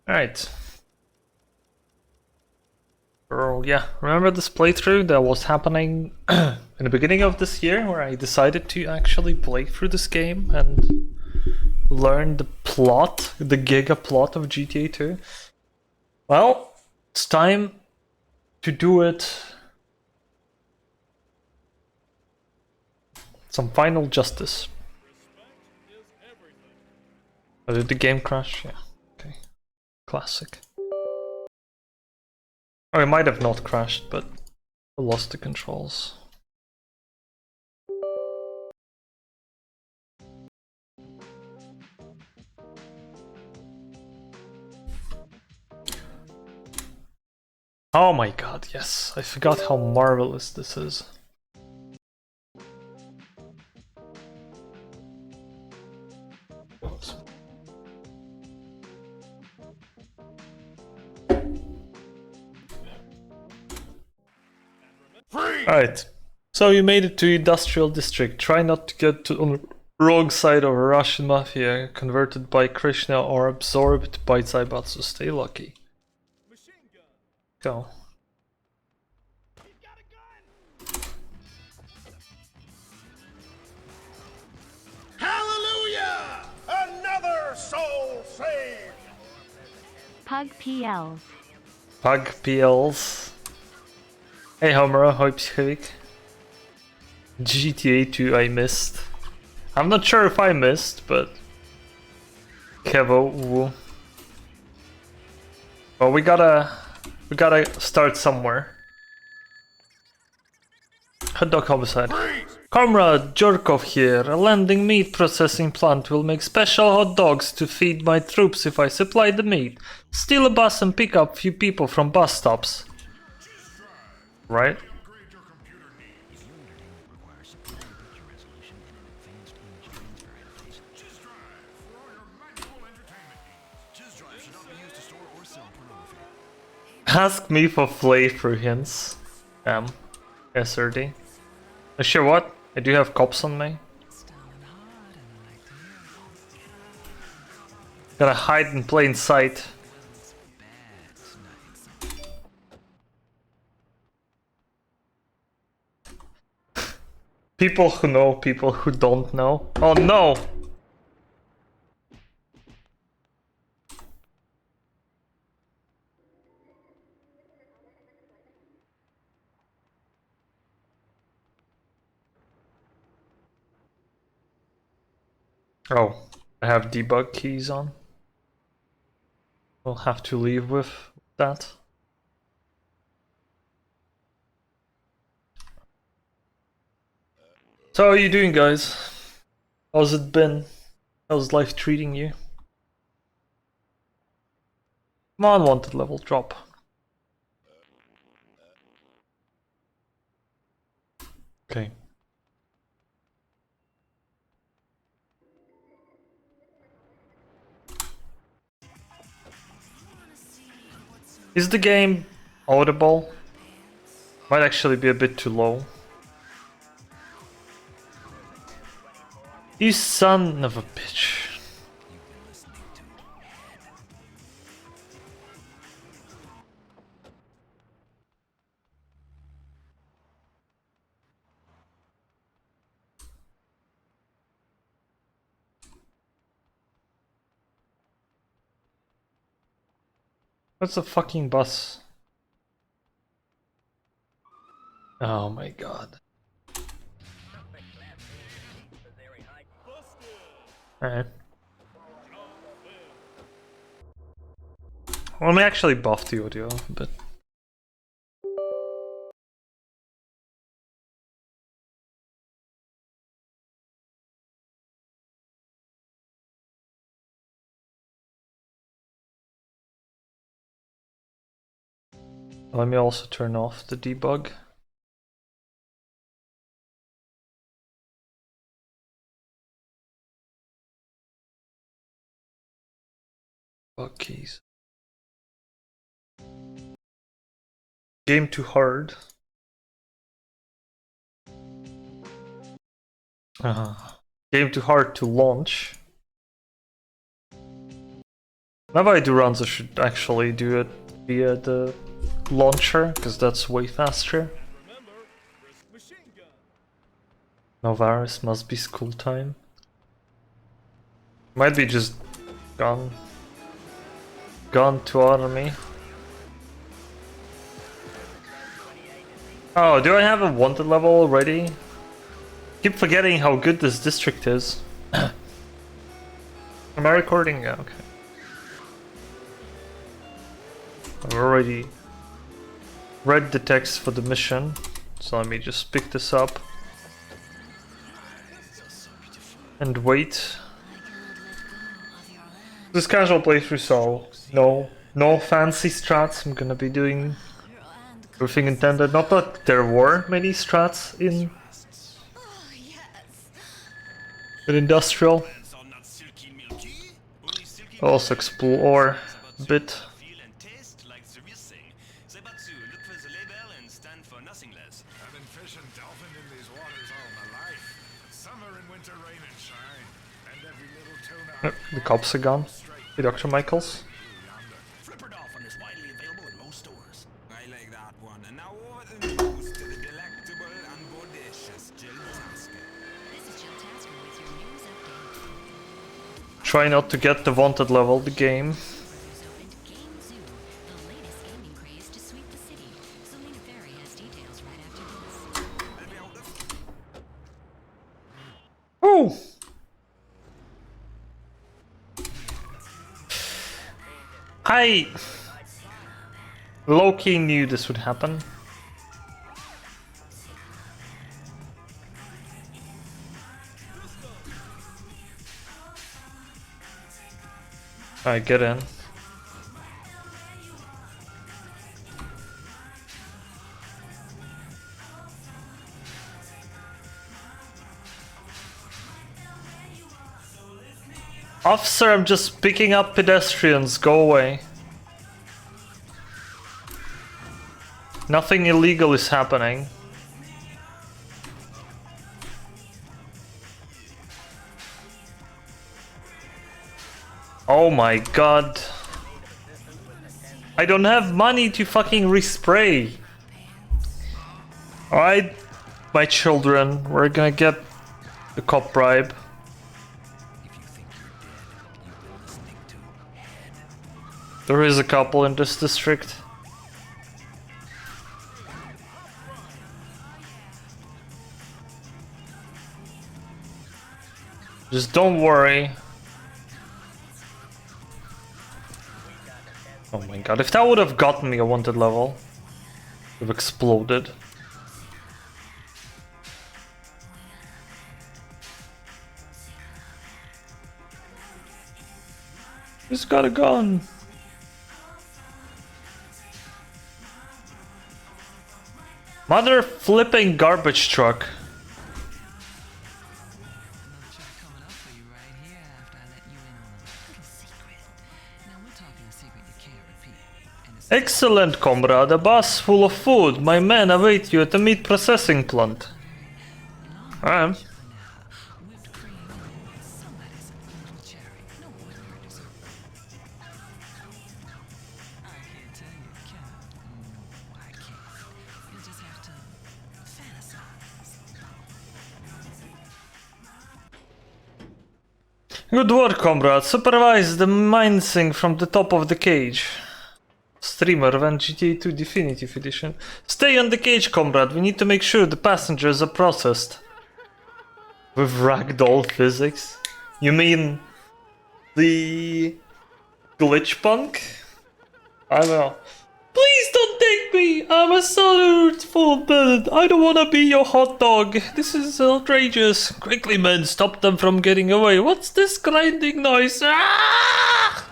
Alright. Yeah, remember this playthrough that was happening in the beginning of this year where I decided to actually play through this game and learn the plot, the giga plot of GTA 2? Well, it's time to do it some final justice. Oh, did the game crash? Yeah, okay. Classic. Or it might have not crashed, but I lost the controls. Oh my god, yes. I forgot how marvelous this is. Oops. Alright. So you made it to Industrial District. Try not to get on the wrong side of a Russian mafia converted by Krishna or absorbed by Zaibatsu. Stay lucky. Go. Hallelujah! Another soul saved! Pug PLs. Pug PLs. Hey Homero, hope you GTA 2 I missed. I'm not sure if I missed, but Kevo, woo. Well, we gotta start somewhere. Hot dog homicide. Comrade Jorkov here. A landing meat processing plant will make special hot dogs to feed my troops if I supply the meat. Steal a bus and pick up few people from bus stops. Right? Ask me for flavor hints. SRD. Sure what? I do have cops on me. Gotta hide in plain sight. People who know, people who don't know. Oh no! Oh, I have debug keys on. We'll have to leave with that. So how are you doing, guys? How's it been? How's life treating you? Come on, wanted level drop. Okay. Is the game audible? Might actually be a bit too low. You son of a bitch. What's a fucking bus? Oh my god. Alright. Let me actually buff the audio a bit. Let me also turn off the debug. Bug keys. Game too hard. Game too hard to launch. Whenever I do runs, I should actually do it via the launcher, because that's way faster. Novaris must be school time. Might be just gone to army. Oh, do I have a wanted level already? Keep forgetting how good this district is. Am I recording? Yeah, okay. I've already read the text for the mission, so let me just pick this up and wait. This casual playthrough, so no fancy strats. I'm gonna be doing everything intended. Not that there were many strats in industrial. I'll also explore a bit. The cops are gone. Hey, Dr. Michaels. Try not to get the wanted level, the game. Oh! I low-key knew this would happen. Alright, get in. Officer, I'm just picking up pedestrians. Go away. Nothing illegal is happening. Oh my god. I don't have money to fucking respray. Alright, my children, we're gonna get the cop bribe. There is a couple in this district. Just don't worry. Oh my god, if that would have gotten me a wanted level, it would have exploded. Just got a gun. Mother flipping garbage truck. Excellent, comrade. A bus full of food. My men await you at the meat processing plant. I am. Good work, comrade. Supervise the mincing from the top of the cage. Streamer when GTA 2 Definitive Edition. Stay on the cage, comrade. We need to make sure the passengers are processed. With ragdoll physics? You mean the glitch punk? I don't know. Please don't take me! I'm a full bird. I don't wanna be your hot dog. This is outrageous. Quickly, men, stop them from getting away. What's this grinding noise? Ah!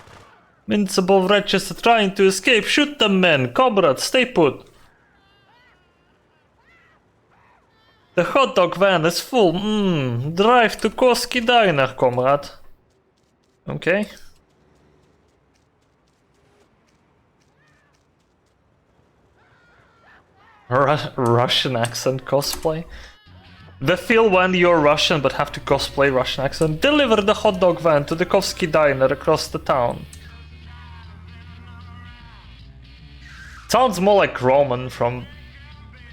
Mints above wretches are trying to escape. Shoot them, men. Comrade, stay put. The hot dog van is full. Drive to Koski Diner, comrade. Okay. Russian accent cosplay. The feel when you're Russian but have to cosplay Russian accent. Deliver the hot dog van to the Koski Diner across the town. Sounds more like Roman from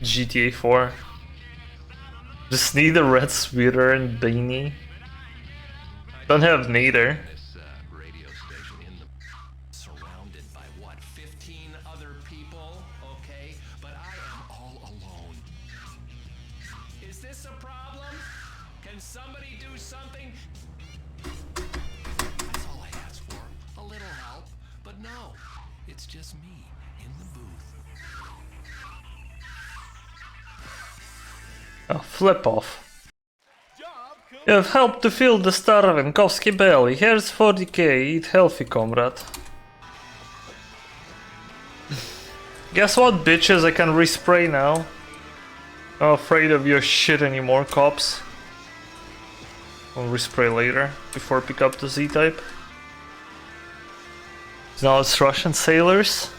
GTA 4. Just need a red sweater and beanie. Don't have neither. Radio station in the surrounded by what, 15 other people, okay? But I am all alone. Is this a problem? Can somebody do something? That's all I ask for. A little help. But no, it's just me in the booth. Oh, flip off. You have helped to fill the starving Kowski belly. Here's 40k, eat healthy, comrade. Guess what, bitches, I can respray now. Not afraid of your shit anymore, cops. I'll respray later, before pick up the Z-type. Now it's Russian sailors.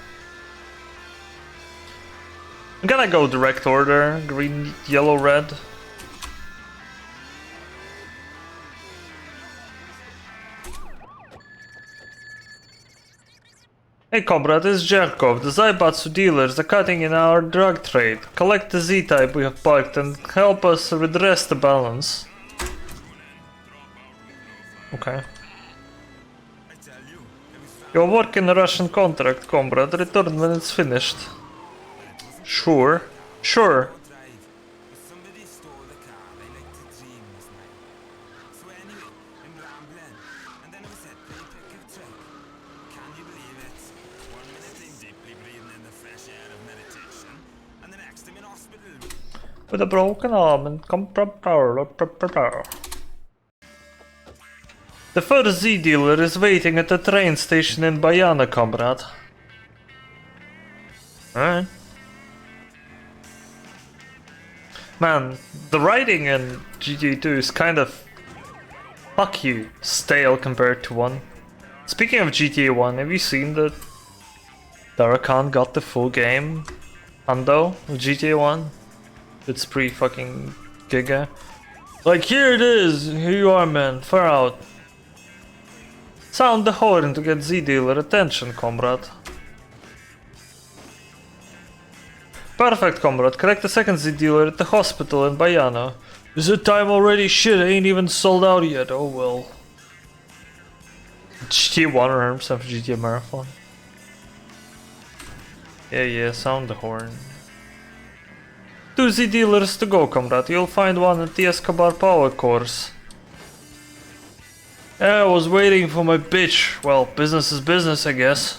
I'm gonna go direct order, green, yellow, red. Hey comrade, it's Jerkov. The Zaibatsu dealers are cutting in our drug trade. Collect the Z-type we have parked and help us redress the balance. Okay. Your work in a Russian contract, comrade. Return when it's finished. Sure. Sure. Somebody stole the car I like to dream this night. So anyway, I'm rambling, and then I was at play pick of truck. Can you believe it? 1 minute I'm deeply breathing in the fresh air of meditation, and the next I'm in hospital. With a broken arm and The first Z dealer is waiting at the train station in Bayana, comrade. Alright. Man, the writing in GTA 2 is kind of, fuck you, stale compared to 1. Speaking of GTA 1, have you seen that Darakan got the full game? Hundo of GTA 1? It's pretty fucking giga. Like, here it is, here you are, man, far out. Sound the horn to get Z-dealer attention, comrade. Perfect, comrade. Correct the second Z-dealer at the hospital in Bayano. Is it time already? Shit, I ain't even sold out yet. Oh well. GTA 1 or some GTA Marathon. Yeah, sound the horn. 2 Z-dealers to go, comrade. You'll find one at the Escobar Power Course. I was waiting for my bitch. Well, business is business, I guess.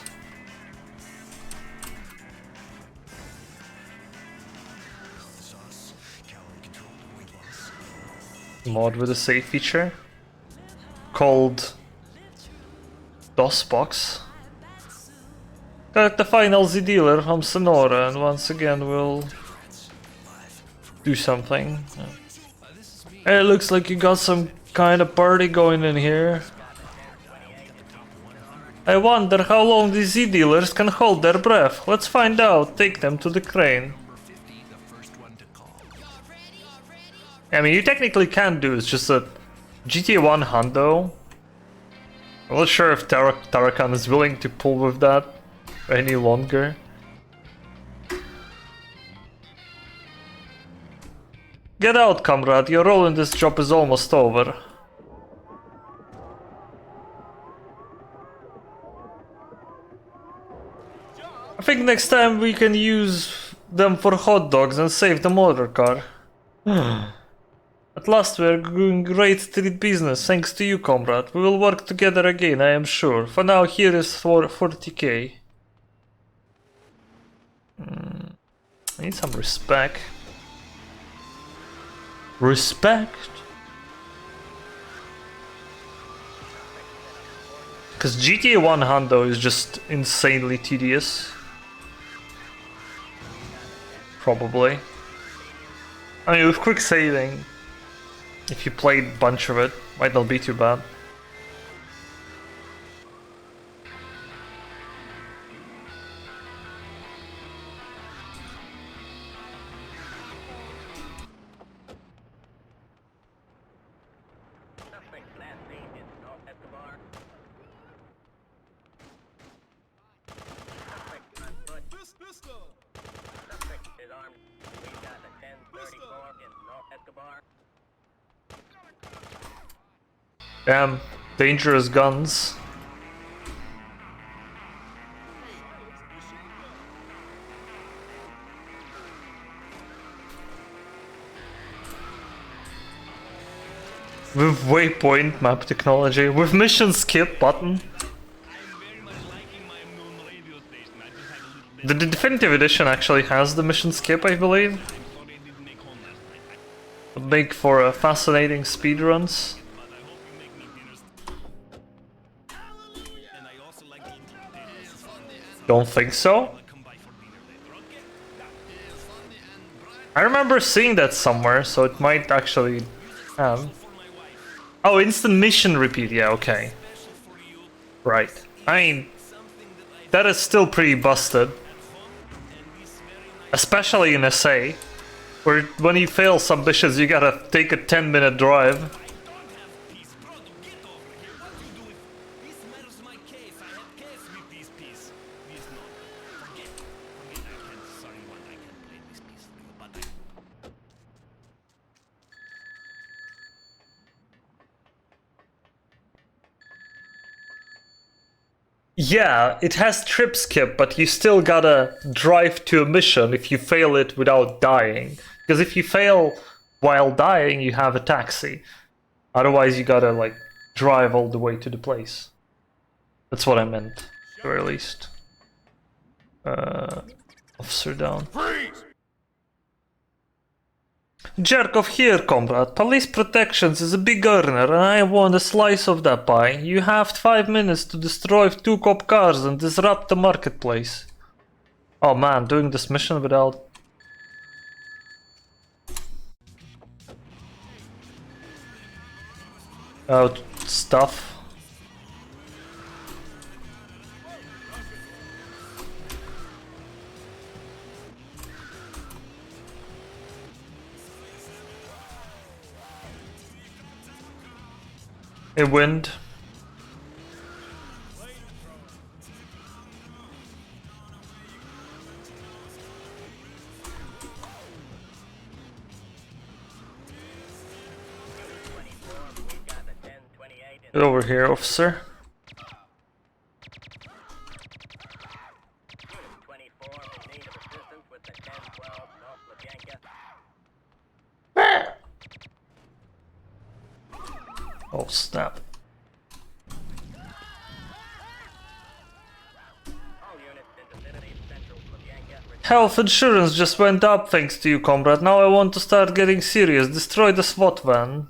Mod with a save feature called DOSBox. Collect the final Z dealer from Sonora, and once again we'll do something. Hey, it looks like you got some kind of party going in here. I wonder how long these Z dealers can hold their breath. Let's find out. Take them to the crane. I mean, you technically can do, it's just that GTA 1 Hundo. I'm not sure if Tarakan is willing to pull with that any longer. Get out, comrade, your role in this job is almost over. I think next time we can use them for hot dogs and save the motor car. At last we're doing great street business, thanks to you, comrade. We will work together again, I am sure. For now, here is for 40k. I need some respect. Respect? Because GTA 1 Hundo is just insanely tedious. Probably. I mean, with quick saving, if you played a bunch of it, might not be too bad. This Damn, dangerous guns. With waypoint map technology, with mission skip button. The definitive edition actually has the mission skip, I believe. Would make for fascinating speedruns. Don't think so? I remember seeing that somewhere, so it might actually have. Oh, instant mission repeat, yeah, okay. Right. I mean, that is still pretty busted. Especially in SA, where when you fail some missions you gotta take a 10-minute drive. Yeah, it has trip skip, but you still gotta drive to a mission if you fail it without dying. Because if you fail while dying, you have a taxi. Otherwise, you gotta, like, drive all the way to the place. That's what I meant, at the very least. Officer down. Freeze! Jerkov here, comrade. Police protections is a big earner, and I want a slice of that pie. You have 5 minutes to destroy 2 cop cars and disrupt the marketplace. Oh man, doing this mission without... stuff. A wind. Get over here, officer. Oh snap. Health insurance just went up thanks to you, comrade. Now I want to start getting serious. Destroy the SWAT van.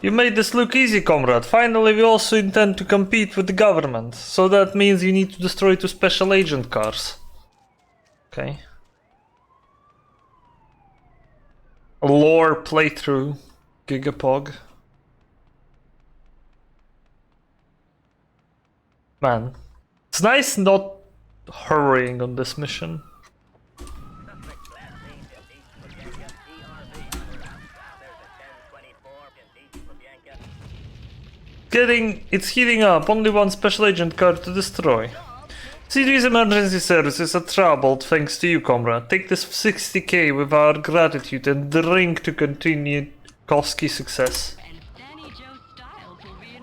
You made this look easy, comrade. Finally, we also intend to compete with the government. So that means you need to destroy 2 special agent cars. Okay. A lore playthrough. Gigapog. Man. It's nice not hurrying on this mission. It's heating up. Only 1 special agent car to destroy. CD's emergency services are troubled thanks to you, comrade. Take this 60k with our gratitude and drink to continue Koski success.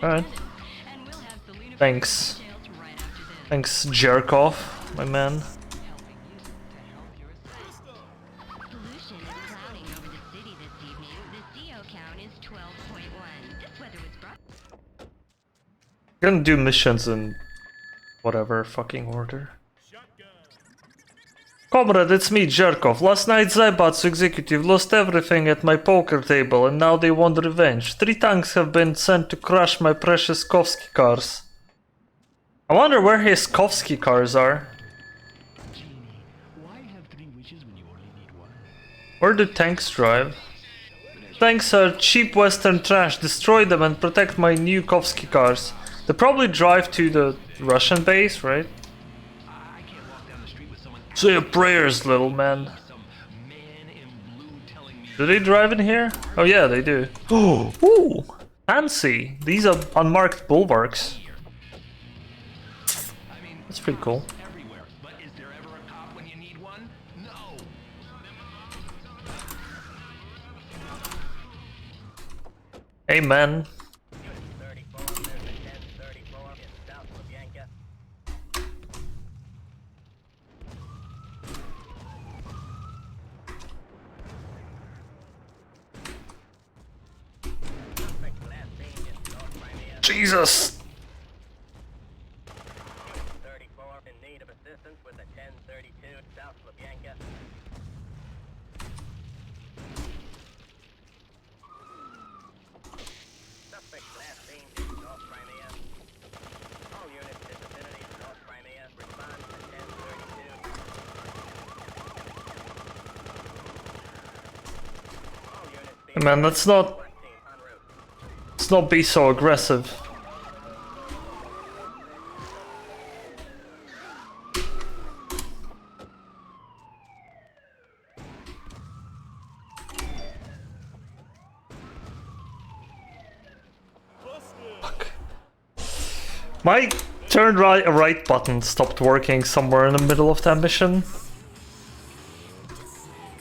Alright. Thanks. Thanks, Jerkov, my man. Gonna do missions in whatever fucking order. Comrade, it's me, Jerkov. Last night Zaibatsu executive lost everything at my poker table and now they want revenge. 3 tanks have been sent to crush my precious Kovsky cars. I wonder where his Kovsky cars are. Where do tanks drive? Tanks are cheap western trash. Destroy them and protect my new Kovsky cars. They probably drive to the Russian base, right? Say your prayers, little man. Do they drive in here? Oh yeah, they do. Oh, ooh, fancy. These are unmarked bulwarks. I mean, That's pretty cool. everywhere. But is there ever a cop when you need one? No. Hey man. Jesus! 34 in need of assistance with a 1032 South LaBianca. Suspect last seen in North Crimea. All units in vicinity of North Crimea respond to 1032. All units being Man, let's not team en route. let's not be so aggressive. Fuck. My turn right button stopped working somewhere in the middle of that mission.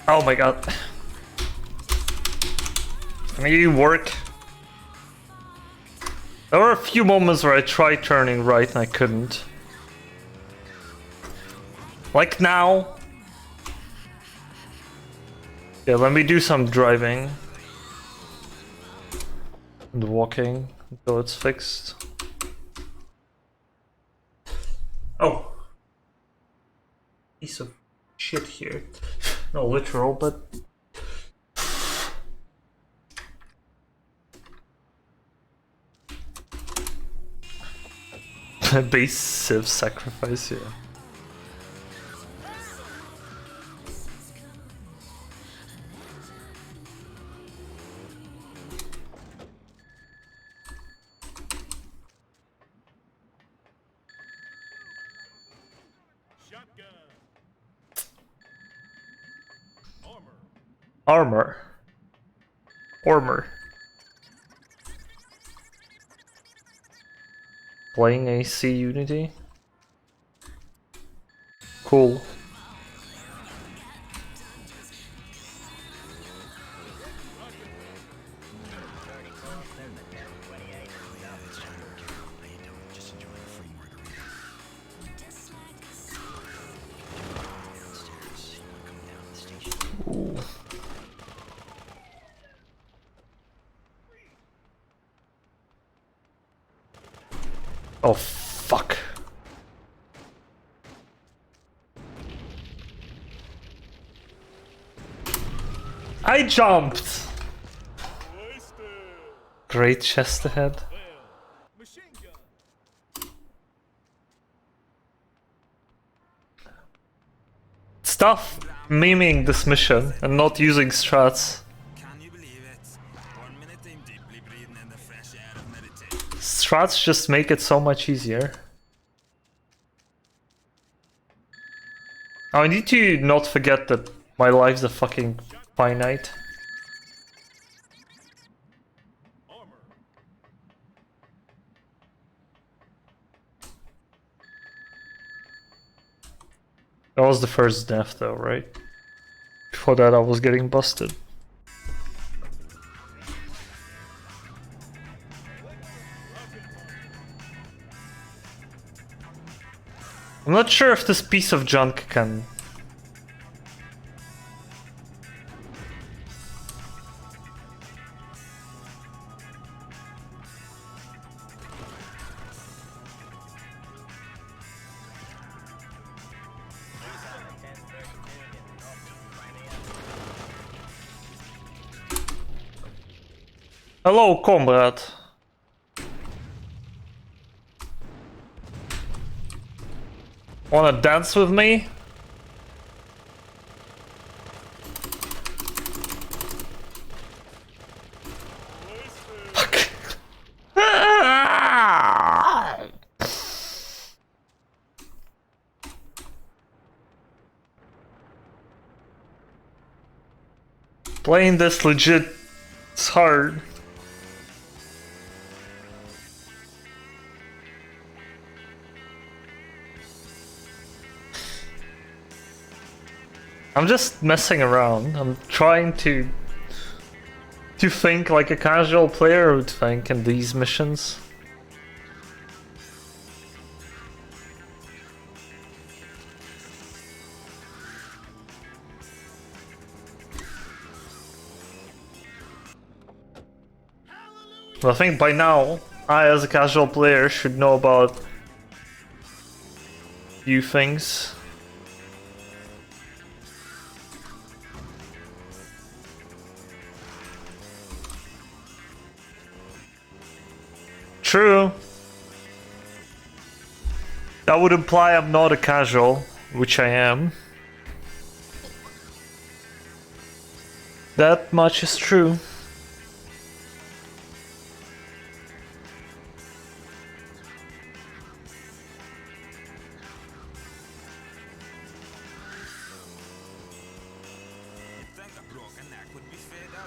Oh my god. Can you work? There were a few moments where I tried turning right and I couldn't. Like now. Yeah, let me do some driving. And walking until it's fixed. Oh. Piece of shit here. Not literal, but... Base civ sacrifice, yeah. Shotgun. Armor. Armor. Armor. Playing AC Unity. Cool. Ooh. Oh fuck. I jumped! Great chest ahead. Machine gun. Stuff memeing this mission and not using strats. Can you believe it? 1 minute I'm deeply breathing in the fresh air of meditation. Strats just make it so much easier. Oh, I need to not forget that my life's a fucking finite. Armor. That was the first death though, right? Before that I was getting busted. I'm not sure if this piece of junk can... Hello, comrade. Wanna dance with me? Fuck. Playing this legit is hard. I'm just messing around. I'm trying to think like a casual player would think in these missions. Well, I think by now, I as a casual player should know about few things. True. That would imply I'm not a casual, which I am. That much is true. Think a broken neck would be fatal,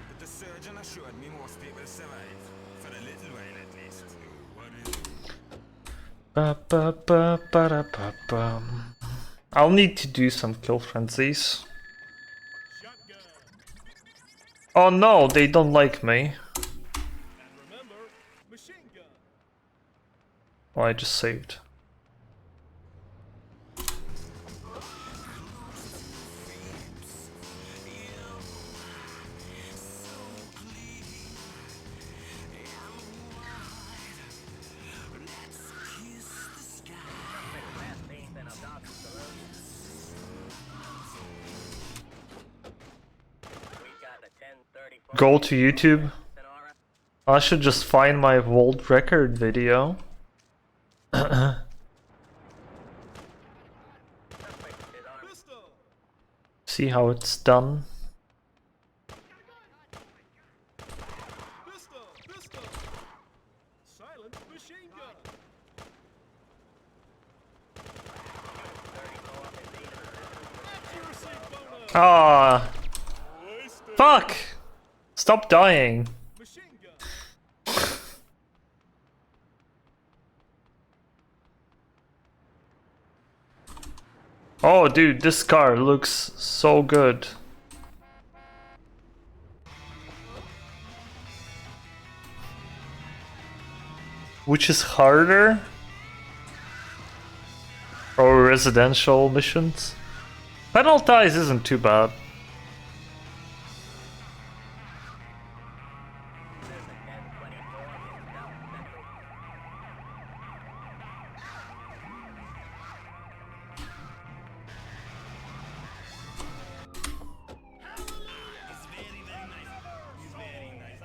but the surgeon assured me most people survive, for a little while at least. What is it? Ba ba ba ba da ba ba. I'll need to do some kill frenzies. Shotgun. Oh no, they don't like me. And remember, machine gun. Oh, I just saved. Fast-paced and a dark saloon. We got a 10:34 Go to YouTube. Sonora. I should just find my world record video. Suspect is armed. Pistol. See how it's done. Pistol. Pistol. Silent machine gun. 34 in need of assistance. Accuracy bonus. Ah, Wasted. fuck! Stop dying. Machine gun. Oh, dude, this car looks so good. Which is harder? Or residential missions? Penalties isn't too bad. There's a 10:24 in South Central. It's very, very nice. It's very nice.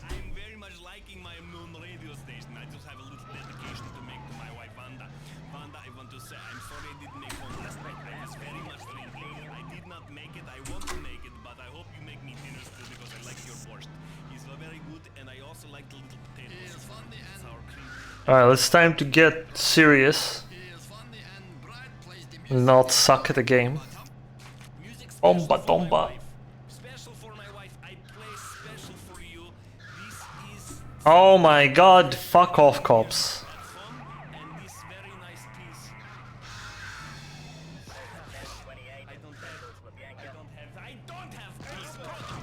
I'm very much liking my known radio station. I just have a little dedication to make to my wife Wanda. Wanda, I want to say I'm sorry I didn't make one last night. I was very much drinking. I did not make it. I want to make it, but I hope you make me dinner too because I like your borscht. It's very good, and I also like the little potatoes. It's funny and sour cream. Alright, it's time to get serious. It's funny and bright plays the Not suck at the game. music Bomba, special for my bomba. wife. Special for my wife. I play special for you. This is Oh my god, fuck off, cops. fun and this very nice piece. 10:28 in Central Slavianka. I don't have peace.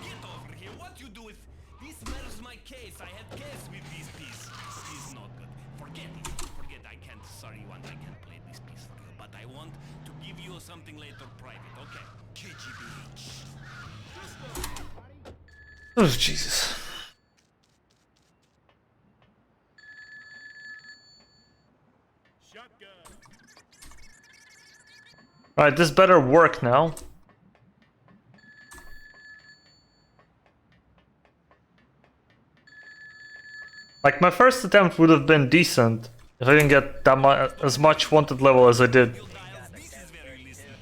Get over here. What you do with this matters my case. I had case with this piece. This is not good. Forget it. Forget. I can't. Sorry, Wanda. I can't play this piece for you. But I want to give you something later private. Okay. KGBH. Oh, Jesus. Shotgun. Alright, this better work now. Like, my first attempt would have been decent if I didn't get that as much wanted level as I did. Dials. This is very listening.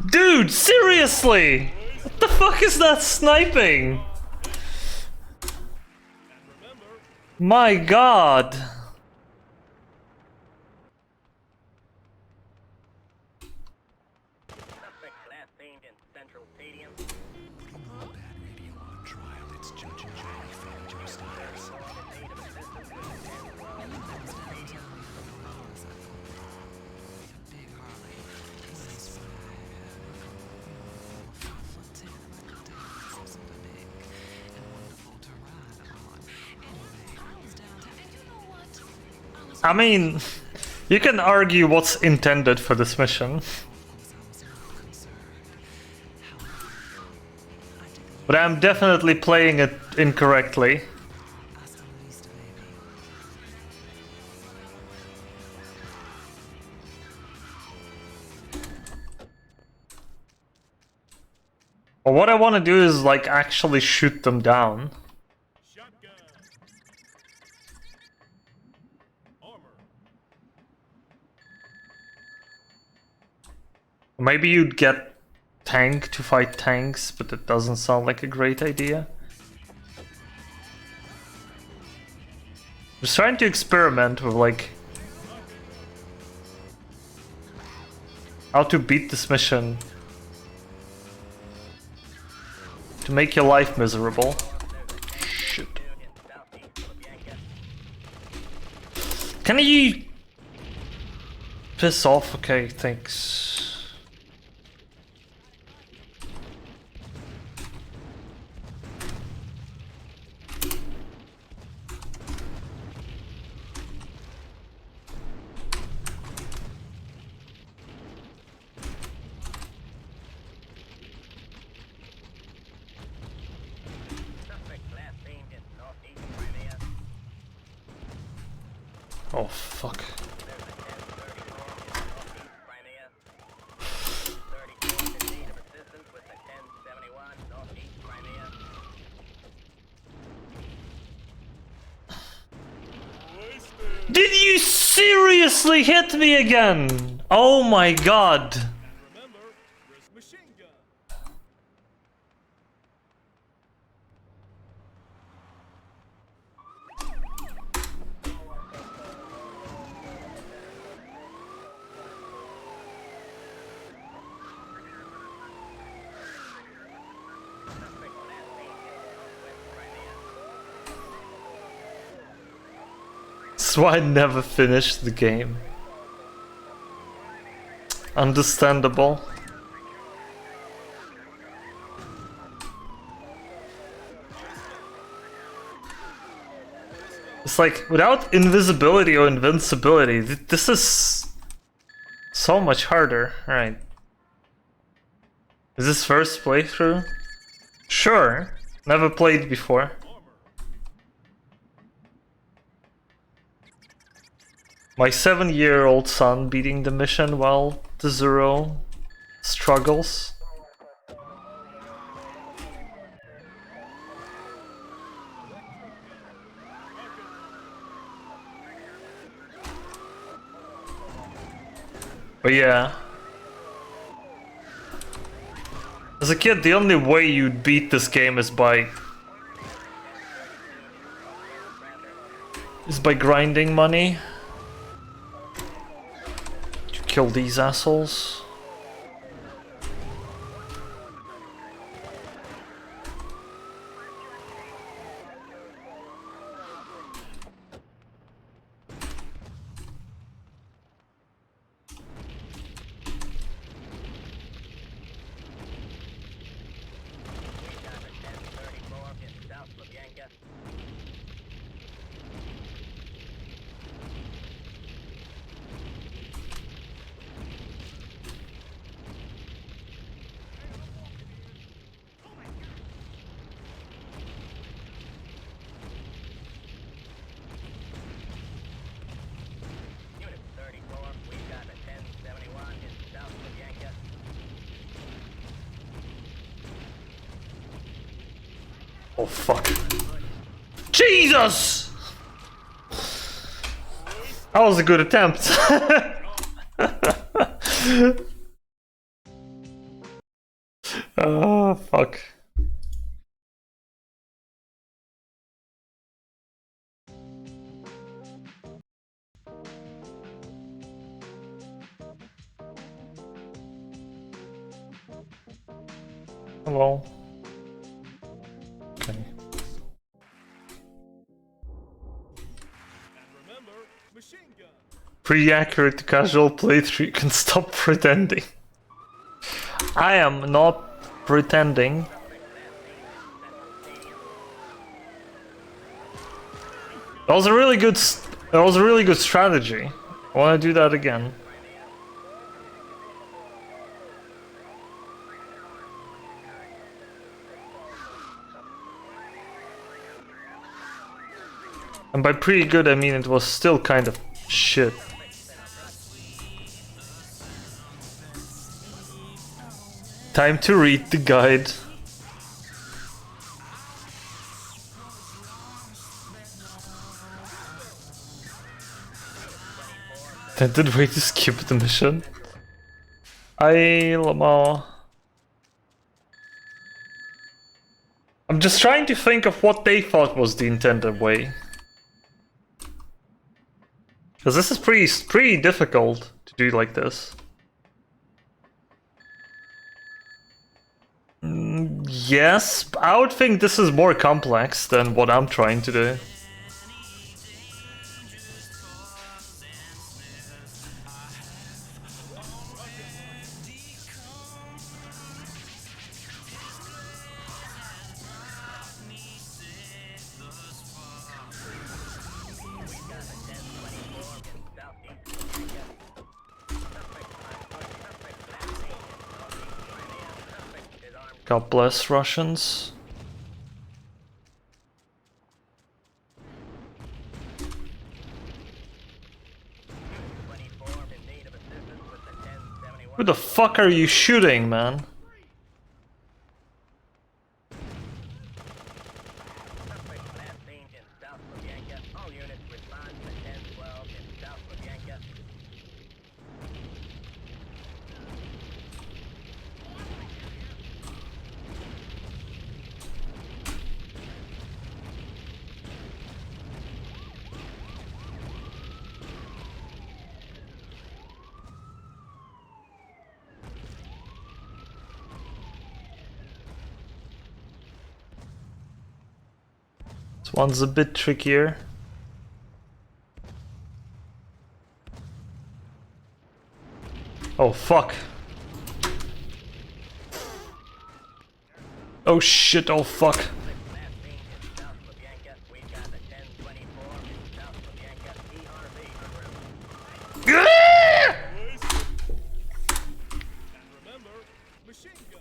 Dude, seriously! What the fuck is that sniping? My god! Suspect last seen in Central Stadium. Bad radio on trial. It's Judge and Jury failing Joe Stiles. I mean, you can argue what's intended for this mission. But I'm definitely playing it incorrectly. But what I want to do is like actually shoot them down. Shotgun. Armor. Maybe you'd get tank to fight tanks, but it doesn't sound like a great idea. Just trying to experiment with like how to beat this mission to make your life miserable. Shit. Can you piss off? Okay, thanks. Suspect last seen in Northeast Crimea. Oh fuck. There's a 1034 in Northeast Crimea. 34 in need of assistance with the 1071 Northeast Crimea. Did you seriously hit me again? Oh my god. Remember, there's machine gun. Suspect last seen in Northwest Crimea. That's why I never finished the game. Understandable. It's like, without invisibility or invincibility, this is so much harder. Alright. Is this first playthrough? Sure. Never played before. My 7-year-old son beating the mission while the Zero struggles. But yeah. As a kid, the only way you'd beat this game is by grinding money. To kill these assholes. Time at 1034 in South Lubyanka. Unit 34, we got a 1071 in South Lubyanka. Oh fuck. Jesus! That was a good attempt. Oh, fuck. Hello. Okay. And remember, machine gun. Pretty accurate to casual playthrough, you can stop pretending. I am not pretending. That was a really good strategy. I want to do that again. And by pretty good, I mean it was still kind of shit. Time to read the guide. Intended way to skip the mission. Lamar. I'm just trying to think of what they thought was the intended way. Because this is pretty difficult to do like this. Yes, I would think this is more complex than what I'm trying to do. God bless Russians. Who the fuck are you shooting, man? This one's a bit trickier. Oh fuck. Oh shit, oh fuck. And remember, machine gun.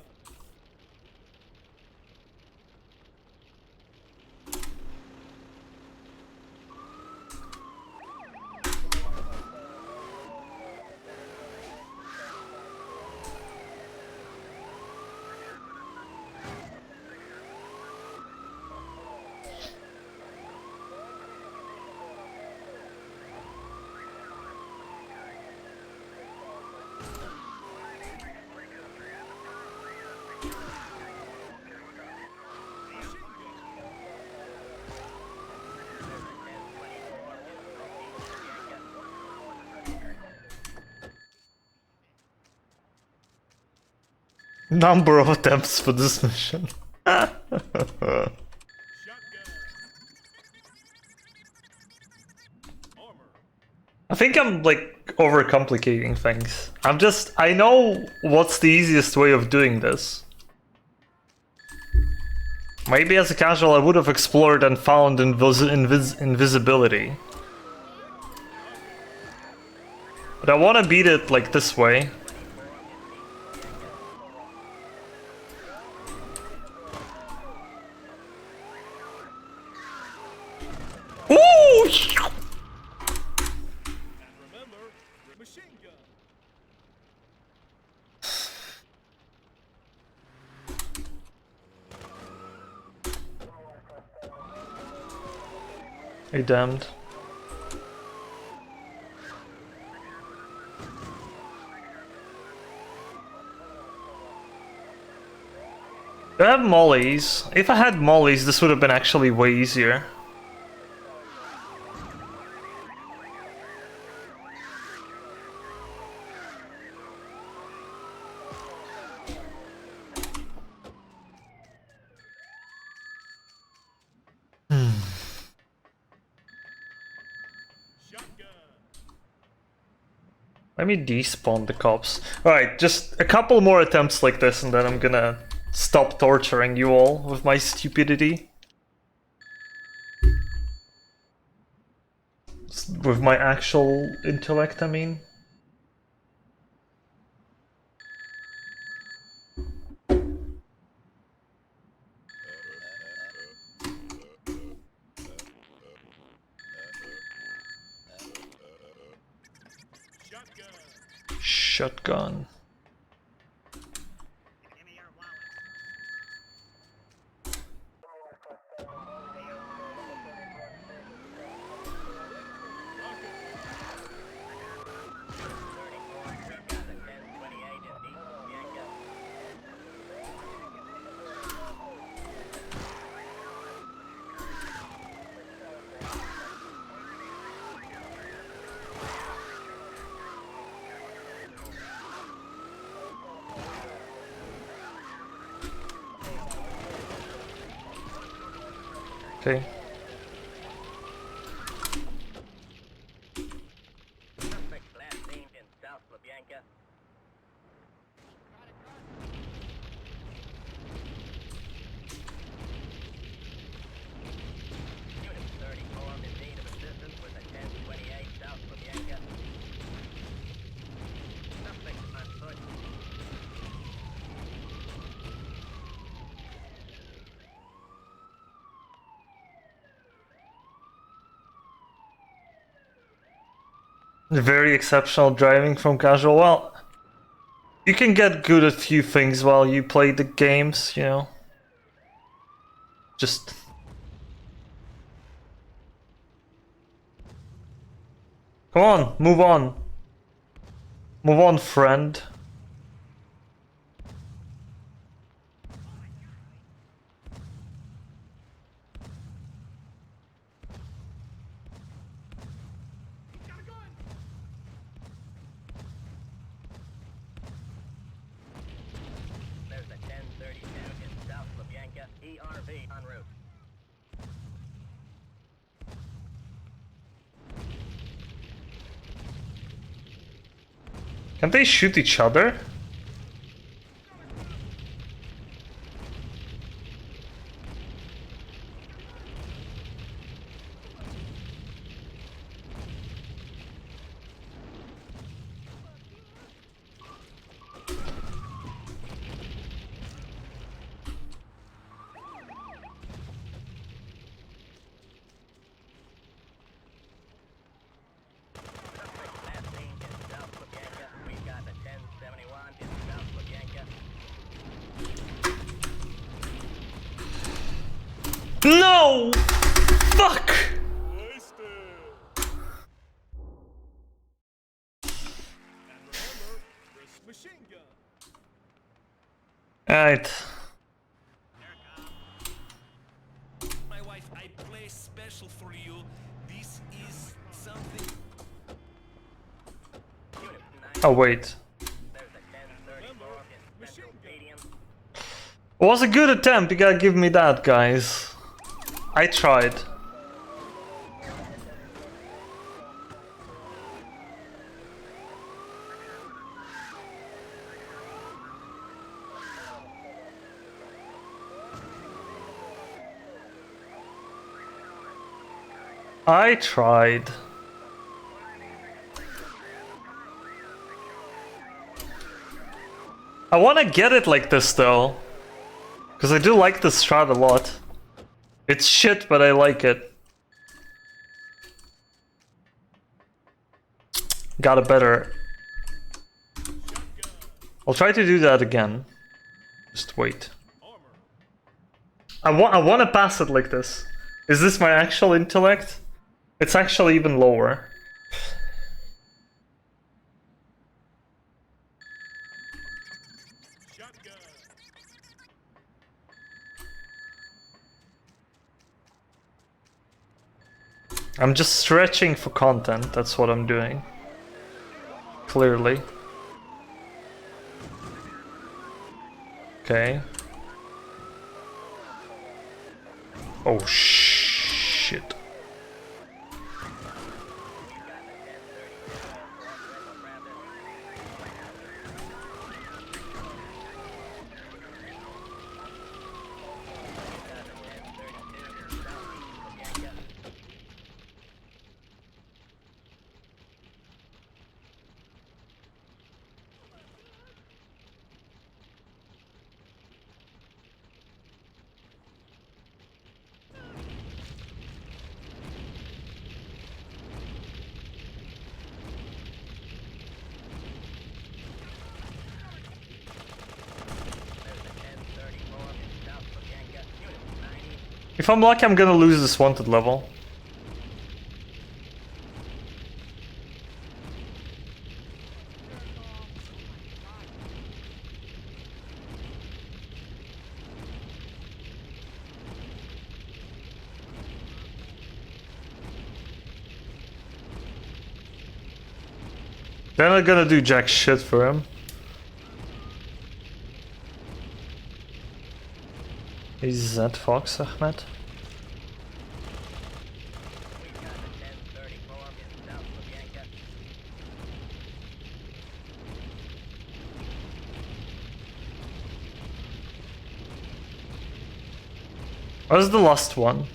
Number of attempts for this mission. Shotgun. Armor. I think I'm like overcomplicating things. I know what's the easiest way of doing this. Maybe as a casual I would have explored and found invisibility. But I want to beat it like this way. Ooh! And remember, machine gun. Hey, damned. I have mollies. If I had mollies, this would have been actually way easier. Let me despawn the cops. Alright, just a couple more attempts like this and then I'm gonna stop torturing you all with my stupidity. With my actual intellect, I mean. Shotgun. Okay. Suspect last seen in South LaBianca. Unit 34 in need of assistance with a 1028 South LaBianca. Suspect on foot. Very exceptional driving from casual. Well, you can get good at few things while you play the games, you know. Just... Come on, move on. Move on, friend. There's a 1032 in South LaBianca. ERV en route. Can they shoot each other? Last seen in South LaBianca. We've got the 1071 in South LaBianca. No! Fuck! Machine gun. Alright. My wife, I play special for you. This is something. Unit 9. Oh, wait. There's a 1034 in Central Stadium. It was a good attempt, you gotta give me that, guys. I tried. I tried. I wanna get it like this though. Because I do like this strat a lot. It's shit, but I like it. Got a better... I'll try to do that again. Just wait. I want to pass it like this. Is this my actual intellect? It's actually even lower. I'm just stretching for content, that's what I'm doing. Clearly. Okay. Oh shit. If I'm lucky, I'm gonna lose this wanted level. They're not gonna do jack shit for him. Is that Fox, Ahmed? Where's the last one?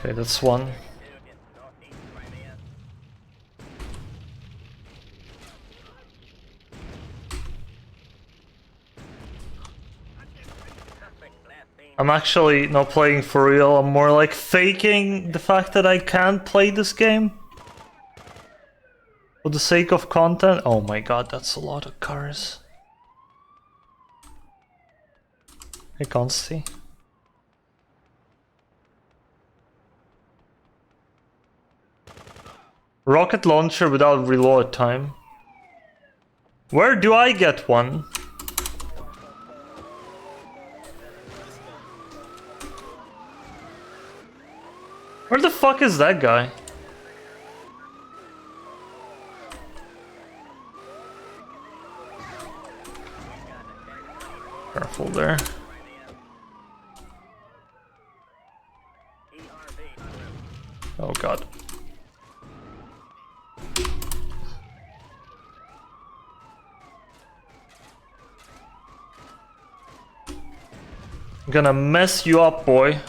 Okay, that's one. I'm actually not playing for real, I'm more like faking the fact that I can't play this game. For the sake of content. Oh my god, that's a lot of cars. Hey Consti. Rocket launcher without reload time. Where do I get one? Where the fuck is that guy? Careful there. Oh god. I'm gonna mess you up, boy.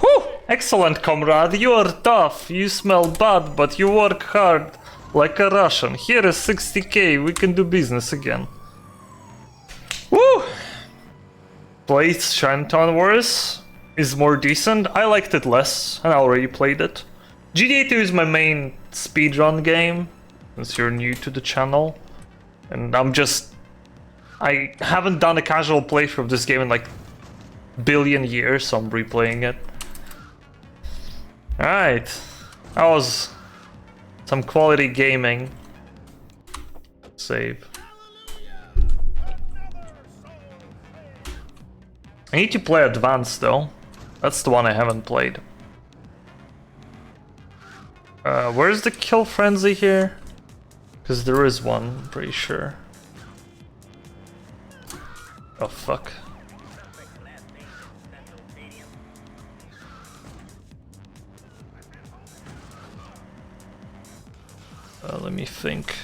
Whew! Excellent, comrade. You are tough. You smell bad, but you work hard like a Russian. Here is 60k. We can do business again. Woo! Played Chinatown Wars is more decent. I liked it less, and I already played it. GTA 2 is my main speedrun game, since you're new to the channel. And I haven't done a casual playthrough of this game in like billion years, so I'm replaying it. Alright. That was some quality gaming. Save. I need to play Advanced though. That's the one I haven't played. Where's the kill frenzy here? Because there is one, I'm pretty sure. Oh fuck. Let me think.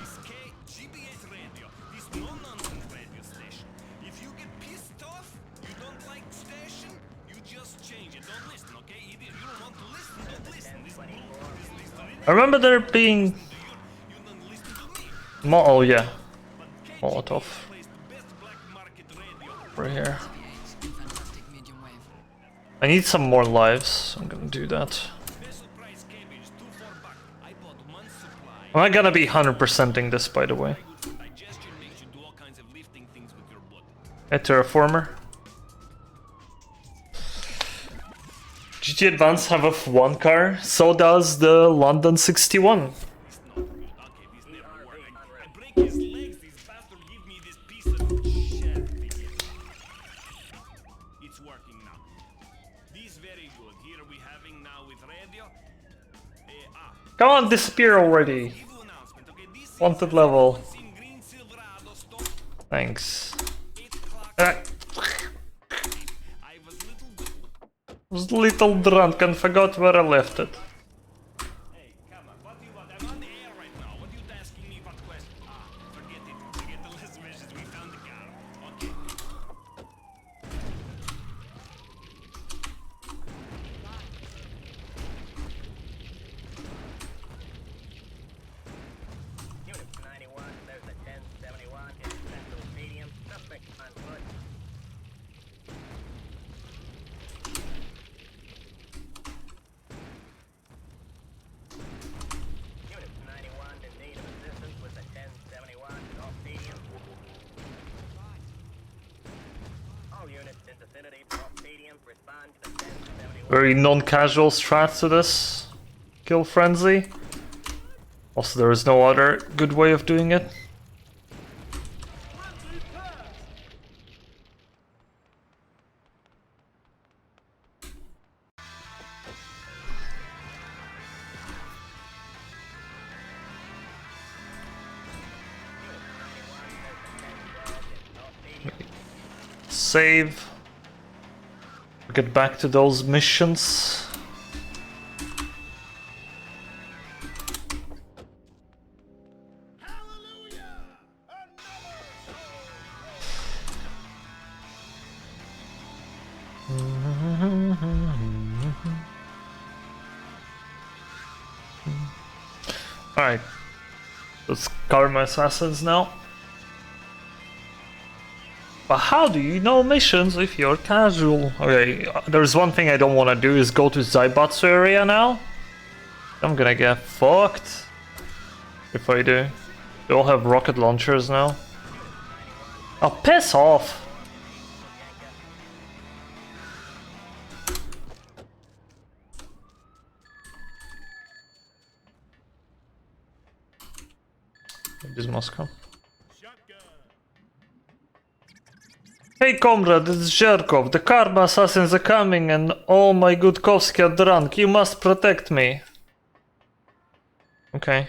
This K-GBS radio, this no-nonsense radio station. If you get pissed off, you don't like station, you just change it. Don't listen, okay? Idiot, you don't want to listen. Don't listen. This I remember there being. you don't listen to me. Oh yeah, But KGB Molotov plays the best black market radio. over here. I need some more lives. I'm gonna do that. Special price cabbage, $2 for $1. I bought one supply. Am I gonna be 100%ing this, by the way? Good for digestion, makes you do all kinds of lifting things with your butt. A terraformer. GT Advance have a F1 car, so does the London 61. It's not good. Okay, this never worked. I break his legs, this bastard give me this piece of shit. It's working now. This very good. Here we having now with radio. Come on, disappear already. Evil announcement. Okay, this Wanted level. is in green Silverado stop Thanks. 8 o'clock. I I was little was a little drunk and forgot where I left it. Hey, come on. What do you want? I'm on the air right now. What are you asking me? What question? Forget it. Forget the last message. We found the car. Okay. Unit 91, there's a 1071 in Central Stadium. Suspect on foot. Unit 91 in need of assistance with the 1071 North Stadium. All units in vicinity of North Stadium respond to the 1071. Very non-casual strat to this kill frenzy. Also, there is no other good way of doing it. Save. Get back to those missions. Alright. Let's Karma Assassins now. But how do you know missions if you're casual? Okay, there's one thing I don't want to do is go to Zaibatsu area now. I'm gonna get fucked if I do. They all have rocket launchers now. Oh, piss off! This is Moscow. Hey comrade, it's Zherkov. The Karma assassins are coming and all my Gutkovsky are drunk. You must protect me. Okay.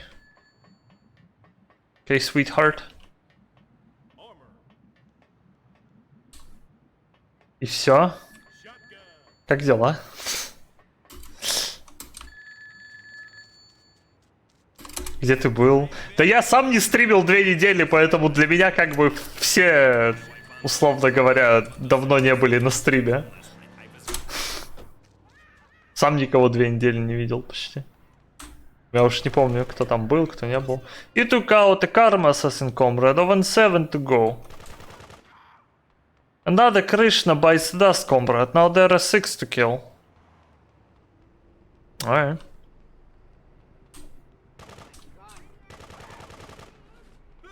Okay, sweetheart. И все? Как дела? Где ты был? Да я сам не стримил 2 недели, поэтому для меня как бы все, условно говоря, давно не были на стриме. Сам никого 2 недели не видел почти. Я уж не помню, кто там был, кто не был. You took out a Karma Assassin comrade, of 7 to go. Another Krishna bites dust comrade, now there are 6 to kill. Alright.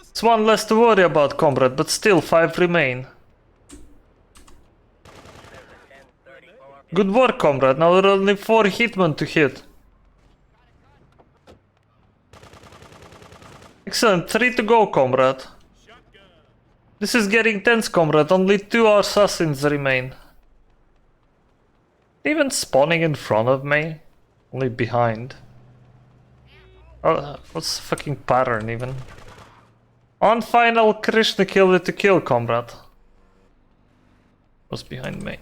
It's one less to worry about, comrade, but still 5 remain. Good work, comrade. Now there are only 4 hitmen to hit. Excellent, 3 to go, comrade. This is getting tense, comrade. Only 2 assassins remain. Even spawning in front of me? Only behind. Oh, what's the fucking pattern even? On final Krishna kill to kill, comrade. Was behind me.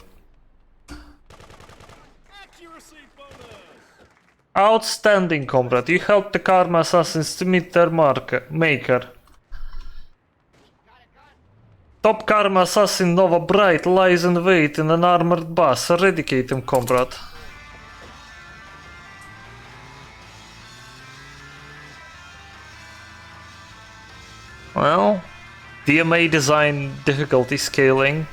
Accuracy bonus. Outstanding, comrade. You helped the Karma Assassins to meet their maker. Top Karma assassin Nova Bright lies in wait in an armored bus. Eradicate him, comrade. Well, DMA design difficulty scaling.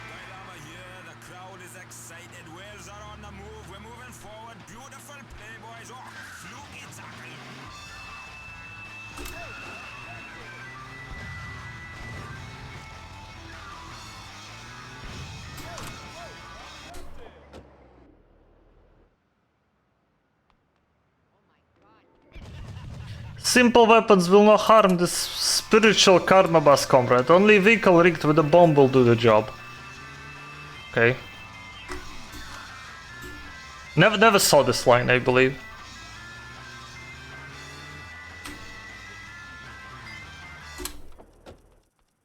Dilemma here, the crowd is excited, wheels are on the move, we're moving forward, beautiful playboys, oh, fluky tackle. Simple weapons will not harm this spiritual karma bus, comrade. Only vehicle rigged with a bomb will do the job. Okay. Never saw this line, I believe.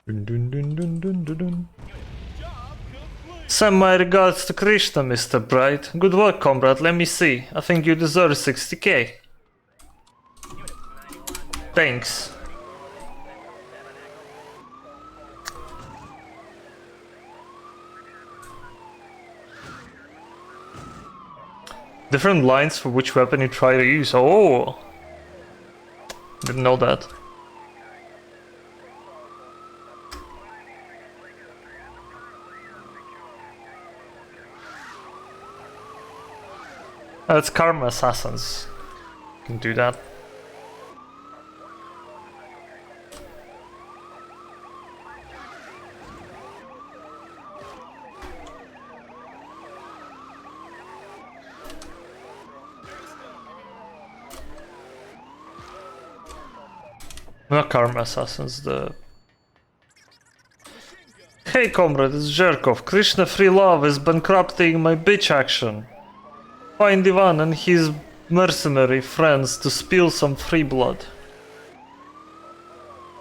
Dun, dun, dun, dun, dun, dun, dun. Send my regards to Krishna, Mr. Bright. Good work, comrade. Let me see. I think you deserve 60k. Thanks. Different lines for which weapon you try to use. Oh! Didn't know that. That's Karma Assassins. You can do that. Not Karma Assassins, the... Hey comrade, it's Zherkov. Krishna Free Love is bankrupting my bitch action. Find Ivan and his mercenary friends to spill some free blood.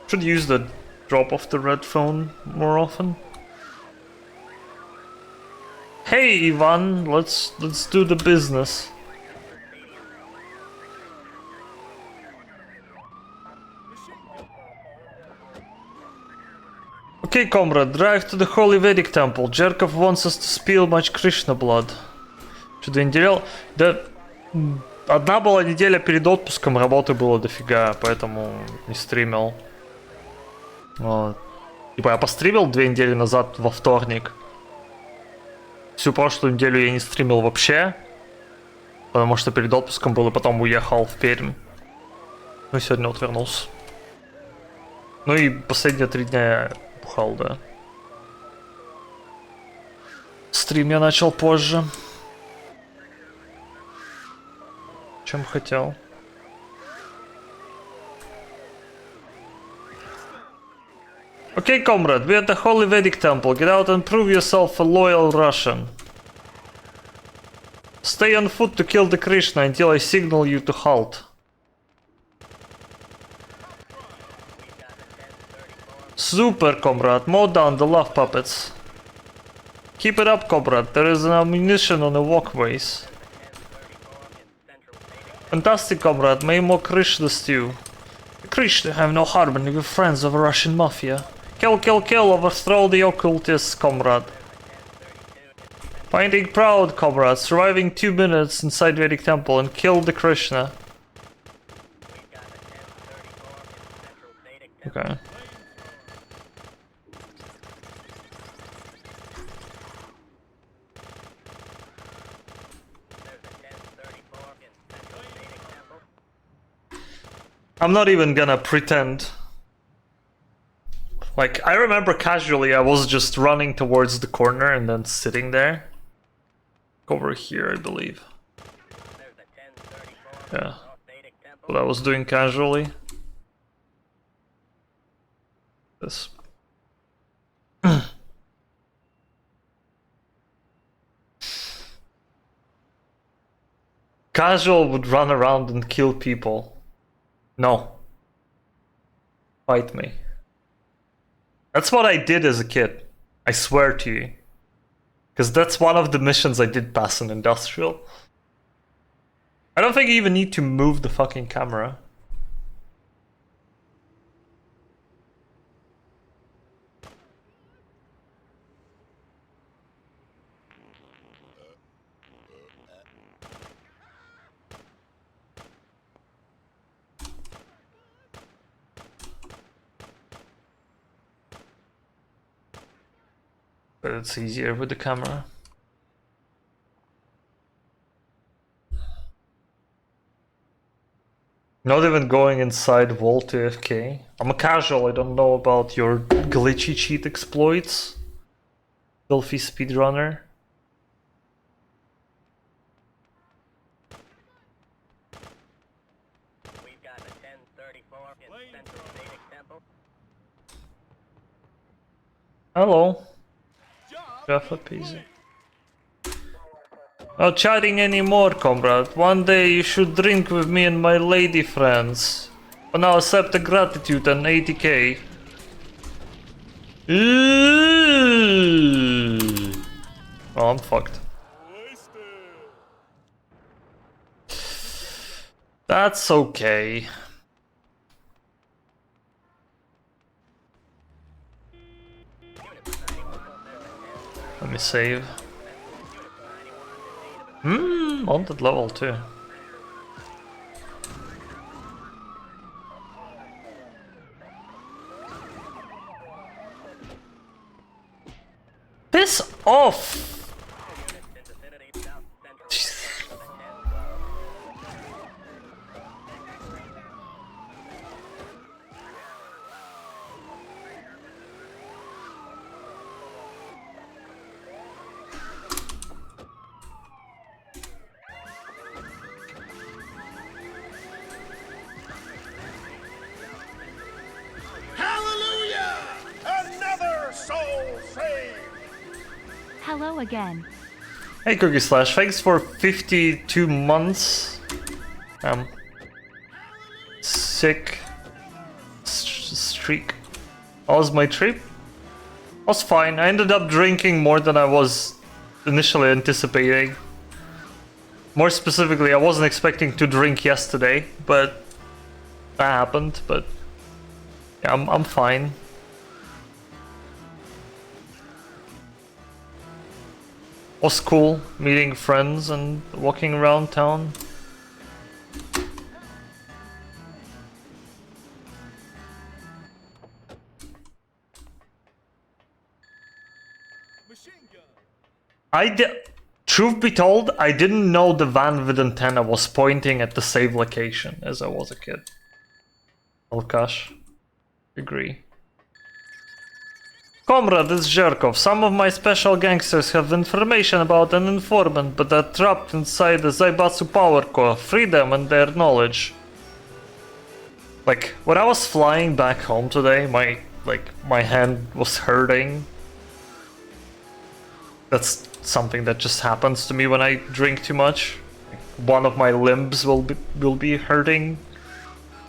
Should use the drop off the red phone more often. Hey Ivan, let's do the business. Okay, comrade, drive to the Holy Vedic Temple. Zherkov wants us to spill much Krishna blood. Что-то интересно. Да, одна была неделя перед отпуском, работы было дофига, поэтому не стримил. Вот. Типа я постримил 2 недели назад во вторник. Всю прошлую неделю я не стримил вообще, потому что перед отпуском был, и потом уехал в Пермь. Ну и сегодня вот вернулся. Ну и последние 3 дня я бухал, да. Стрим я начал позже, чем хотел. Okay, comrade, we're at the Holy Vedic Temple. Get out and prove yourself a loyal Russian. Stay on foot to kill the Krishna until I signal you to halt. Super, comrade. Mow down the love puppets. Keep it up, comrade. There is an ammunition on the walkways. Fantastic, comrade. May more Krishna stew. Krishna have no harmony with friends of Russian mafia. Kill, kill, kill. Overthrow the occultists, comrade. Finding proud, comrade. Surviving 2 minutes inside Vedic Temple and kill the Krishna. Okay. I'm not even gonna pretend. Like, I remember casually I was just running towards the corner and then sitting there. Over here, I believe. Yeah. What I was doing casually. This. Casual would run around and kill people. No. Fight me. That's what I did as a kid. I swear to you. Because that's one of the missions I did pass in Industrial. I don't think you even need to move the fucking camera. but it's easier with the camera. Not even going inside Vault to FK. I'm a casual, I don't know about your glitchy cheat exploits. Filthy speedrunner. We've got a 1034 in Central Vedic Temple. Hello. Jaffa Peasy. Not chatting anymore, comrade. One day you should drink with me and my lady friends. For now, accept the gratitude and 80k. Ooh. Oh, I'm fucked. That's okay. Let me save. Wanted level too. Piss off! Hallelujah! Another soul saved! Hello again. Hey Cookie Slash, thanks for 52 months. Sick streak. How was my trip? Was fine. I ended up drinking more than I was initially anticipating. More specifically, I wasn't expecting to drink yesterday, but that happened. But yeah, I'm fine. Was cool meeting friends and walking around town. I did. Truth be told, I didn't know the van with antenna was pointing at the same location as I was a kid. Alkash. Agree. Comrade, it's Zherkov. Some of my special gangsters have information about an informant, but they're trapped inside the Zaibatsu power core. Free them and their knowledge. Like, when I was flying back home today, my hand was hurting. That's something that just happens to me when I drink too much. One of my limbs will be hurting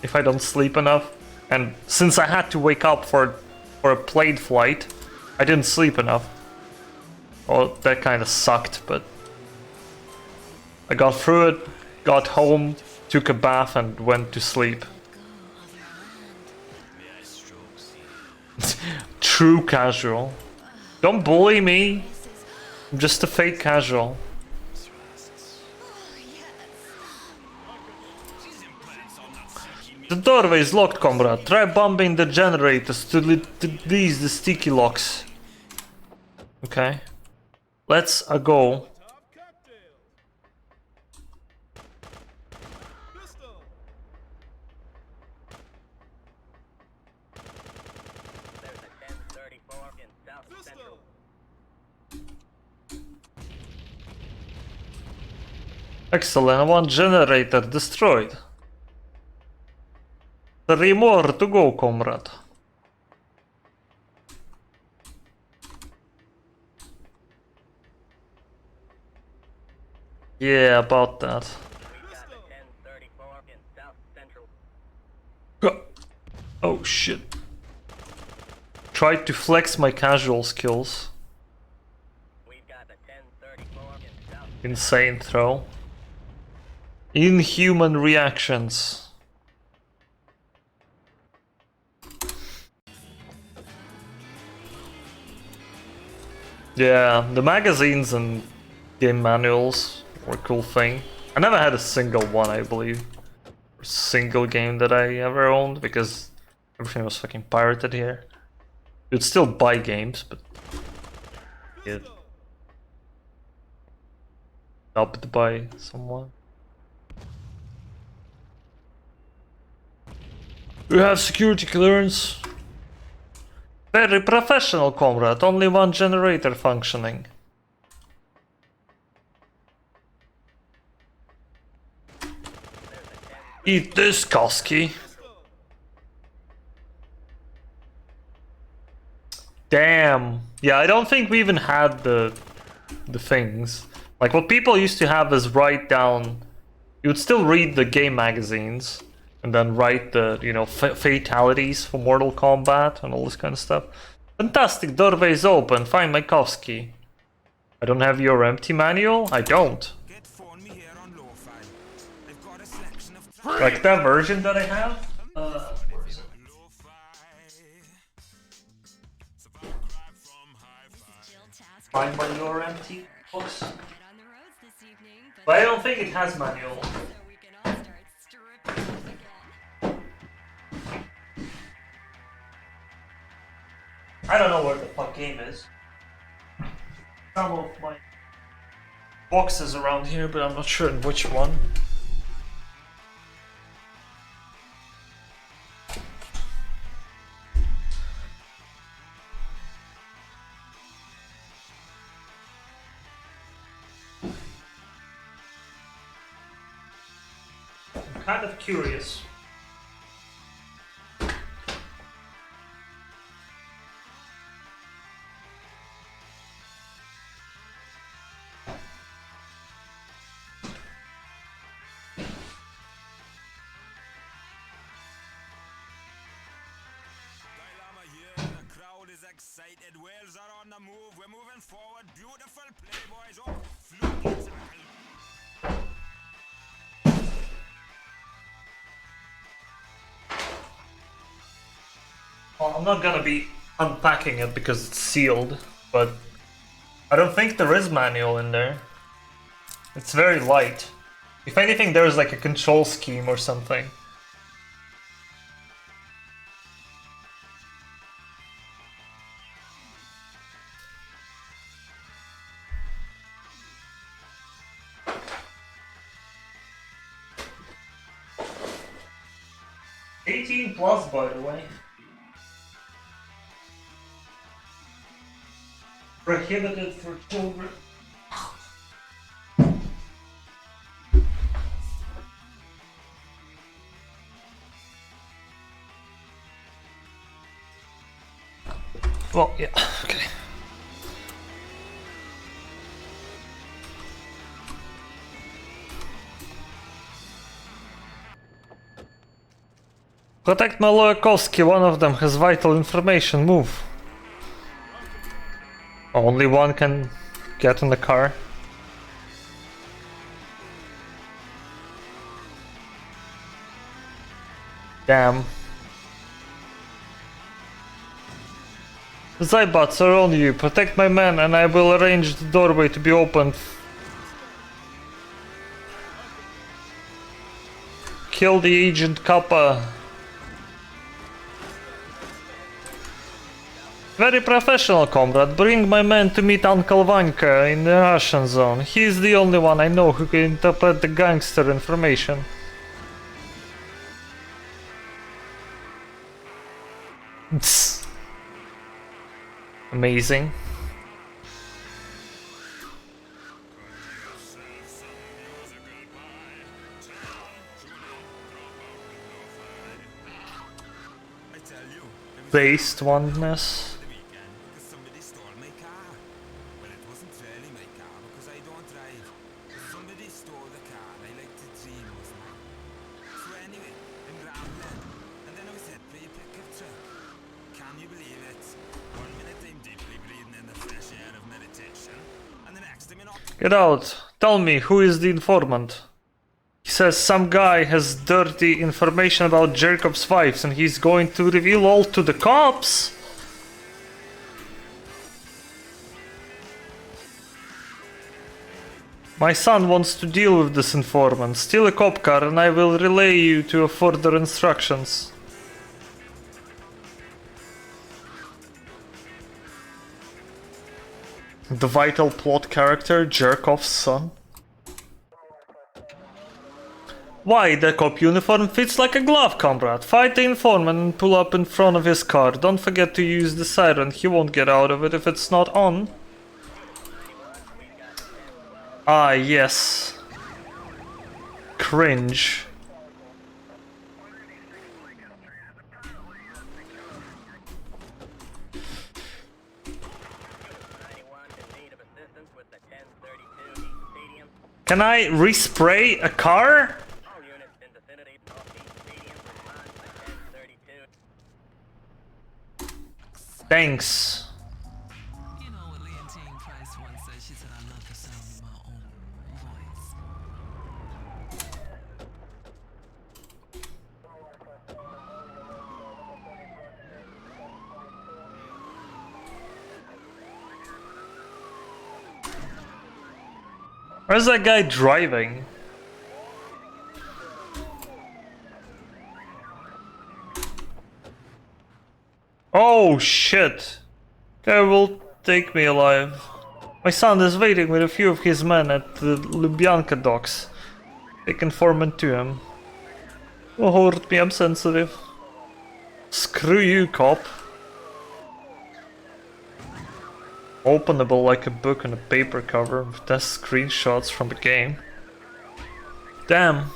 if I don't sleep enough. And since I had to wake up for a plane flight, I didn't sleep enough. Oh, that kind of sucked, but I got through it, got home, took a bath, and went to sleep. True casual. Don't bully me. I'm just a fake casual. The doorway is locked, comrade. Try bombing the generators to release the sticky locks. Okay. Let's go. There's a 1034 in South Central. Excellent, one generator destroyed. 3 more to go, comrade. Yeah, about that. We've got a 1034 in South Central. Oh shit. Tried to flex my casual skills. We've got a 1034 in South. Insane throw. Inhuman reactions. Yeah, the magazines and game manuals were a cool thing. I never had a single one, I believe. Or single game that I ever owned, because everything was fucking pirated here. You'd still buy games, but get dubbed by someone. You have security clearance. Very professional, comrade. Only one generator functioning. Eat this, Koski. Damn. Yeah, I don't think we even had the things. Like what people used to have is write down. You would still read the game magazines and then write the, you know, fatalities for Mortal Kombat and all this kind of stuff. Fantastic, doorway is open. Find Makovsky. I don't have your empty manual? I don't. Get phone me here on lo-fi. I've got a selection of Like that version that I have? Where is it? lo-fi. Find by your empty books? Get on the roads this evening, But I don't think it has manual. so we can all start stripping off again. I don't know where the fuck game is. Some of my boxes around here, but I'm not sure in which one. I'm kind of curious. Dilemma here, the crowd is excited. Whales are on the move. We're moving forward. Beautiful playboys. Oh, fluke tackle. Well, I'm not gonna be unpacking it because it's sealed, but I don't think there is manual in there. It's very light. If anything, there's like a control scheme or something. +, by the way. Prohibited for children. Well, yeah, okay. Protect Maloykovsky, one of them has vital information, move. Only one can get in the car. Damn. Zybots are on you. Protect my men and I will arrange the doorway to be opened. Kill the agent Kappa. Very professional, comrade. Bring my men to meet Uncle Vanka in the Russian zone. He is the only one I know who can interpret the gangster information. Amazing. I tell you, it was Based oneness. the weekend because somebody stole my car. Well, it wasn't really my car because I don't drive. Somebody stole the car I like to dream was mine. So anyway, I'm rambling, and then I was hit by a pickup truck. Can you believe it? 1 minute I'm deeply breathing in the fresh air of meditation, and the next I'm in Get out. Tell me, who is the informant? He says some guy has dirty information about Jacob's wives and he's going to reveal all to the cops. My son wants to deal with this informant. Steal a cop car and I will relay you to further instructions. The vital plot character, Jerkoff's son. Why, the cop uniform fits like a glove, comrade. Fight the informant and pull up in front of his car. Don't forget to use the siren. He won't get out of it if it's not on. Ah, yes. Cringe. Can I respray a car? All units in vicinity of Northeast Stadium respond by 1032. Thanks. You know what Leontine Price once said? She said, I love the sound of my own voice. Where's that guy driving? Oh shit! Guy will take me alive. My son is waiting with a few of his men at the Lubyanka docks. Take informant to him. Oh, hurt me, I'm sensitive. Screw you, cop. Openable like a book on a paper cover with test screenshots from the game. Damn.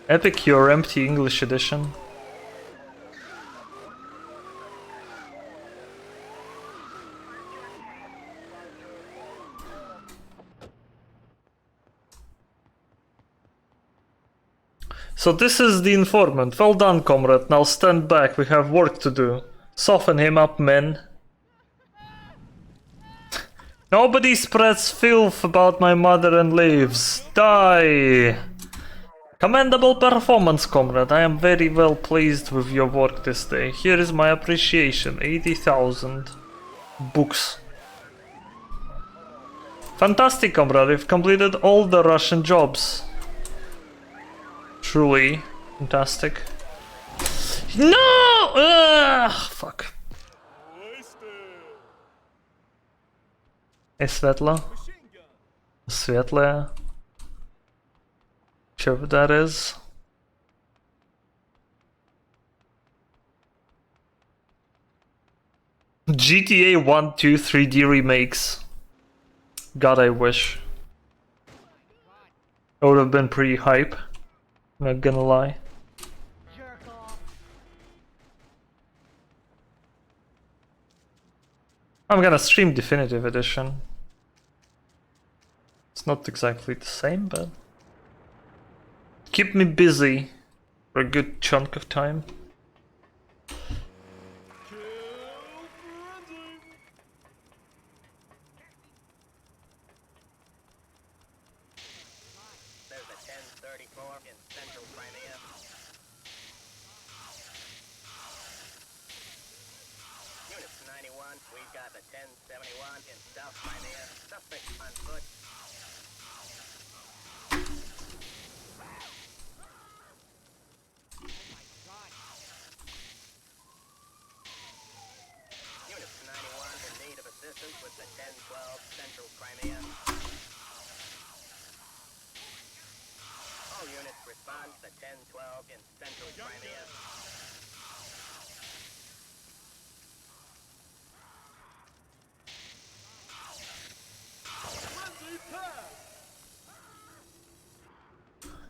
Epic Your Empty English edition. So this is the informant. Well done, comrade. Now stand back. We have work to do. Soften him up, men. Nobody spreads filth about my mother and leaves. Die! Commendable performance, comrade. I am very well pleased with your work this day. Here is my appreciation. 80,000 books. Fantastic, comrade. You've completed all the Russian jobs. Truly fantastic. No! Ugh, fuck. Hey, Svetla. Svetla. Sure what that is. GTA 1, 2, 3D remakes. God, I wish. It would have been pretty hype. Not gonna lie. I'm gonna stream Definitive Edition. It's not exactly the same, but keep me busy for a good chunk of time. There's a 1034 in central Crimea. Units 91, we've got the 1071 in South Crimea. Suspect on foot. Units 91 in need of assistance with the 1012 central Crimea. All units respond to the 1012 in central Crimea.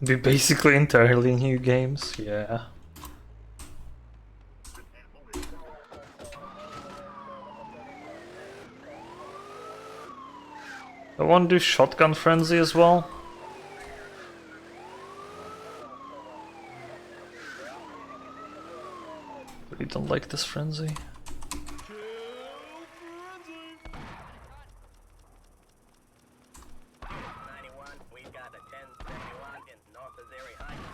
Be basically entirely new games, yeah. I want to do Shotgun Frenzy as well. Really don't like this frenzy. We've got a 1071 in North Azeri Heights.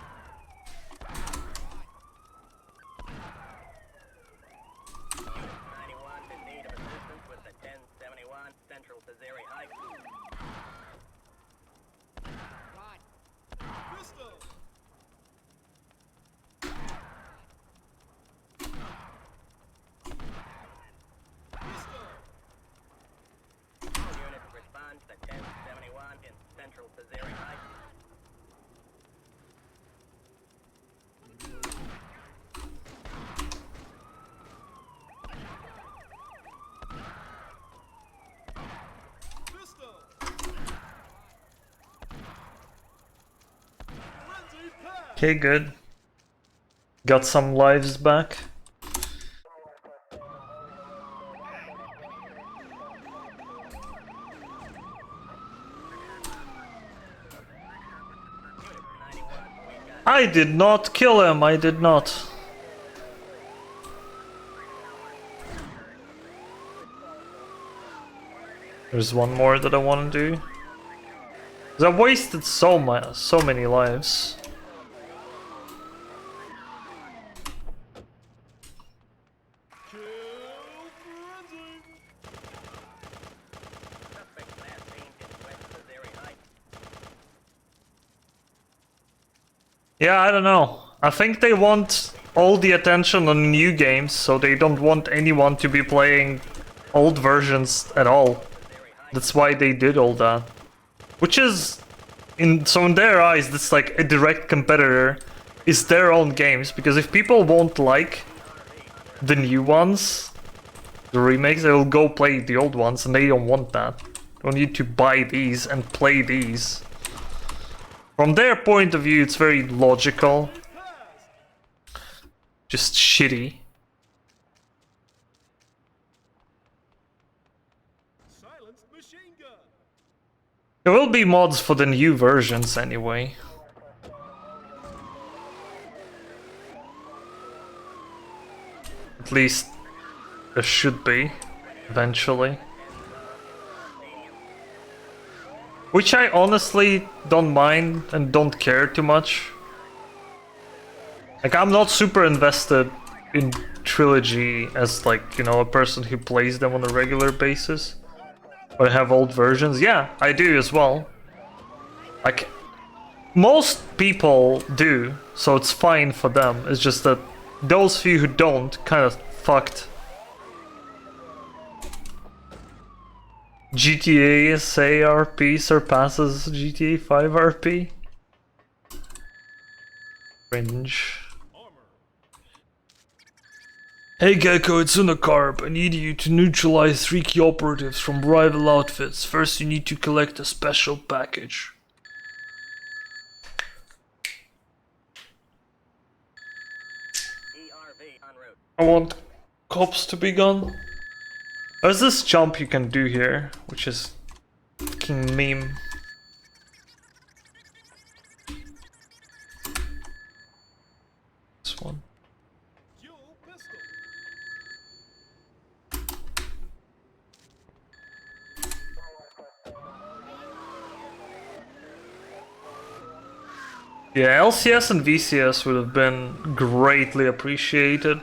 Unit 91 in need of assistance with the 1071 Central Azeri Heights. Missouri Heights. Okay, good. Got some lives back. I did not kill him, I did not. There's one more that I want to do. 'Cause I wasted so many lives. Suspect last seen in West Missouri Heights. Yeah, I don't know. I think they want all the attention on new games, so they don't want anyone to be playing old versions at all. That's why they did all that. Which is, in their eyes, that's like a direct competitor is their own games, because if people won't like the new ones, the remakes, they will go play the old ones, and they don't want that. They want you to buy these and play these. From their point of view, it's very logical. Just shitty. There will be mods for the new versions anyway. At least there should be, eventually. Which I honestly don't mind and don't care too much. Like, I'm not super invested in Trilogy as, like, you know, a person who plays them on a regular basis. But I have old versions. Yeah, I do as well. Like, most people do, so it's fine for them. It's just that those few who don't, kind of fucked. GTA say RP surpasses GTA 5 RP? Cringe. Hey Gecko, it's Unicarb. I need you to neutralize 3 key operatives from rival outfits. First you need to collect a special package. ERV en route. I want cops to be gone. There's this jump you can do here, which is fucking meme. This one. Yeah, LCS and VCS would have been greatly appreciated.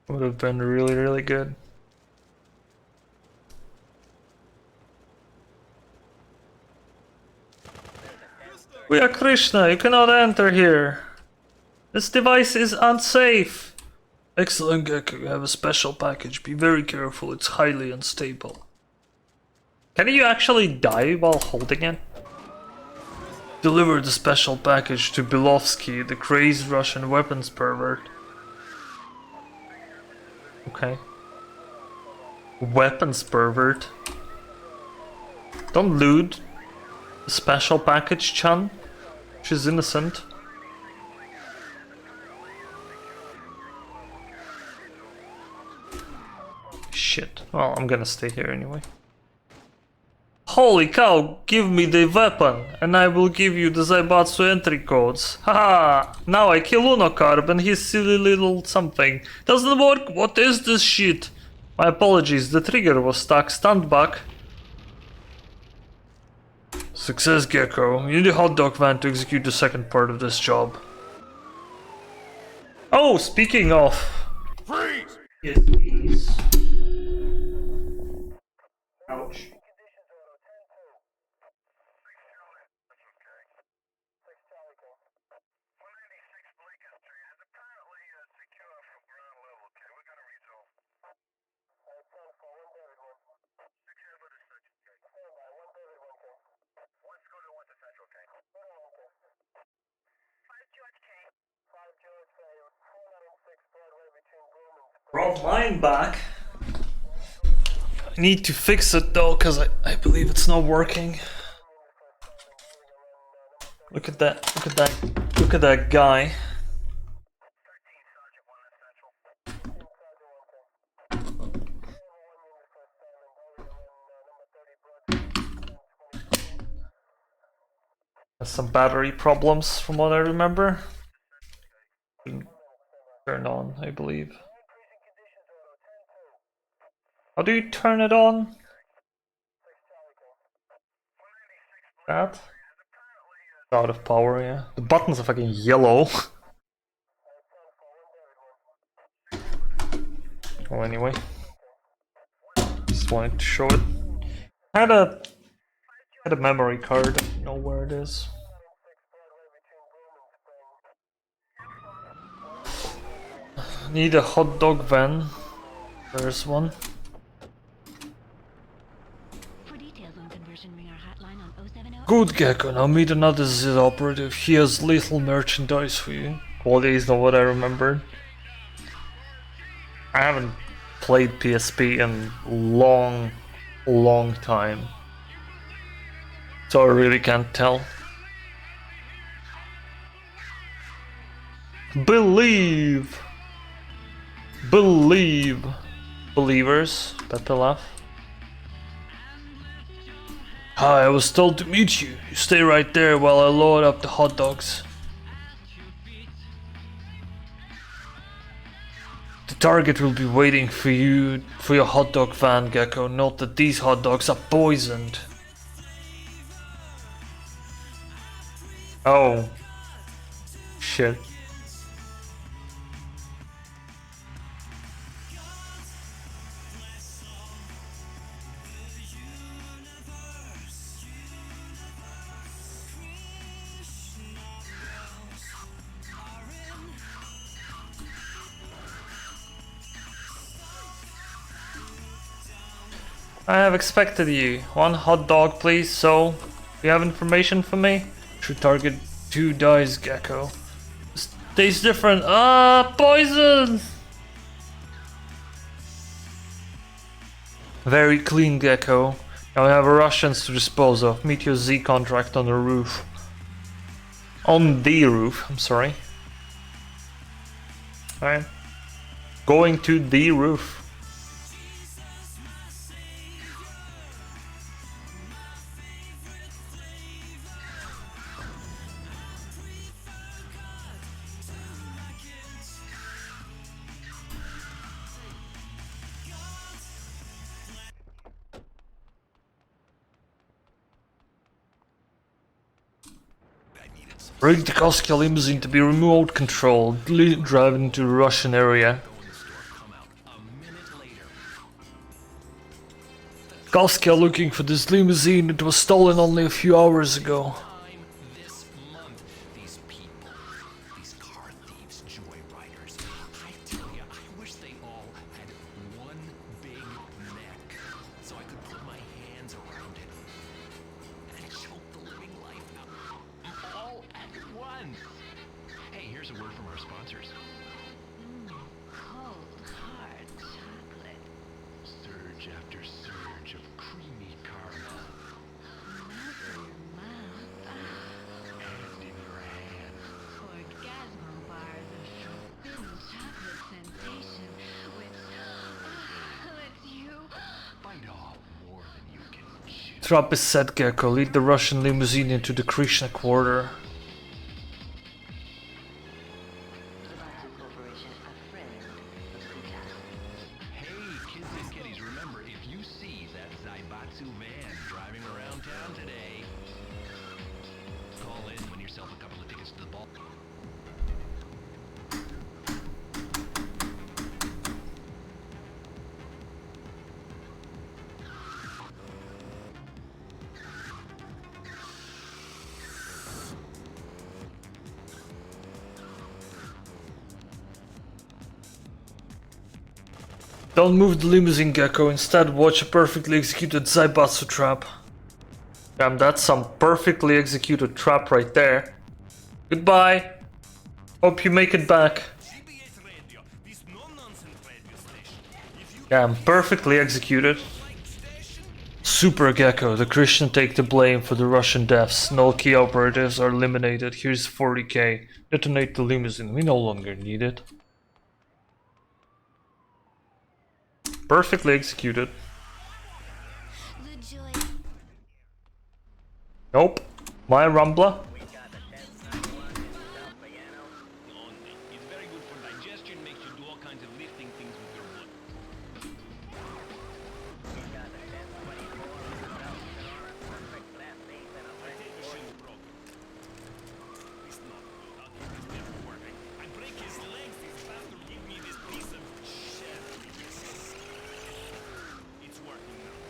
Would have been really, really good. We are Krishna, you cannot enter here. This device is unsafe. Excellent Gecko, you have a special package. Be very careful, it's highly unstable. Can you actually die while holding it? Deliver the special package to Bilovsky, the crazed Russian weapons pervert. Okay. Weapons pervert. Don't loot the special package, Chan. She's innocent. Shit. Well, I'm gonna stay here anyway. Holy cow, give me the weapon, and I will give you the Zaibatsu entry codes. Haha, now I kill Unocarb and his silly little something. Doesn't work? What is this shit? My apologies, the trigger was stuck. Stand back. Success, Gecko. You need a hot dog van to execute the second part of this job. Oh, speaking of... Freeze! Yes, please. Ouch. Brought mine back. I need to fix it though, because I believe it's not working. Look at that, look at that, look at that guy. Has some battery problems from what I remember. Turned on, I believe. How do you turn it on? That? Out of power, yeah. The buttons are fucking yellow. Well, anyway. Just wanted to show it. I had a memory card. I don't know where it is. Need a hot dog van. There's one. For details on conversion, ring our hotline on 070. Good, Gecko. Now meet another Z operative. He has little merchandise for you. Quality is not what I remembered. I haven't played PSP in long time. So I really can't tell. Believe! Believe! Believers, Pepe laugh. Hi, I was told to meet you. You stay right there while I load up the hot dogs. The target will be waiting for you for your hot dog van, Gecko. Note that these hot dogs are poisoned. Oh. Shit. I have expected you. One hot dog, please. So, you have information for me? True target 2 dies, Gecko. This tastes different. Ah, poison! Very clean, Gecko. Now I have Russians to dispose of. Meet your Z contract on the roof. On the roof, I'm sorry. Alright. Going to the roof. Rig the Koska limousine to be remote controlled. Drive into the Russian area. Koska looking for this limousine. It was stolen only a few hours ago. This month, these people, these car thieves, joyriders, I tell you, I wish they all had one big neck so I could put my hands around it and choke the living life out all at once. Hey, here's a word from our sponsors. Cold, hard chocolate. Surge after surge of creamy caramel. Melt in your mouth. And in your hand. Orgasmo bars of forbidden chocolate sensation, which lets you Bite off more than you can chew. Trap is set, Gecko. Lead the Russian limousine into the Krishna quarter. Hey, kids and kitties, remember, if you see that Zaibatsu van driving around town today, call in, win yourself a couple of tickets to the ball. Don't move the limousine, Gecko. Instead, watch a perfectly executed Zaibatsu trap. Damn, that's some perfectly executed trap right there. Goodbye. Hope you make it back. GPS radio, this no-nonsense radio Damn, perfectly executed. Super Gecko, the Christian take the blame for the Russian deaths. No key operatives are eliminated. Here's 40k. Detonate the limousine. We no longer need it. Perfectly executed. Nope. My Rumbler. It's very good for digestion, makes you do all kinds of lifting things with your blood. It's not good. It's never working. I break his legs, this bastard give me this piece of shit. It's working now.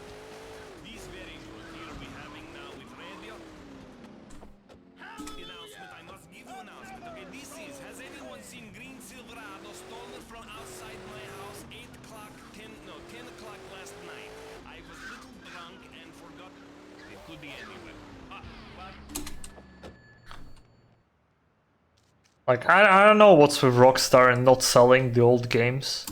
This very good. Here we having now with radio. Announcement, I must give you announcement. Okay, this is, has anyone seen green Silverado stolen from outside my house 10 o'clock last night? I was a little drunk and forgot. It could be anywhere. But Like, I don't know what's with Rockstar and not selling the old games.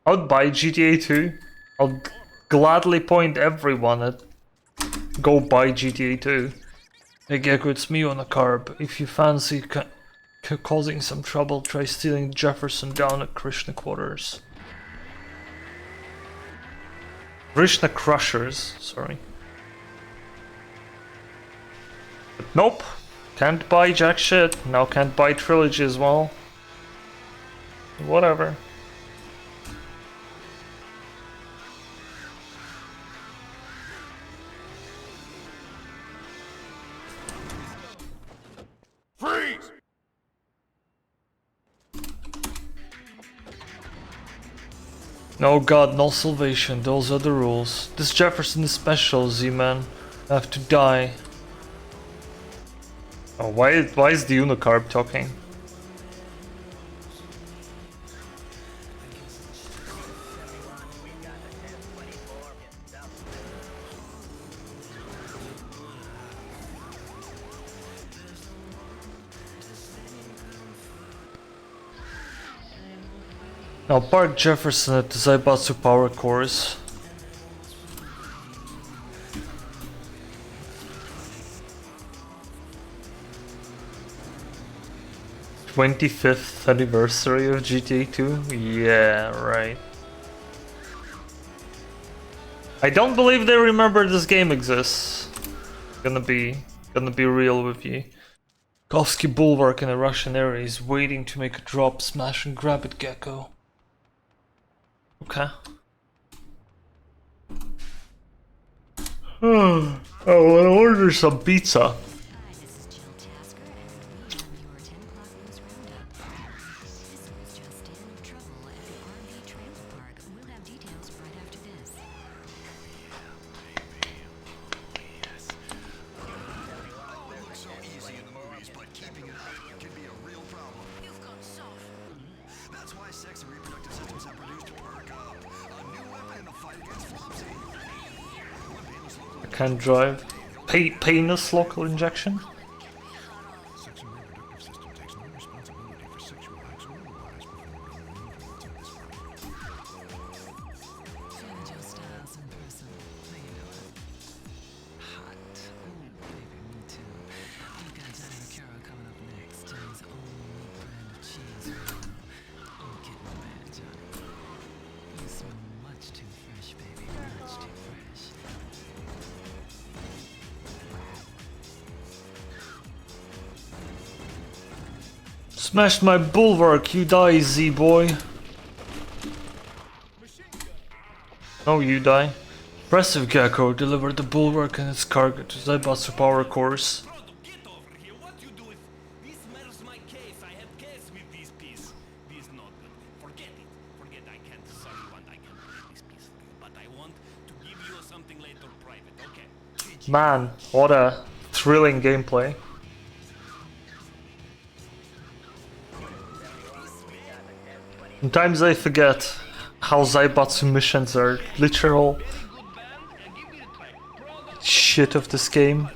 I would buy GTA 2. I'll gladly point everyone at go buy GTA 2. Hey Gecko, it's me on a carb. If you fancy causing some trouble, try stealing Jefferson down at Krishna Quarters. Krishna Crushers, sorry. But nope. Can't buy jack shit. Now can't buy Trilogy as well. Whatever. freeze! No god, no salvation. Those are the rules. This Jefferson is special, Z-Man. I have to die. Oh, why is the Unicarb talking? Now park Jefferson at the Zaibatsu power course. '25th anniversary of GTA 2? Yeah, right. I don't believe they remember this game exists. Gonna be real with you. Kovsky Bulwark in a Russian area is waiting to make a drop, smash and grab it, Gecko. Okay. Oh, I wanna order some pizza. Can drive. Painless local injection? Smashed my bulwark, you die, Z-boy. Oh, you die. Impressive, Gecko. Delivered the bulwark and its cargo to Zaibatsu power course. Get over here. What you do with this matters my case. I have case with this piece. This not good. Forget it. Forget I can't. Sorry, I can't play this piece for you. But I want to give you something later private. Okay. Man, what a thrilling gameplay. Sometimes I forget how Zaibatsu missions are literal shit of this game.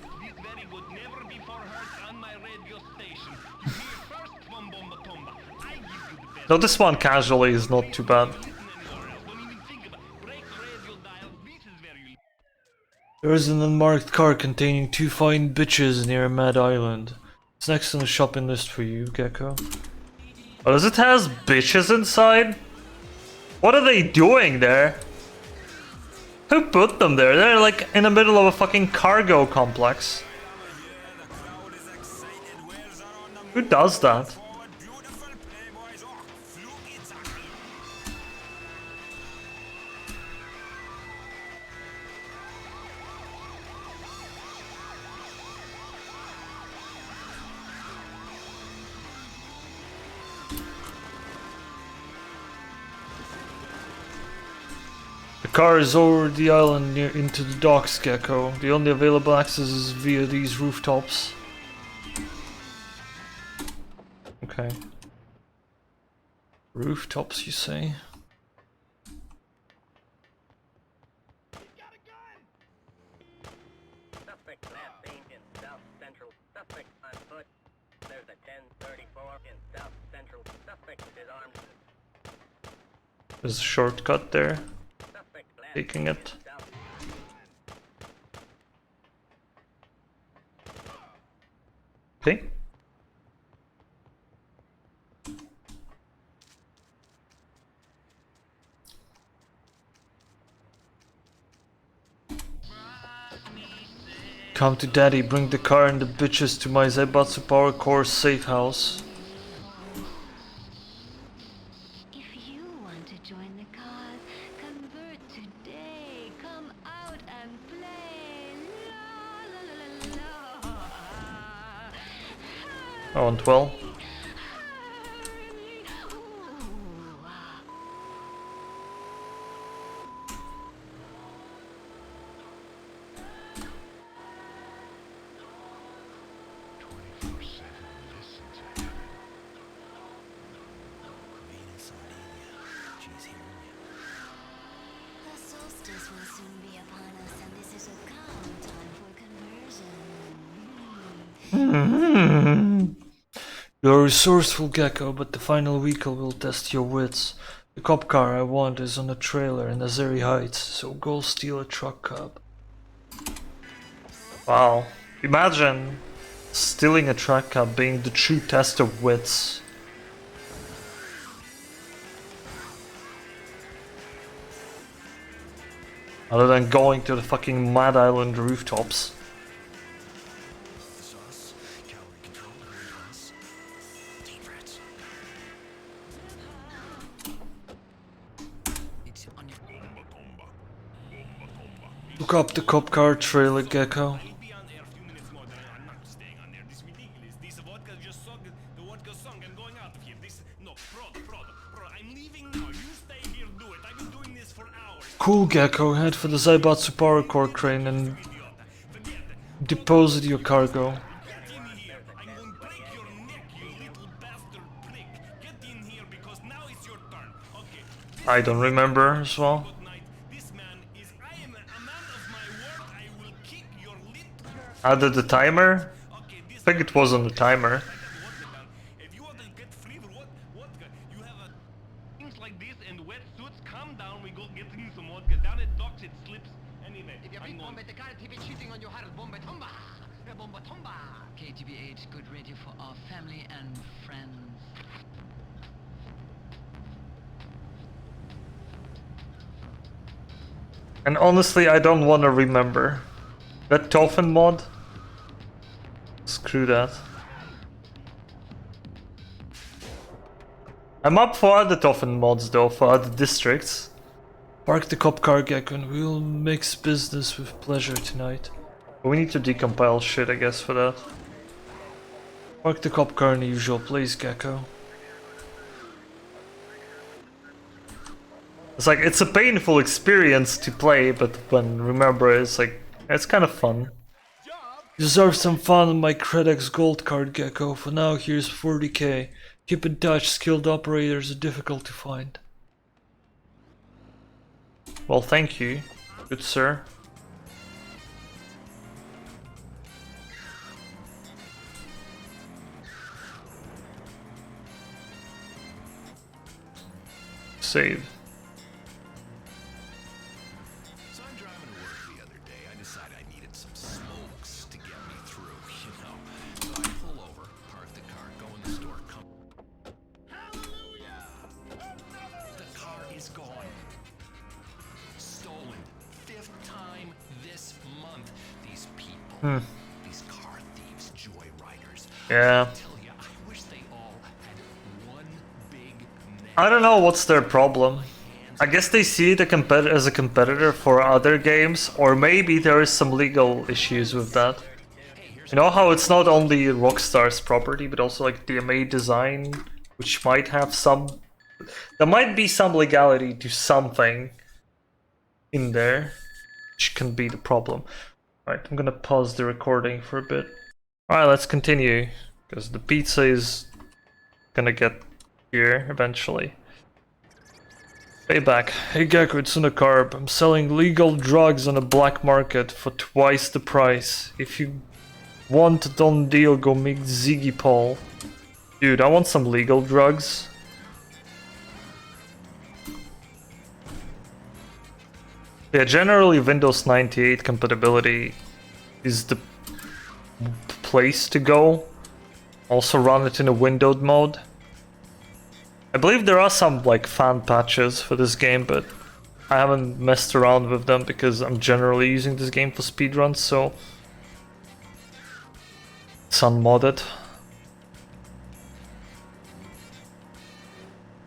No, this one casually is not too bad. There is an unmarked car containing 2 fine bitches near Mad Island. It's next on the shopping list for you, Gecko. Oh, does it has bitches inside? What are they doing there? Who put them there? They're like in the middle of a fucking cargo complex. Who does that? The car is over the island near into the docks, Gecko. The only available access is via these rooftops. Okay. Rooftops, you say? Suspect last seen in South Central. Suspect on foot. There's a 1034 in South Central. Suspect is armed. There's a shortcut there. Suspect last Taking it. seen in South. Okay. Come to daddy, bring the car and the bitches to my Zaibatsu Power Core safe house. If you want to join the cause, convert today. Come out and play. La, la, la, la, la. Oh, and well. The solstice will soon be upon us, and this is a calm time for conversion. You're a resourceful, Gecko, but the final vehicle will test your wits. The cop car I want is on a trailer in Azeri Heights, so go steal a truck cab. Wow. Imagine stealing a truck cab being the true test of wits. Other than going to the fucking Mad Island rooftops. Sauce, calorie control, sauce, deep rats. It's on your Look up the cop car trailer, Gecko. I'll be on air a few minutes more. I'm not staying on there. This is ridiculous. This vodka just sung the vodka song and going out of here. This no, bro, I'm leaving now. You stay here, do it. I've been doing this for hours. Cool, Gecko. Head for the Zaibatsu Power Core crane and deposit your cargo. Get in here. I'm going to break your neck, you little bastard prick. Get in here because now it's your turn. Okay. I don't remember as well. Good night. This man is. I am a man of my word. I will kick your little. Added the timer? Okay, this. I think it was on the timer. If you want to get flavor, what you have a things like this and wetsuits. Calm down. We go get in some vodka. Down at docks it slips. Anyway, I'm on. KTBH, good radio for our family and friends. And honestly, I don't want to remember. That Toffen mod? Screw that. I'm up for other Toffen mods though, for other districts. Park the cop car, Gecko, and we'll mix business with pleasure tonight. We need to decompile shit, I guess, for that. Park the cop car in the usual place, Gecko. It's like, it's a painful experience to play, but when remember it's like, it's kind of fun. You deserve some fun on my Credex gold card, Gecko. For now, here's 40k. Keep in touch, skilled operators are difficult to find. Well, thank you, good sir. Save. So I'm driving to work the other day. I decide I some smokes to get me through, you know. So I pull over, park the car, go in the store, come. The car is gone. Stolen. 5th time this month. These people, these car thieves, joyriders. Yeah. I tell you, I wish they all had one big neck. I don't know what's their problem. I guess they see it as a competitor for other games, or maybe there is some legal issues with that. You know how it's not only Rockstar's property, but also like DMA design, which might have some... There might be some legality to something in there, which can be the problem. Alright, I'm gonna pause the recording for a bit. Alright, let's continue, because the pizza is gonna get here eventually. Payback. Hey Gecko, it's on a carb. I'm selling legal drugs on the black market for twice the price. If you want a done deal, go meet Ziggy Paul. Dude, I want some legal drugs. Yeah, generally Windows 98 compatibility is the place to go. Also run it in a windowed mode. I believe there are some like fan patches for this game, but I haven't messed around with them because I'm generally using this game for speedruns, so it's unmodded.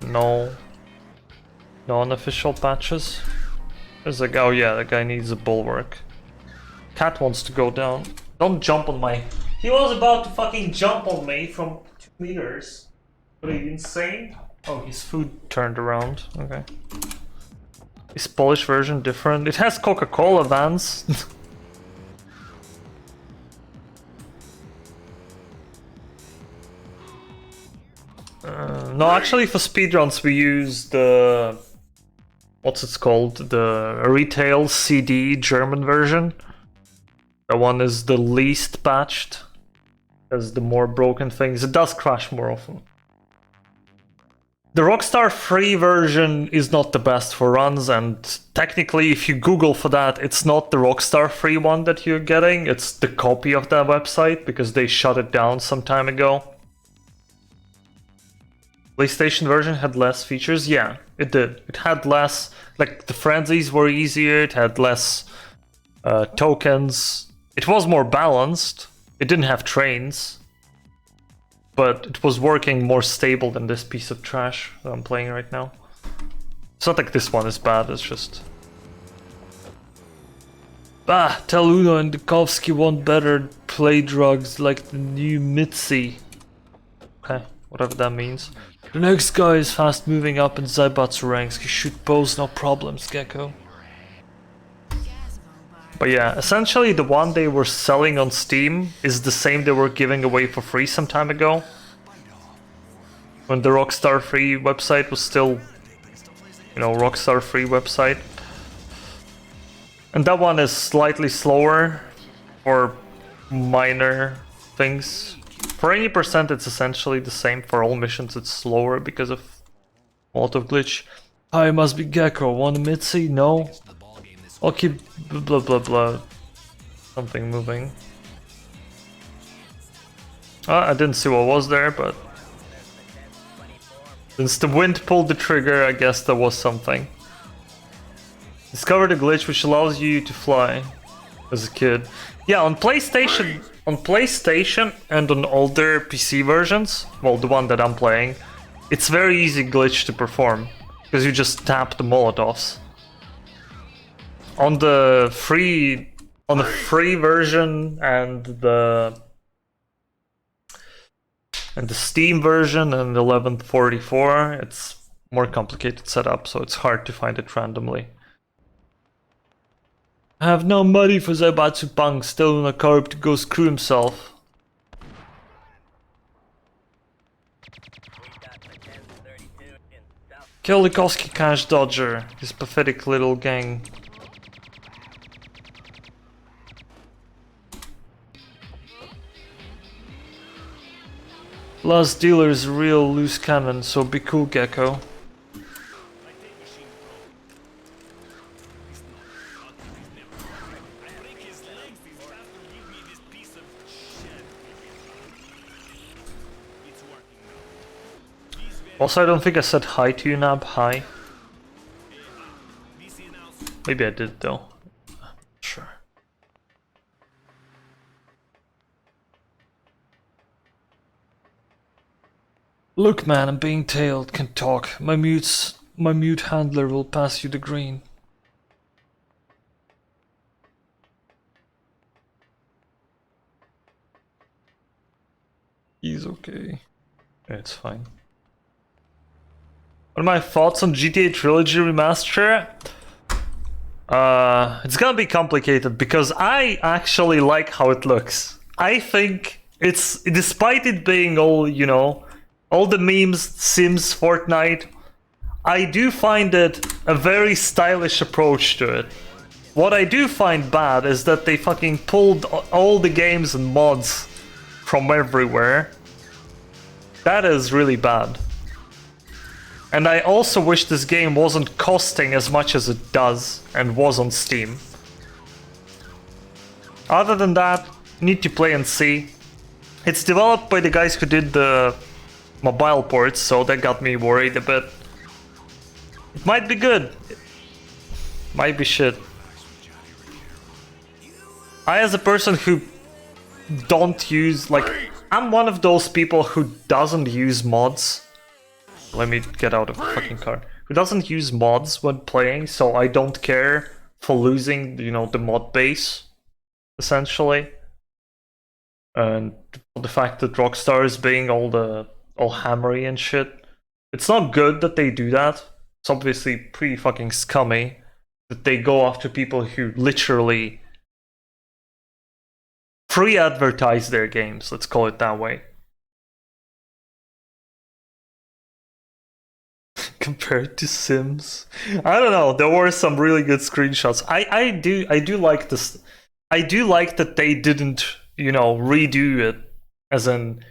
No unofficial patches. There's like, oh yeah, that guy needs a bulwark. Cat wants to go down. Don't jump on my... He was about to fucking jump on me from 2 meters. Are you insane? Oh, his food turned around. Okay. Is Polish version different? It has Coca-Cola vans. No, actually for speedruns we use the... What's it called? The retail CD German version. That one is the least patched. Has the more broken things. It does crash more often. The Rockstar free version is not the best for runs, and technically if you Google for that, it's not the Rockstar free one that you're getting, it's the copy of that website, because they shut it down some time ago. PlayStation version had less features? Yeah, it did. It had less, like the frenzies were easier, it had less tokens. It was more balanced, it didn't have trains. But it was working more stable than this piece of trash that I'm playing right now. It's not like this one is bad, it's just... Bah, tell Uno and Dukovsky want better play drugs like the new Mitzi. Okay, whatever that means. The next guy is fast moving up in Zybat's ranks. He should pose no problems, Gecko. But yeah, essentially the one they were selling on Steam is the same they were giving away for free some time ago. When the Rockstar Free website was still, you know, Rockstar Free website. And that one is slightly slower for minor things. For 80% it's essentially the same. For all missions it's slower because of Molotov glitch. Hi, must be Gecko. Want a Mitzi? No? I'll keep blah blah blah. Something moving. I didn't see what was there, but since the wind pulled the trigger, I guess there was something. Discovered a glitch which allows you to fly as a kid. Yeah, on PlayStation and on older PC versions, well, the one that I'm playing, it's very easy glitch to perform because you just tap the Molotovs. On the free version and the Steam version and 1144, it's more complicated setup, so it's hard to find it randomly. I have no money for Zaibatsu Punk, still on a carb to go screw himself. Kill the Koski Cash Dodger, his pathetic little gang. Last dealer is a real loose cannon, so be cool, Gecko. Also, I don't think I said hi to you, Nab. Hi. DC announced. Maybe I did, though. Sure. Look, man, I'm being tailed. Can talk. My mute handler will pass you the green. He's okay. It's fine. What are my thoughts on GTA Trilogy Remaster? It's gonna be complicated because I actually like how it looks. I think it's, despite it being all, you know, all the memes, Sims, Fortnite, I do find it a very stylish approach to it. What I do find bad is that they fucking pulled all the games and mods from everywhere. That is really bad. And I also wish this game wasn't costing as much as it does and was on Steam. Other than that, need to play and see. It's developed by the guys who did the mobile ports, so that got me worried a bit. It might be good. It might be shit. I, as a person who don't use, like, I'm one of those people who doesn't use mods. Let me get out of the fucking car. Who doesn't use mods when playing, so I don't care for losing, you know, the mod base, essentially. And the fact that Rockstar is being all hammery and shit. It's not good that they do that. It's obviously pretty fucking scummy that they go after people who literally free advertise their games, let's call it that way. Compared to Sims, I don't know. There were some really good screenshots. I do like this. I do like that they didn't, you know, redo it. As in,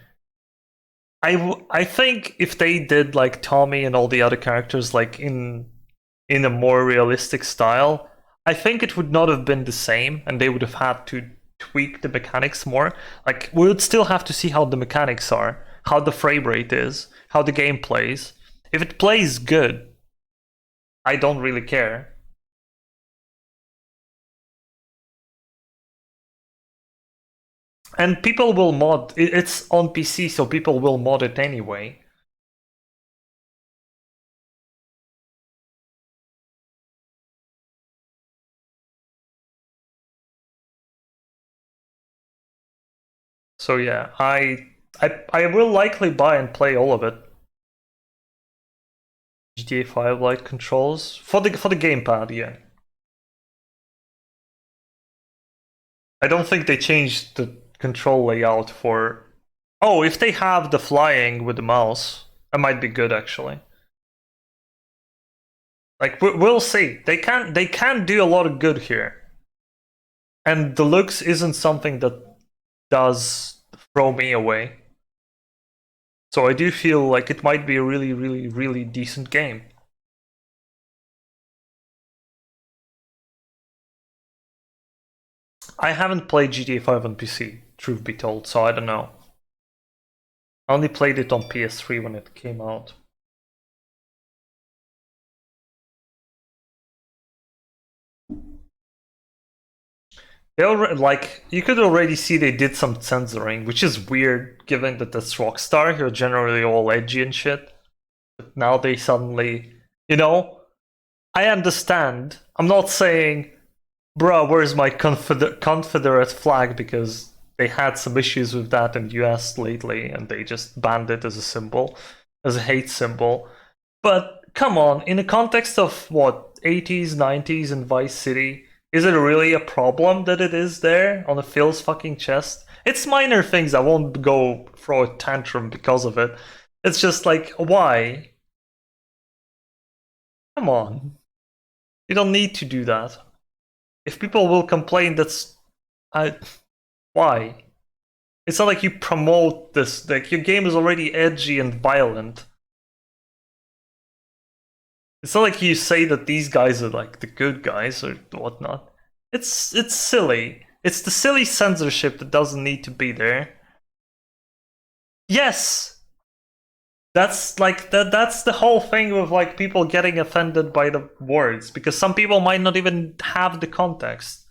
I think if they did like Tommy and all the other characters like in a more realistic style, I think it would not have been the same, and they would have had to tweak the mechanics more. Like, we would still have to see how the mechanics are, how the frame rate is, how the game plays. If it plays good, I don't really care. And people will mod, it's on PC, so people will mod it anyway. So yeah, I will likely buy and play all of it. GTA 5 like controls for the gamepad, yeah. I don't think they changed the control layout for. Oh, if they have the flying with the mouse, that might be good actually. Like, we'll see. They can do a lot of good here, and the looks isn't something that does throw me away. So I do feel like it might be a really, really, really decent game. I haven't played GTA 5 on PC, truth be told, so I don't know. I only played it on PS3 when it came out. They already, like, you could already see they did some censoring, which is weird given that that's Rockstar, who are generally all edgy and shit. But now they suddenly, you know, I understand. I'm not saying, bruh, where's my Confederate flag, because they had some issues with that in the US lately and they just banned it as a symbol, as a hate symbol. But come on, in the context of what, 80s, 90s and Vice City, is it really a problem that it is there on a Phil's fucking chest? It's minor things, I won't go throw a tantrum because of it. It's just like, why? Come on. You don't need to do that. If people will complain, that's... why? It's not like you promote this, like, your game is already edgy and violent. It's not like you say that these guys are like the good guys or whatnot. It's silly. It's the silly censorship that doesn't need to be there. Yes! That's like that's the whole thing with like people getting offended by the words, because some people might not even have the context.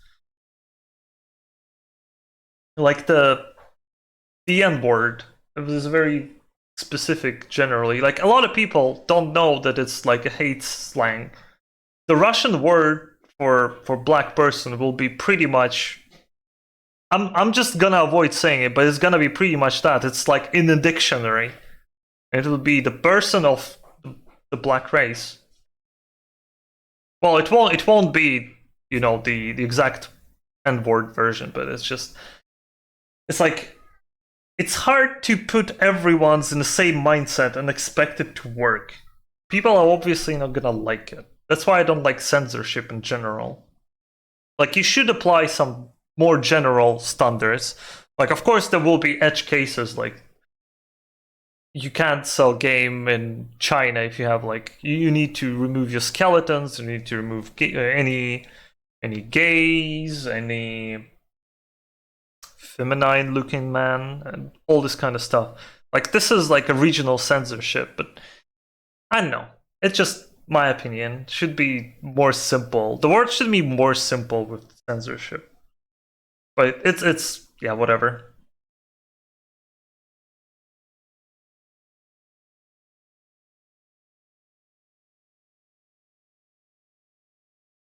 Like the N word. It was very specific generally. Like a lot of people don't know that it's like a hate slang. The Russian word for black person will be pretty much, I'm just gonna avoid saying it, but it's gonna be pretty much that. It's like in the dictionary. It will be the person of the black race. Well, it won't be, you know, the exact N-word version, but it's like it's hard to put everyone's in the same mindset and expect it to work. People are obviously not gonna like it. That's why I don't like censorship in general. Like, you should apply some more general standards. Like, of course, there will be edge cases, like you can't sell game in China if you have like you need to remove your skeletons, you need to remove any gays, any feminine looking man, and all this kind of stuff. Like, this is like a regional censorship, but I don't know. It's just my opinion. It should be more simple. The word should be more simple with censorship. But it's yeah, whatever.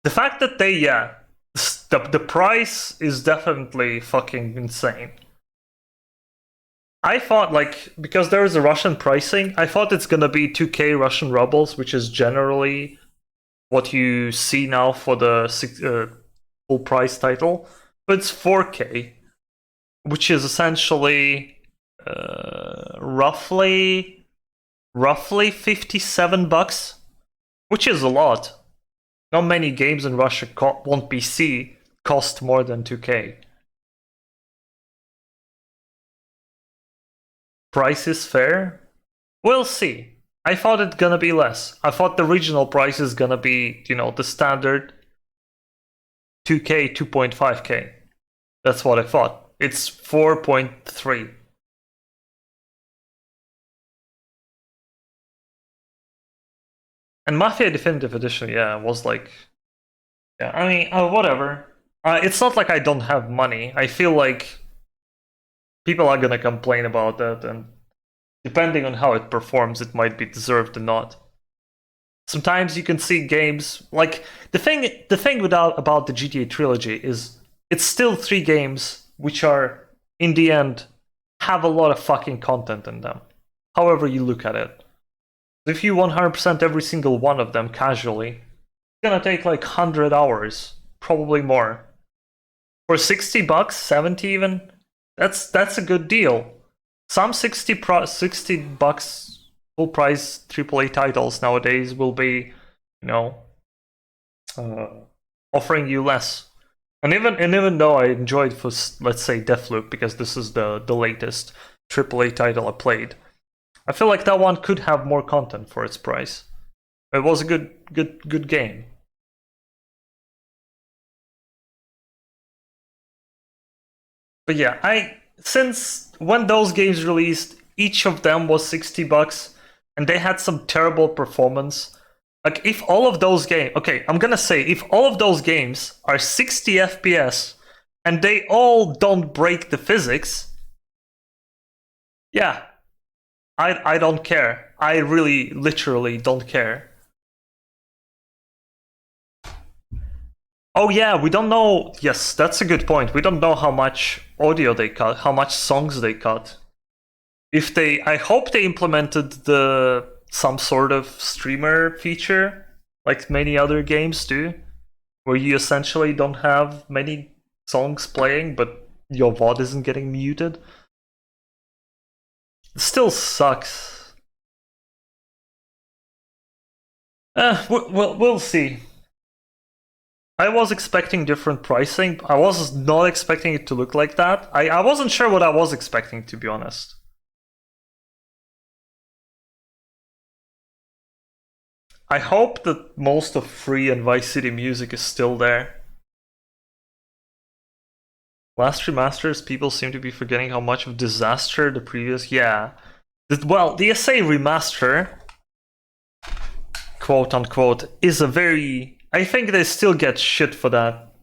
The fact that they, yeah, the price is definitely fucking insane. I thought, like, because there is a Russian pricing, I thought it's gonna be 2K Russian rubles, which is generally what you see now for the full price title, but it's 4K, which is essentially roughly $57, which is a lot. Not many games in Russia on PC cost more than 2K. Price is fair? We'll see. I thought it's gonna be less. I thought the regional price is gonna be, you know, the standard 2K, 2.5K. That's what I thought. It's 4.3. And Mafia Definitive Edition, yeah, was like, yeah, I mean, whatever. It's not like I don't have money. I feel like people are gonna complain about that, and depending on how it performs, it might be deserved or not. Sometimes you can see games like the thing about the GTA trilogy is it's still 3 games which are in the end have a lot of fucking content in them. However you look at it. If you 100% every single one of them casually, it's gonna take like 100 hours, probably more. For $60, 70 even, that's a good deal. Some $60 full price AAA titles nowadays will be, you know, offering you less. And even though I enjoyed, for let's say, Deathloop, because this is the latest AAA title I played, I feel like that one could have more content for its price. It was a good game. But yeah, since when those games released, each of them was $60, and they had some terrible performance. Like, if all of those games, okay, I'm gonna say, if all of those games are 60 FPS and they all don't break the physics, yeah, I don't care. I really, literally don't care. Oh yeah, we don't know. Yes, that's a good point. We don't know how much audio they cut, how much songs they cut. I hope they implemented some sort of streamer feature, like many other games do, where you essentially don't have many songs playing, but your VOD isn't getting muted. It still sucks. We'll see. I was expecting different pricing. I was not expecting it to look like that. I wasn't sure what I was expecting, to be honest. I hope that most of Free and Vice City music is still there. Last remasters, people seem to be forgetting how much of disaster the previous. Yeah. Well, the SA remaster, quote unquote, is a very... I think they still get shit for that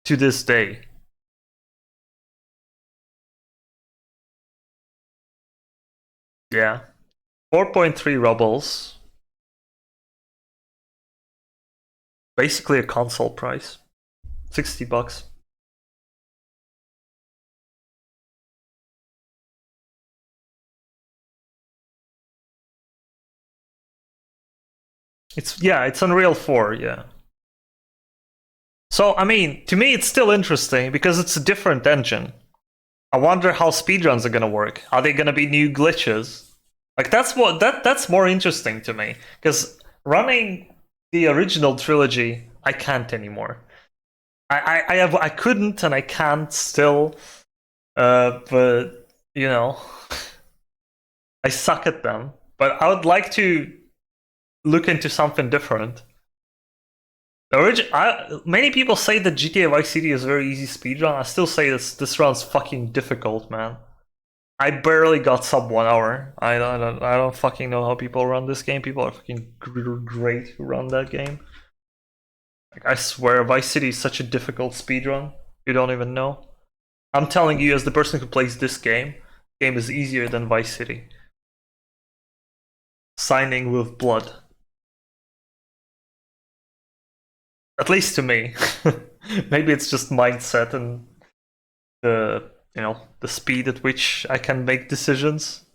to this day. Yeah. 4.3 rubles. Basically a console price. $60. It's Unreal 4, yeah. So, I mean, to me it's still interesting because it's a different engine. I wonder how speedruns are gonna work. Are they gonna be new glitches? Like that's more interesting to me. Because running the original trilogy, I can't anymore. I couldn't and I can't still. But you know, I suck at them. But I would like to look into something different. Many people say that GTA Vice City is a very easy speedrun. I still say this run's fucking difficult, man. I barely got sub 1 hour. I don't fucking know how people run this game. People are fucking great who run that game. Like I swear, Vice City is such a difficult speedrun. You don't even know. I'm telling you, as the person who plays this game is easier than Vice City. Signing with blood. At least to me. Maybe it's just mindset and the the speed at which I can make decisions.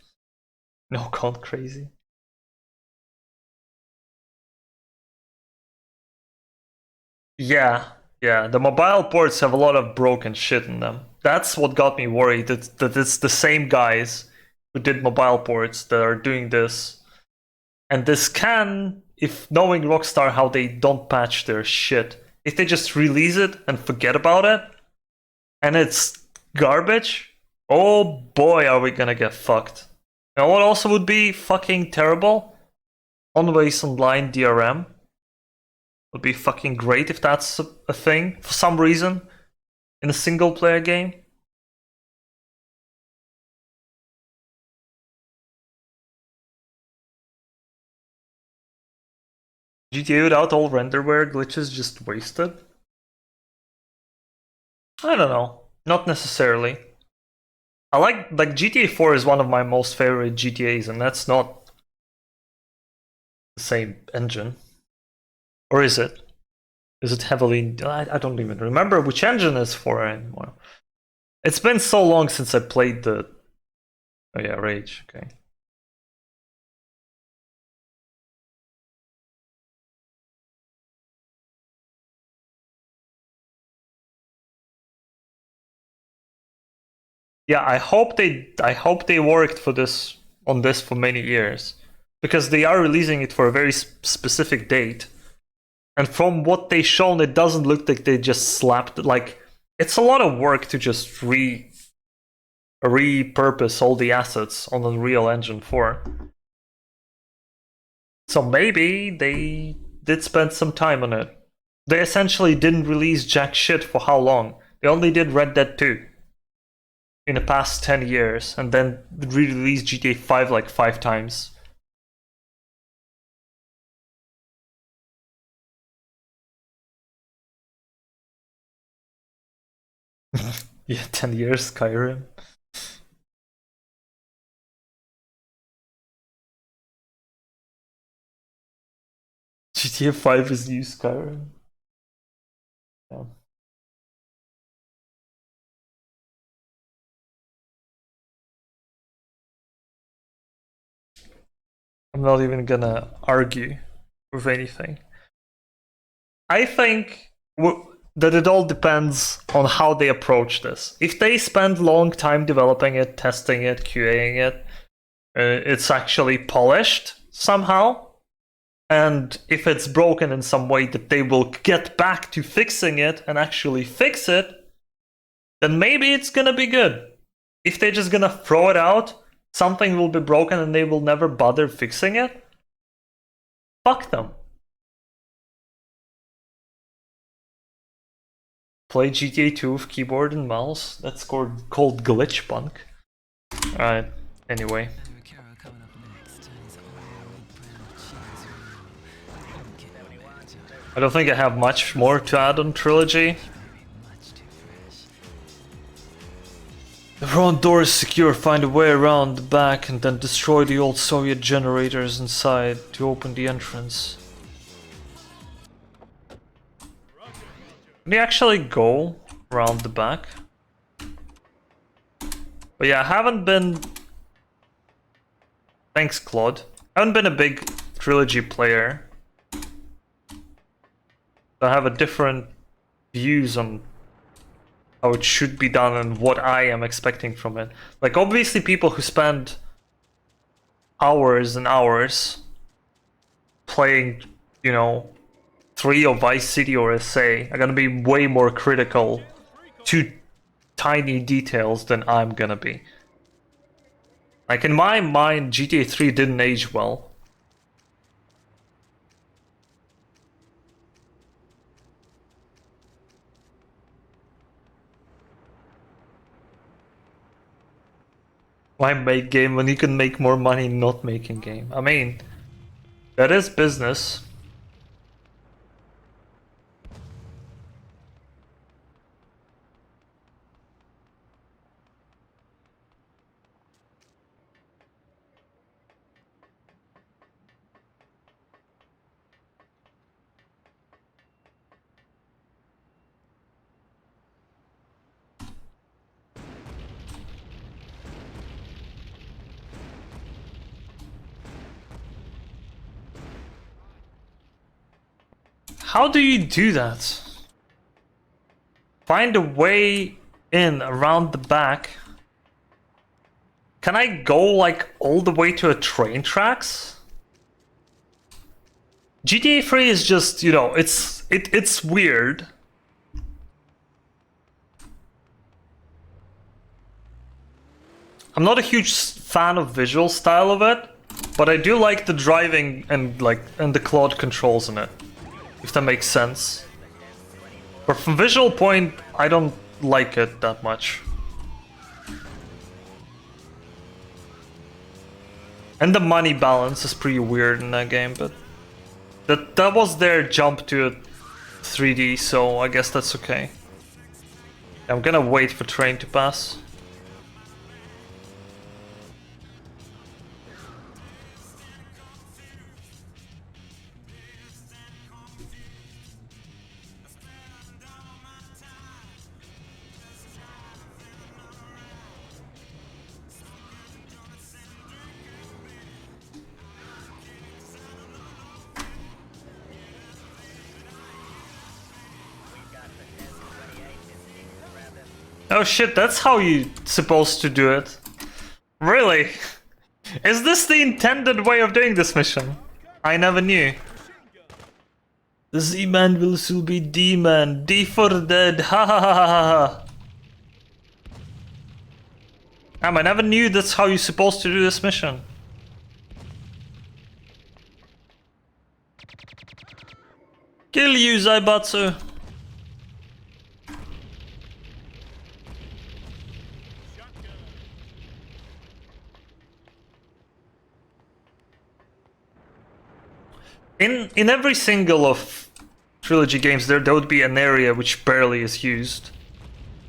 No, gone crazy. Yeah, the mobile ports have a lot of broken shit in them. That's what got me worried. That it's the same guys who did mobile ports that are doing this. And this can, if knowing Rockstar how they don't patch their shit, if they just release it and forget about it, and it's garbage, oh boy, are we gonna get fucked. You know what also would be fucking terrible? Always online DRM. Would be fucking great if that's a thing for some reason in a single player game. GTA without all renderware glitches just wasted? I don't know. Not necessarily. I like GTA 4 is one of my most favorite GTAs, and that's not the same engine. Or is it? Is it heavily... I don't even remember which engine is for anymore. It's been so long since I played the... Oh yeah, Rage, okay. Yeah, I hope they worked for this on this for many years, because they are releasing it for a very specific date. And from what they shown, it doesn't look like they just slapped it. Like, it's a lot of work to just repurpose all the assets on Unreal Engine 4. So maybe they did spend some time on it. They essentially didn't release jack shit for how long? They only did Red Dead 2 in the past 10 years, and then re-released GTA 5 like 5 times. Yeah, 10 years, Skyrim. GTA 5 is new Skyrim. Yeah. I'm not even gonna argue with anything. I think that it all depends on how they approach this. If they spend long time developing it, testing it, QAing it, it's actually polished somehow. And if it's broken in some way that they will get back to fixing it and actually fix it, then maybe it's gonna be good. If they're just gonna throw it out, something will be broken and they will never bother fixing it, fuck them. Play GTA 2 with keyboard and mouse. That's called glitch punk. Alright. Anyway. Anyway, Carol, coming up next. Chinese only brand cheese roll. Getting mad, John. I don't think I have much more to add on Trilogy. Much too fresh. The front door is secure, find a way around the back and then destroy the old Soviet generators inside to open the entrance. Can you actually go around the back? But yeah, I haven't been... Thanks, Claude. I haven't been a big Trilogy player. I have a different views on how it should be done and what I am expecting from it. Like, obviously people who spend hours and hours playing, you know, 3 or Vice City or SA are gonna be way more critical to tiny details than I'm gonna be. Like, in my mind, GTA 3 didn't age well. Why make game when you can make more money not making game? I mean, that is business. How do you do that? Find a way in around the back. Can I go like all the way to a train tracks? GTA 3 is just, you know, it's weird. I'm not a huge fan of visual style of it, but I do like the driving and the Claude controls in it. If that makes sense. But from visual point, I don't like it that much. And the money balance is pretty weird in that game, but that was their jump to a 3D, so I guess that's okay. I'm gonna wait for train to pass. Oh shit, that's how you're supposed to do it. Really? Is this the intended way of doing this mission? I never knew. The Z-Man will soon be D-Man. D for dead. Ha ha ha ha ha. Damn, I never knew that's how you're supposed to do this mission. Kill you, Zaibatsu. In every single of Trilogy games, there would be an area which barely is used,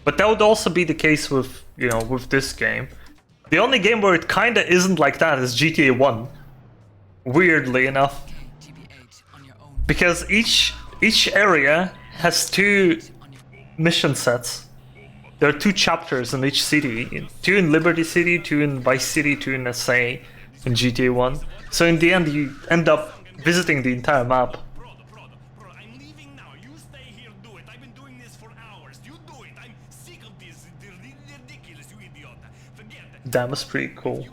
but that would also be the case with, you know, with this game. The only game where it kinda isn't like that is GTA 1. Weirdly enough, TBH on your own. because each area has 2 mission sets. There are 2 chapters in each city, 2 in Liberty City, 2 in Vice City, 2 in SA, in GTA 1. So in the end, you end up visiting the entire map. Bro, I'm leaving now. You stay here, do it. I've been doing this for hours. You do it. I'm sick of this. They're ridiculous, you idiot. Forget it. Damn, it's pretty cool.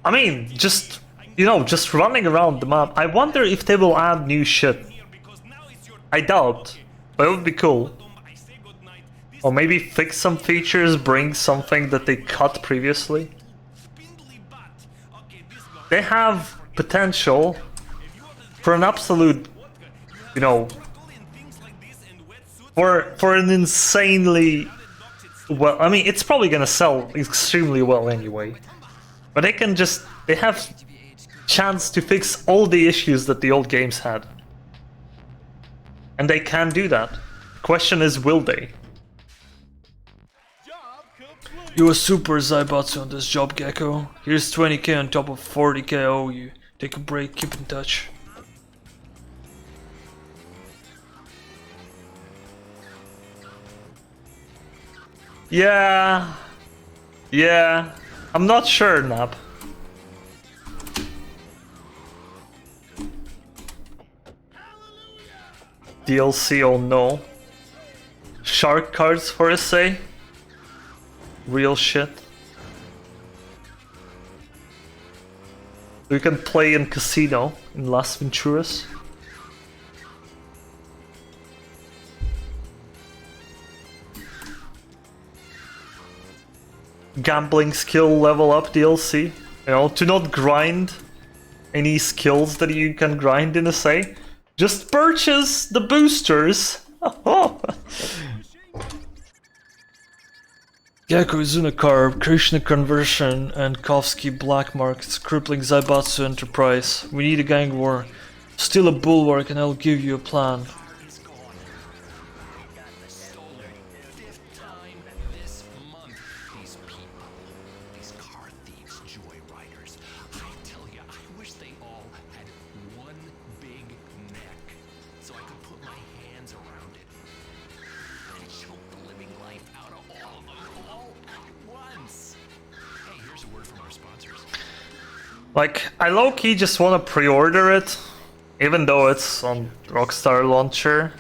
I mean, just, you know, just running around the map. I wonder if they will add new shit. Here because now it's your I doubt, but it would be cool. I say goodnight. This Or maybe fix some features, bring something that they cut previously. spindly butt. Okay, this guy. They have potential for an absolute, you know, Doing things like this in wetsuit. for an insanely well. I mean, it's probably gonna sell extremely well anyway. But they have chance to fix all the issues that the old games had. And they can do that. Question is, will they? You a super Zaibatsu on this job, Gecko. Here's 20k on top of 40k I owe you. Take a break, keep in touch. Yeah. Yeah. I'm not sure, Nap. DLC, oh no. Shark cards for SA? Real shit. We can play in Casino in Las Venturas. Gambling skill level up DLC. You know, to not grind any skills that you can grind in SA. Just purchase the boosters. Gecko Izuna Krishna Conversion, and Kovsky Black Markets crippling Zaibatsu Enterprise. We need a gang war. Steal a bulwark and I'll give you a plan. Fifth time this month. These people, these car thieves, joyriders. I tell you, I wish they all had one big neck, so I could put my hands around it and choke the living life out of all of them all at once. Hey, here's a word from our sponsors. Like, I low-key just want to pre-order it, even though it's on Rockstar Launcher.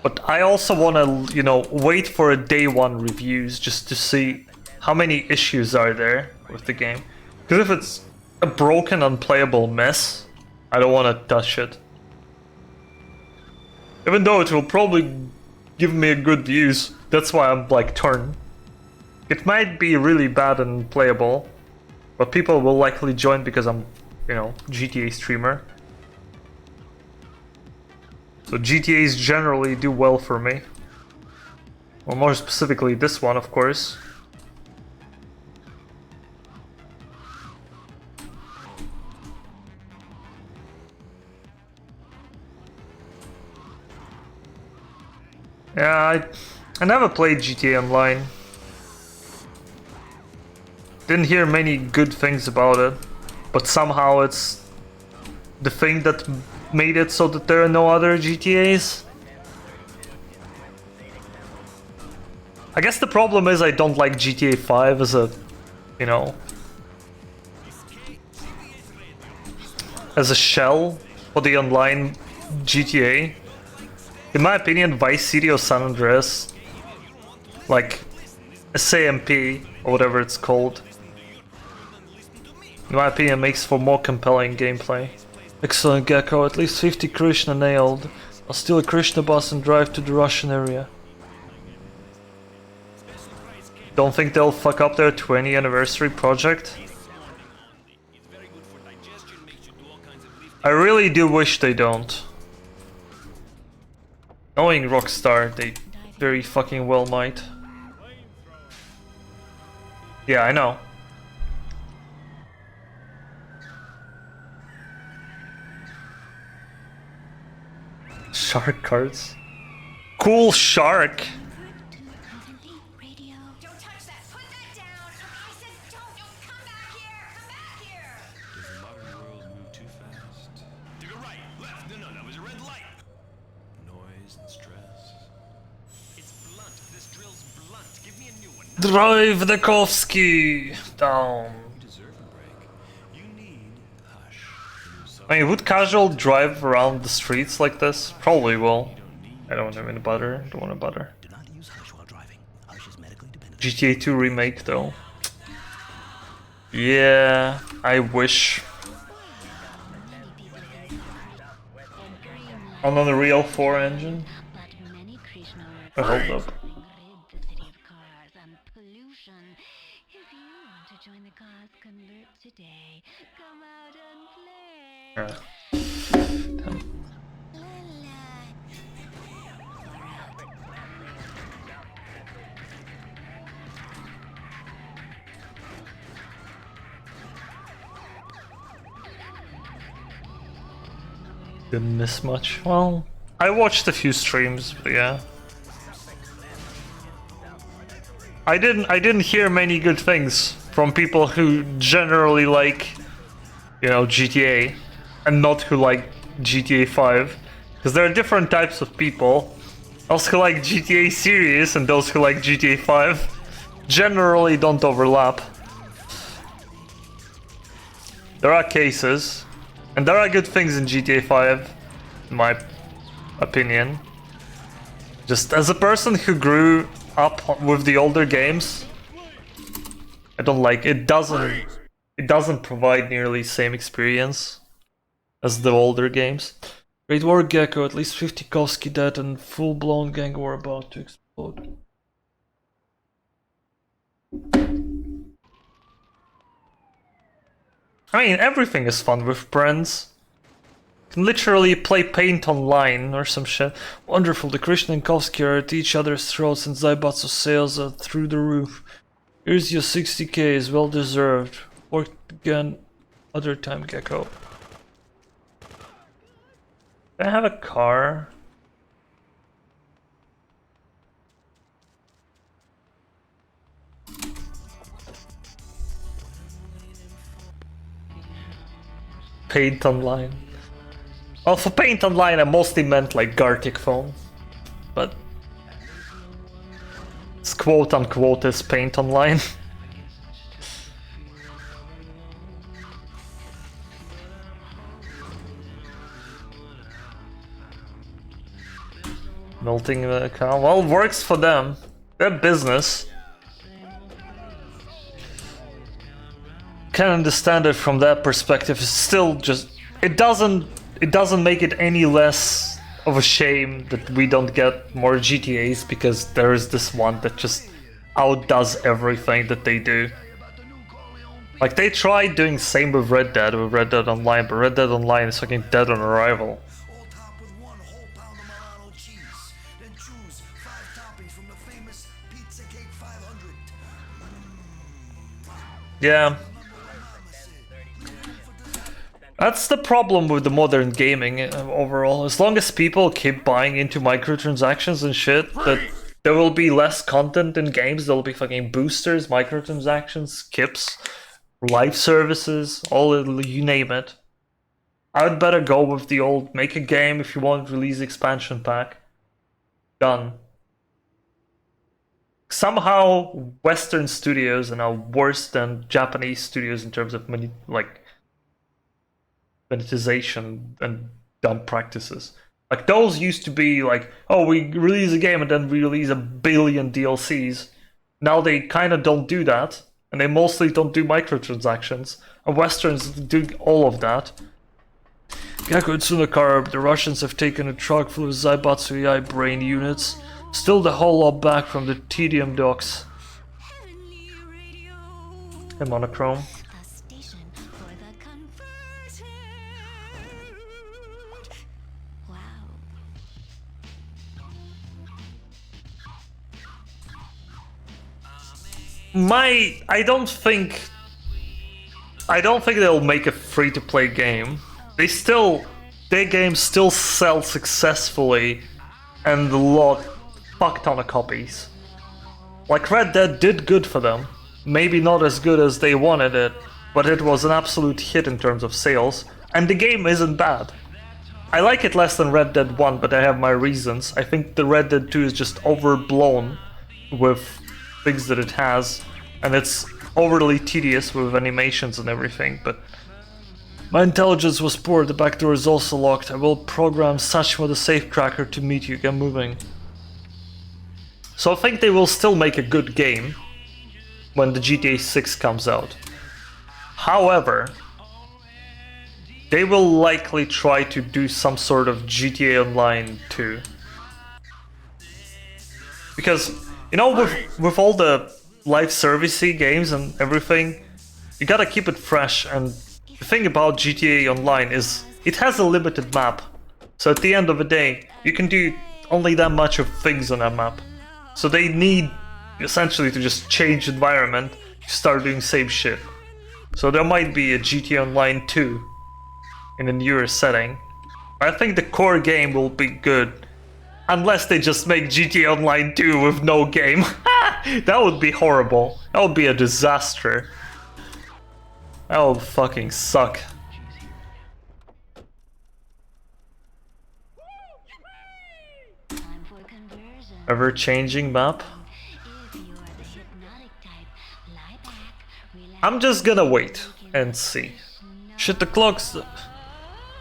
But I also want to, you know, wait for a day one reviews just to see how many issues are there with the game. Because if it's a broken, unplayable mess, I don't want to touch it. Even though it will probably give me a good views, that's why I'm like torn. It might be really bad and playable, but people will likely join because I'm, you know, GTA streamer. So GTAs generally do well for me. Well, more specifically this one, of course. Yeah, I never played GTA Online. Didn't hear many good things about it, but somehow it's the thing that made it so that there are no other GTAs. I guess the problem is I don't like GTA 5 as a, you know, as a shell for the online GTA. In my opinion, Vice City or San Andreas, like SAMP or whatever it's called, in my opinion, makes for more compelling gameplay. Excellent, Gecko, at least 50 Krishna nailed. I'll steal a Krishna bus and drive to the Russian area. Don't think they'll fuck up their 20th anniversary project? I really do wish they don't. Knowing Rockstar, they very fucking well might. Yeah, I know. Shark cards. Cool shark! Don't touch that. Put that down. I said don't come back here. Come back here. Does the modern world move too fast? To the right, left. No, it was a red light. Noise and stress. It's blunt. This drill's blunt. Give me a new one. Drive the Kovsky down. You deserve a break. You need hush. I mean, would casual drive around the streets like this? Probably will. I don't want to butter. Don't want to butter. Do not use hush while driving. Hush is medically dependent. GTA 2 remake though. Yeah, I wish. On an Unreal 4 engine. But many Krishna Oh, hold up. rid the city of cars and pollution. If you want to join the cause, convert today. Come out and play. Didn't miss much. Well, I watched a few streams, but yeah. I didn't hear many good things from people who generally like, you know, GTA and not who like GTA 5. Because there are different types of people. Those who like GTA series and those who like GTA 5 generally don't overlap. There are cases, and there are good things in GTA 5, in my opinion. Just as a person who grew up with the older games, I don't like it. Doesn't provide nearly same experience as the older games. Great War Gecko, at least 50 Koski dead and full-blown gang war about to explode. I mean, everything is fun with friends. You can literally play Paint Online or some shit. Wonderful, the Christian and Koski are at each other's throats and Zaibatsu sales are through the roof. Here's your 60k, is well deserved. Work again, other time, Gecko. Do I have a car? Paint Online. Well, for Paint Online I mostly meant like Gartic phone. But it's quote unquote as Paint Online. Melting the car. Well, works for them. Their business. Can understand it from that perspective. It's still just it doesn't make it any less of a shame that we don't get more GTAs because there is this one that just outdoes everything that they do. Like they tried doing same with Red Dead Online, but Red Dead Online is fucking dead on arrival. Yeah. That's the problem with the modern gaming overall. As long as people keep buying into microtransactions and shit, that there will be less content in games. There will be fucking boosters, microtransactions, skips, live services, all you name it. I'd better go with the old make a game if you want, release expansion pack. Done. Somehow Western studios are now worse than Japanese studios in terms of monetization and dumb practices. Like those used to be like, oh, we release a game and then we release 1 billion DLCs. Now they kind of don't do that, and they mostly don't do microtransactions. And Westerns do all of that. Gecko and Tsunakar, the Russians have taken a truck full of Zaibatsu AI brain units. Still the whole lot back from the tedium docks. Hey, Monochrome. I don't think they'll make a free-to-play game. Their games still sell successfully, and a fuck ton of copies. Like Red Dead did good for them. Maybe not as good as they wanted it, but it was an absolute hit in terms of sales, and the game isn't bad. I like it less than Red Dead 1, but I have my reasons. I think the Red Dead 2 is just overblown with things that it has, and it's overly tedious with animations and everything, but my intelligence was poor, the back door is also locked. I will program such with a safe cracker to meet you, get moving. So I think they will still make a good game when the GTA 6 comes out. However, they will likely try to do some sort of GTA Online 2. Because, you know, with all the live servicey games and everything, you gotta keep it fresh, and the thing about GTA Online is it has a limited map. So at the end of the day, you can do only that much of things on that map. So they need essentially to just change environment, start doing same shit. So there might be a GTA Online 2 in a newer setting. I think the core game will be good. Unless they just make GTA Online 2 with no game. That would be horrible. That would be a disaster. That would fucking suck. Time for conversion. Ever-changing map. If you are the hypnotic type, lie back, relax. I'm just gonna wait and see. Shit, the clock's...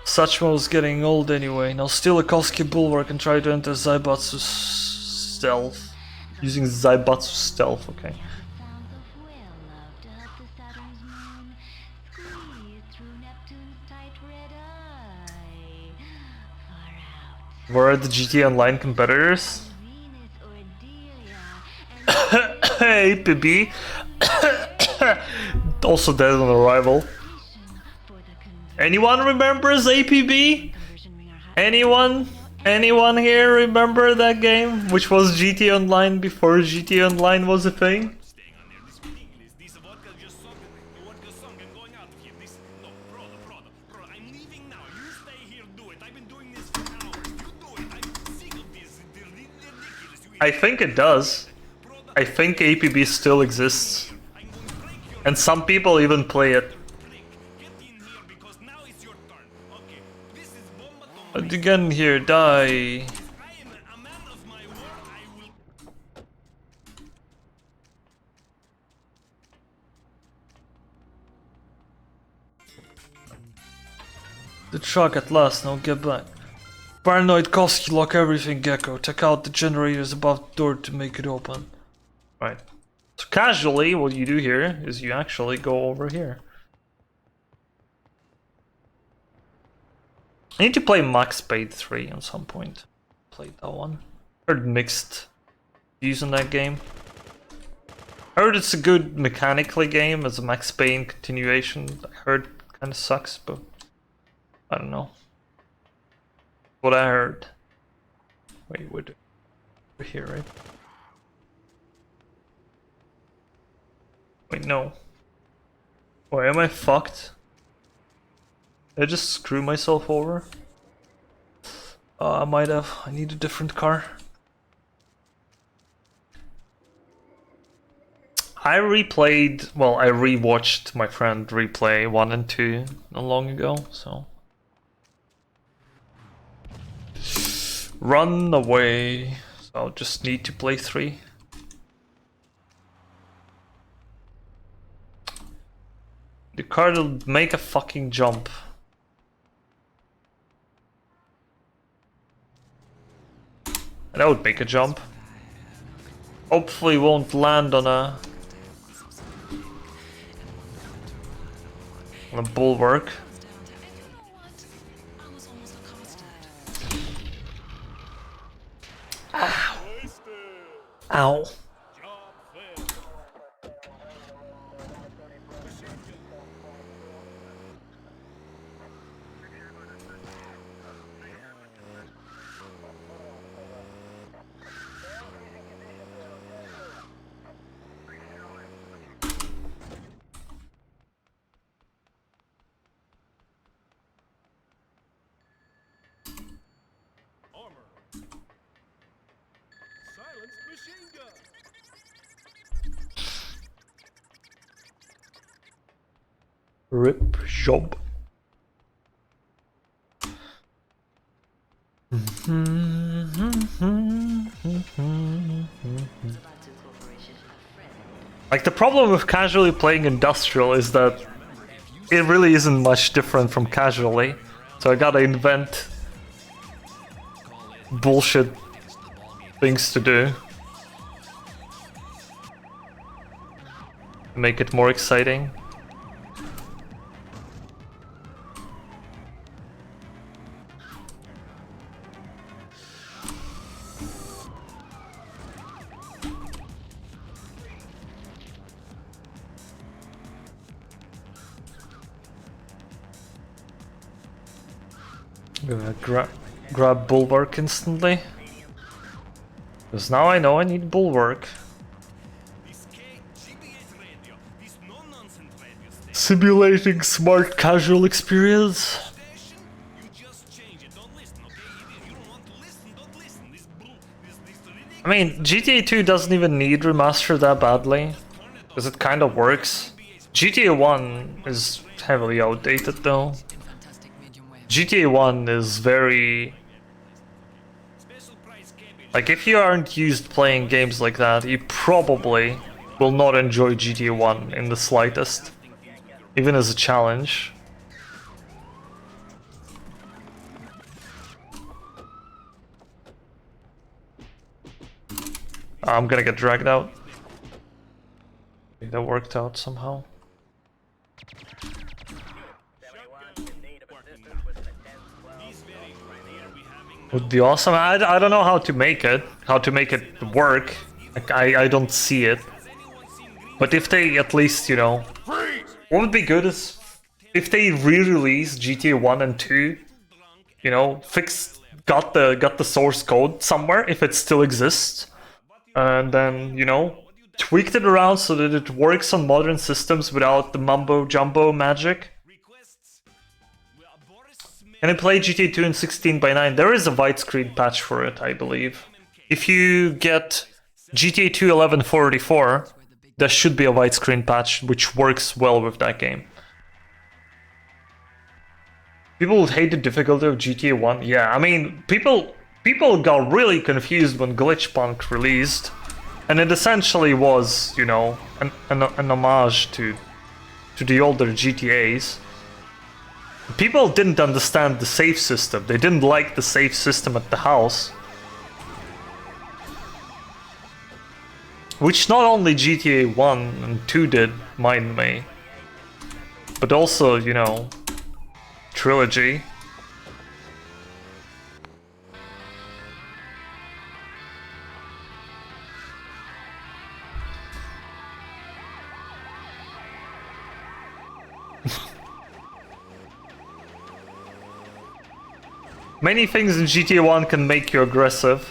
Satchmo's getting old anyway. Now steal a Koski bulwark and try to enter Zaibatsu's stealth. Using Zaibatsu's stealth, okay. Sounds of whale love to help the Saturn's moon squeeze through Neptune's tight red eye. Far out. Where are the GTA Online competitors? Venus or Delia and Hey, PB. Also dead on arrival. for the Anyone remembers APB? conversion ring are hot. Anyone? Anyone here remember that game? Which was GTA Online before GTA Online was a thing? Staying on there, this ridiculous. This vodka just sunk. The vodka sunk. I'm going out of here. This no, brother, I'm leaving now. You stay here, do it. I've been doing this for hours. You do it. I'm sick of this. They're ridiculous. You I think it does. I think APB still exists. I'm going to break your And some people even play it. break. Get in here because now it's your turn. Okay. This is Bomba Tomba. Get in here, die. I am a man of my word. I will. The truck at last, now get back. Paranoid Koski, lock everything, Gecko. Take out the generators above the door to make it open. Right. So casually, what you do here is you actually go over here. I need to play Max Payne 3 at some point. Played that one. Heard mixed views on that game. Heard it's a good mechanically game as a Max Payne continuation. I heard kind of sucks, but I don't know. What I heard. Wait, we're here, right? Wait, no. Wait, am I fucked? Did I just screw myself over? I might have. I need a different car. I replayed, well, I rewatched my friend replay 1 and 2 not long ago, so. Run away. So I'll just need to play 3. The car will make a fucking jump. And that would make a jump. Hopefully won't land on a bulwark. Ow. Ow. Silenced machine gun. Rip job. Like the problem with casually playing industrial is that it really isn't much different from casually. So I gotta invent bullshit things to do. Make it more exciting. I'm gonna grab bulwark instantly. Because now I know I need bulwark. This GBS radio. This no-nonsense radio station. Simulating smart casual experience. You just change it. Don't I mean, GTA 2 doesn't even need remaster that badly, because it kind of works. GTA 1 is heavily outdated though. In fantastic medium well. GTA 1 is very... Like, if you aren't used playing games like that, you probably will not enjoy GTA 1 in the slightest, even as a challenge. I'm gonna get dragged out. That worked out somehow. 71 in need of assistance with an 10-12 Would be awesome. I don't know how to make it work. Like, I don't see it. But if they at least, you know, what would be good is if they re-release GTA 1 and 2, you know, got the source code somewhere if it still exists, and then, you know, tweaked it around so that it works on modern systems without the mumbo jumbo magic. Can I play GTA 2 in 16:9? There is a widescreen patch for it, I believe. If you get GTA 2 1144, there should be a widescreen patch which works well with that game. People would hate the difficulty of GTA 1. Yeah, I mean, people got really confused when Glitchpunk released, and it essentially was, you know, an homage to the older GTAs. People didn't understand the save system. They didn't like the save system at the house. Which not only GTA 1 and 2 did, mind me, but also, you know, Trilogy. Many things in GTA 1 can make you aggressive.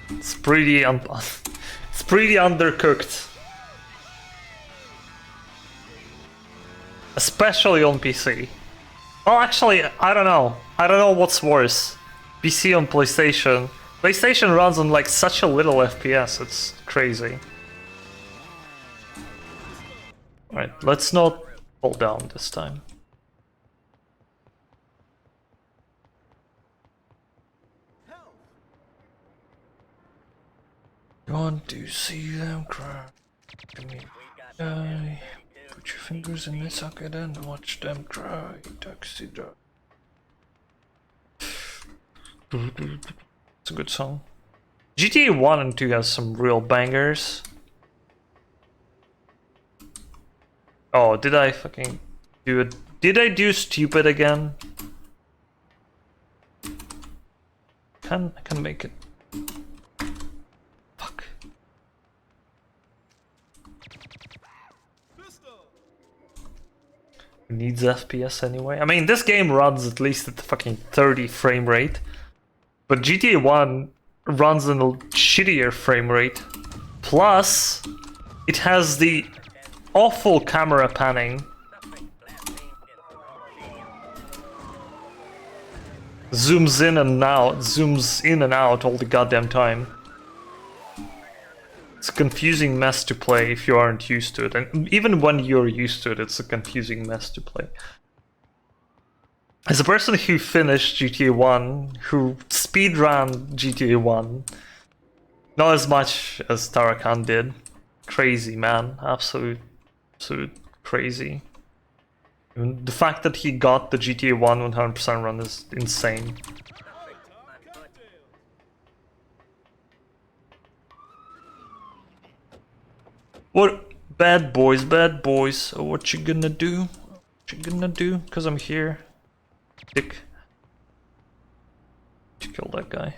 It's pretty it's pretty undercooked. Especially on PC. Well, actually, I don't know. I don't know what's worse. PC on PlayStation. PlayStation runs on like such a little FPS, it's crazy. Alright, let's not fall down this time. Want to see them cry? Put your fingers in the socket and watch them cry. Taxi driver. It's a good song. GTA 1 and 2 has some real bangers. Oh, did I fucking do it? Did I do stupid again? I can make it. Fuck. It needs FPS anyway. I mean, this game runs at least at the fucking 30 frame rate. But GTA 1 runs in a shittier frame rate. Plus, it has the awful camera panning. Zooms in and out all the goddamn time. It's a confusing mess to play if you aren't used to it. And even when you're used to it, it's a confusing mess to play. As a person who finished GTA 1, who speedran GTA 1, not as much as Tarakan did. Crazy, man. Absolute crazy. And the fact that he got the GTA 1 100% run is insane. What? Bad boys, what you gonna do? What you gonna do? Cause I'm here. Dick. To kill that guy.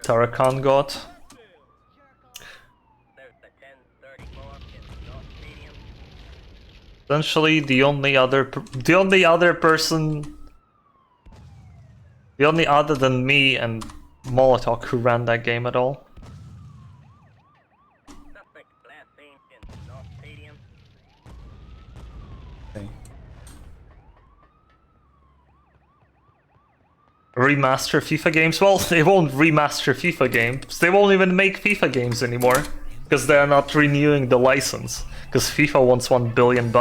Tarakan got. Essentially, the only other than me and Molotov who ran that game at all. remaster FIFA games. Well, they won't remaster FIFA games. They won't even make FIFA games anymore because they're not renewing the license. Because FIFA wants $1 billion.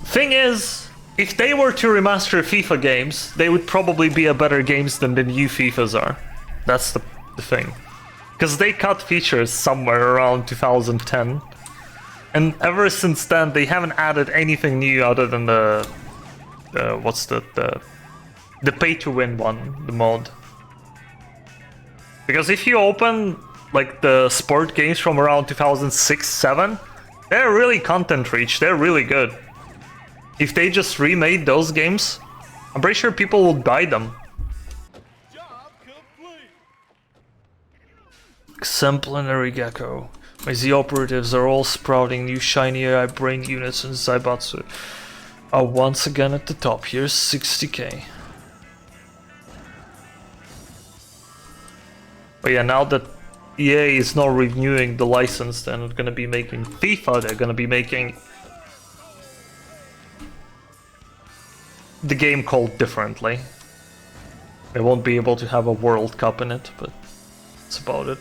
Thing is, if they were to remaster FIFA games, they would probably be a better games than the new FIFAs are. That's the thing. Because they cut features somewhere around 2010. And ever since then, they haven't added anything new other than the pay-to-win one, the mod. Because if you open like the sport games from around 2006-7, they're really content-rich, they're really good. If they just remade those games, I'm pretty sure people will buy them. Exemplary Gecko. My Z operatives are all sprouting new shiny AI brain units, and Zaibatsu are once again at the top. Here's 60k. But yeah, now that EA is not renewing the license, they're not gonna be making FIFA, they're gonna be making the game called differently. They won't be able to have a World Cup in it, but that's about it.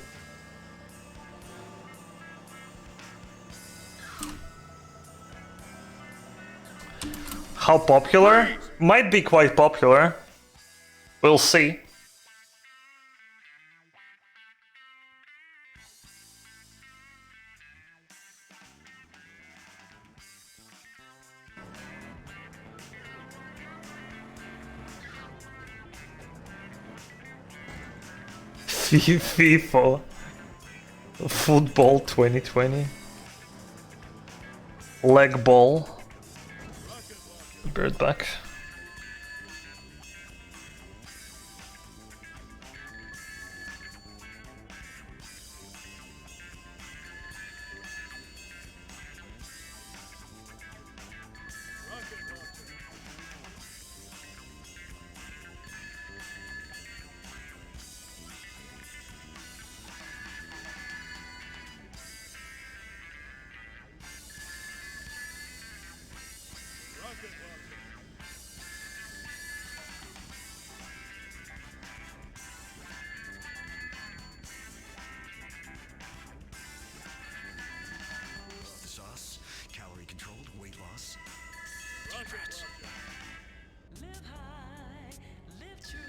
How popular? Might be quite popular. We'll see. FIFA Football 2020 Leg Ball. Bird back. Sauce, calorie controlled, weight loss. Live high, live true,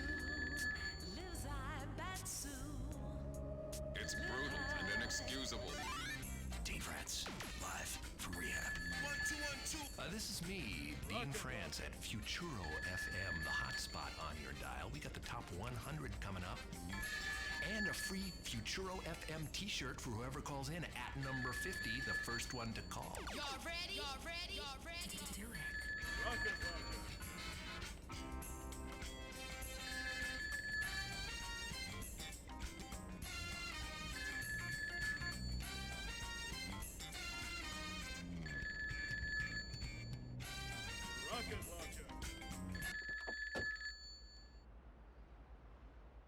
live Zaibatsu. It's brutal and inexcusable. Dean Frantz, live from rehab. This is me, Dean France at Futuro FM, the hotspot on your dial. We got the top 100 coming up. And a free Futuro FM t-shirt for whoever calls in at number 50, the first one to call. Y'all ready? Y'all ready? Y'all ready? Do it.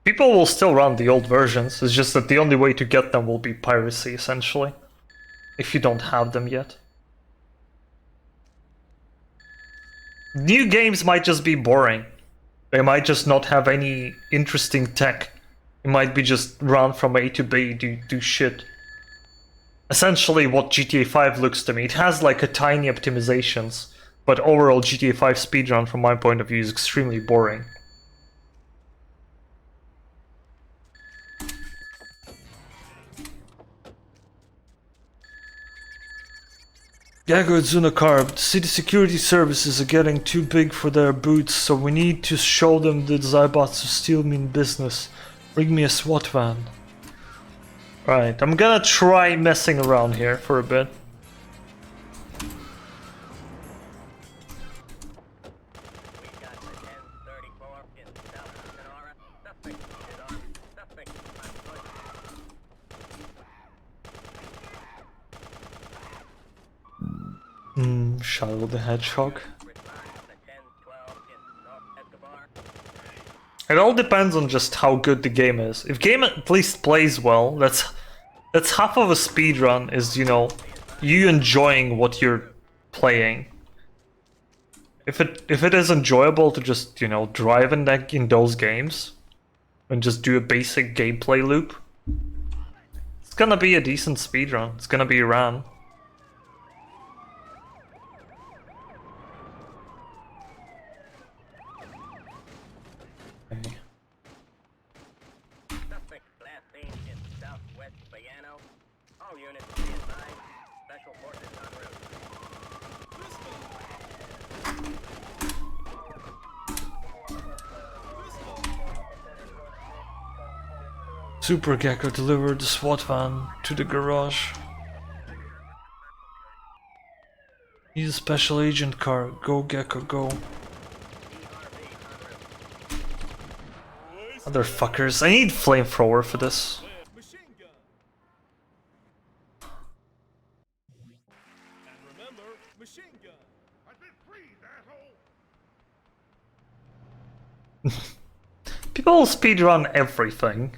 People will still run the old versions, it's just that the only way to get them will be piracy, essentially. If you don't have them yet. New games might just be boring. They might just not have any interesting tech. It might be just run from A to B, do shit. Essentially what GTA 5 looks to me. It has like a tiny optimizations, but overall GTA 5 speedrun from my point of view is extremely boring. Yago Zunakarb, city security services are getting too big for their boots, so we need to show them that Zaibatsu still mean business. Bring me a SWAT van. Right, I'm gonna try messing around here for a bit. We got the 1034 in South Sonora. Suspect is on. Suspect on foot. Shadow the Hedgehog. Respond to the 1012 in North Escobar. It all depends on just how good the game is. If game at least plays well, that's half of a speedrun is, you know, you enjoying what you're playing. if it is enjoyable to just, you know, drive in those games and just do a basic gameplay loop, it's gonna be a decent speedrun. It's gonna be ran. Okay. Suspect last seen in southwest Bayano. All units be advised. Special forces en route. Super Gecko delivered the SWAT van to the garage. Need a special agent car. Go Gecko, go. Motherfuckers, I need flamethrower for this. Machine gun. And remember, machine gun. I've been freed, asshole. People speedrun everything.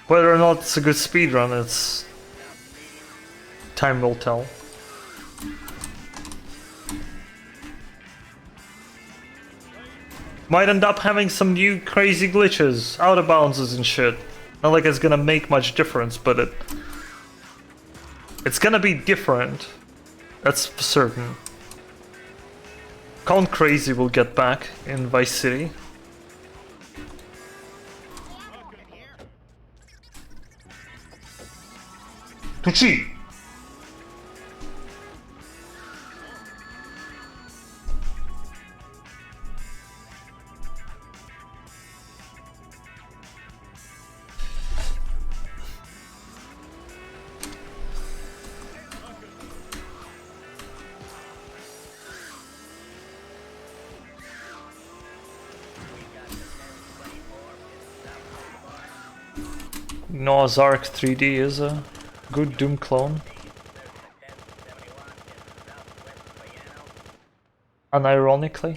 Whether or not it's a good speedrun, it's... time will tell. Might end up having some new crazy glitches, out of bounds and shit. Not like it's gonna make much difference, but it's gonna be different. That's for certain. Count Crazy will get back in Vice City. Tucci! Noah's Ark 3D is a good Doom clone. Unironically.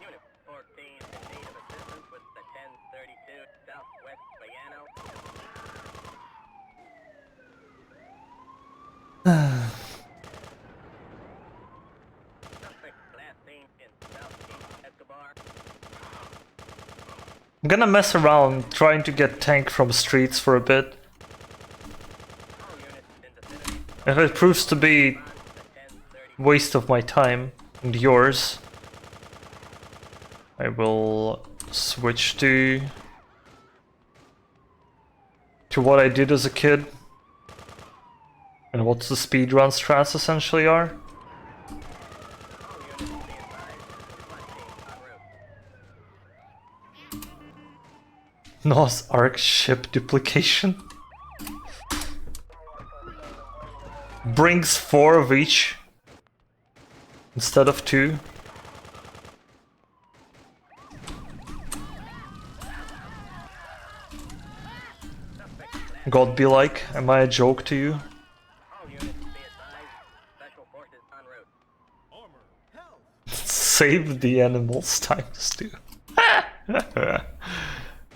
Unit 14 in need of assistance with the 1032 southwest Bayano. Suspect last seen in southeast Escobar. I'm gonna mess around trying to get tank from streets for a bit. All units in vicinity. If it proves to be The 1030 waste of my time and yours, I will switch to what I did as a kid and what the speedrun strats essentially are. all units be advised. SWAT team en route. Noah's Ark ship duplication. Brings 4 of each instead of 2. God be like, am I a joke to you? All units be advised. Special forces en route. Armor. Health. Save the animals times 2.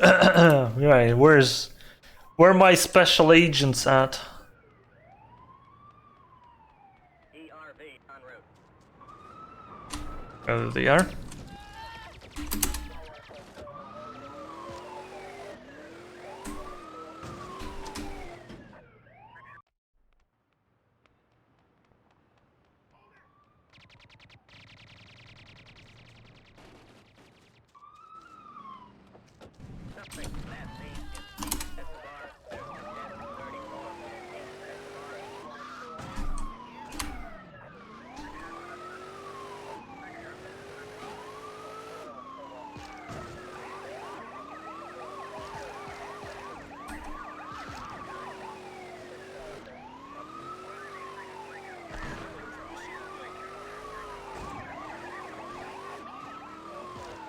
Right, where are my special agents at? ERV en route. There they are. Suspect last seen in East Escobar. 1034 East Escobar.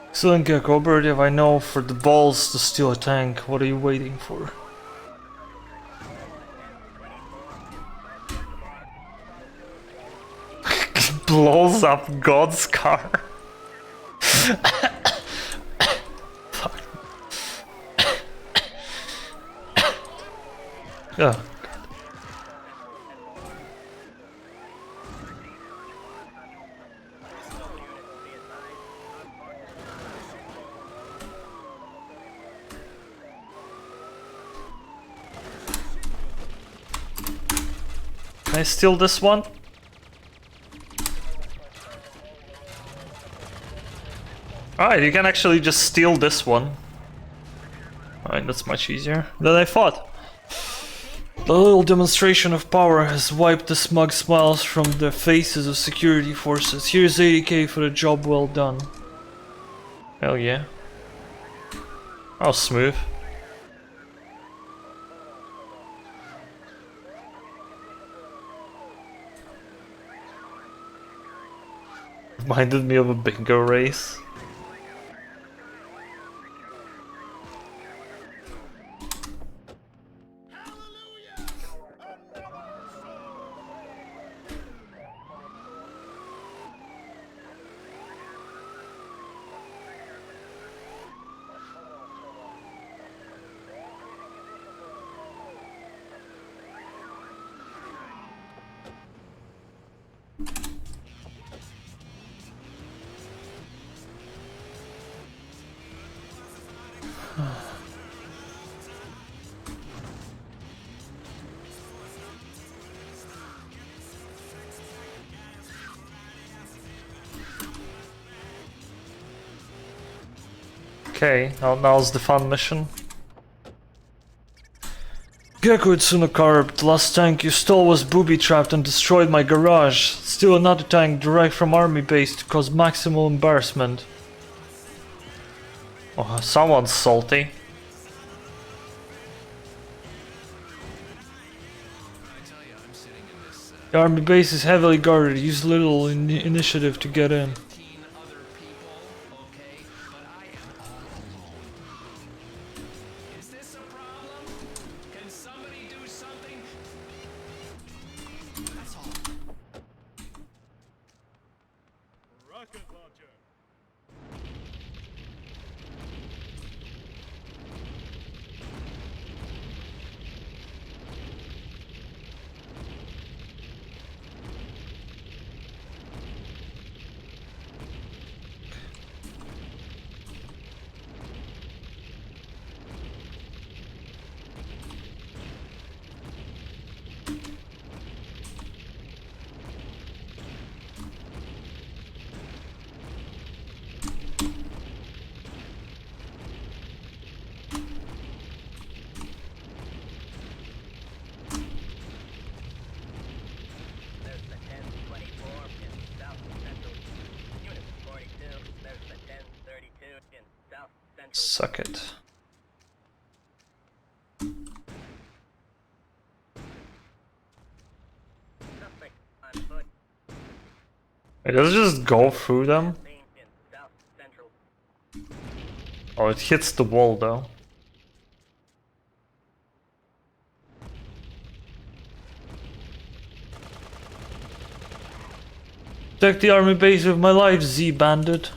Excellent Gecko, Birdie, if I know for the balls to steal a tank, what are you waiting for? Blows up God's car. Fuck. Oh. I steal this one? Alright, you can actually just steal this one. Alright, that's much easier than I thought. The little demonstration of power has wiped the smug smiles from the faces of security forces. Here's 80k for the job well done. Hell yeah. Oh, smooth. Reminded me of a bingo race. Okay, now's the fun mission. Gecko Tsunocarb, the last tank you stole was booby-trapped and destroyed my garage. Steal another tank direct from army base to cause maximum embarrassment. Oh, someone's salty. The army base is heavily guarded. Use little initiative to get in. There's the 1024 in South Central. Unit 42, there's the 1032 in South Central. Suck it. Suspect on foot. It does it just go through them? Seen in South Central. Oh, it hits the wall though. Protect the army base with my life, Z bandit.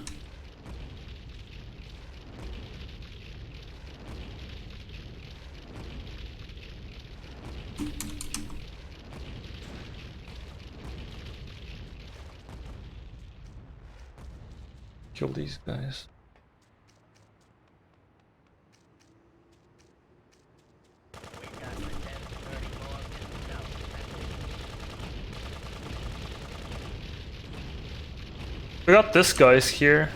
Kill these guys. We got the 1034 in South Central. We got this guys here.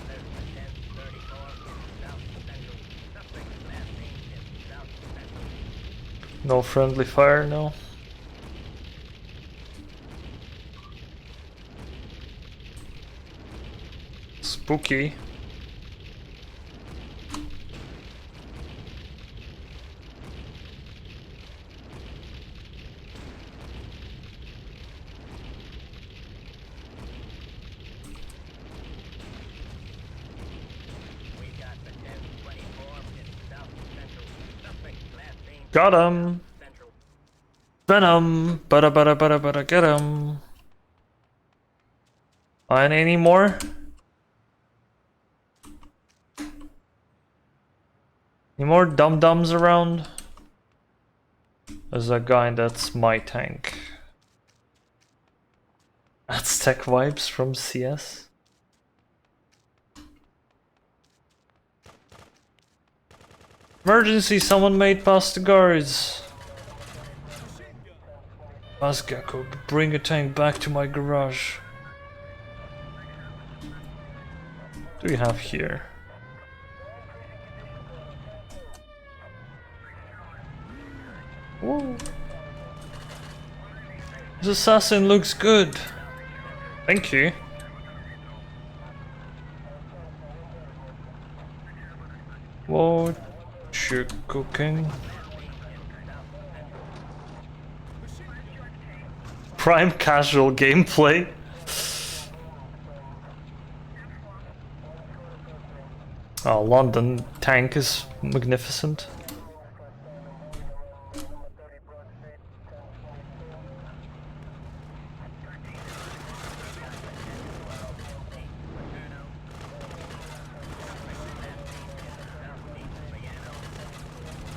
There's the 1034 in South Central. Suspect last seen in South Central. No friendly fire, no. Spooky. We got the 1024 in South Central. Suspect last seen Got him. Central. Venom. Bada, get him. And any more? Any more dum-dums around? There's a guy that's my tank. Aztec vibes from CS. Emergency, someone made past the guards. Gecko, bring a tank back to my garage. What do we have here? Whoa. This assassin looks good. Thank you. What you cooking? Prime casual gameplay. Oh, London tank is magnificent.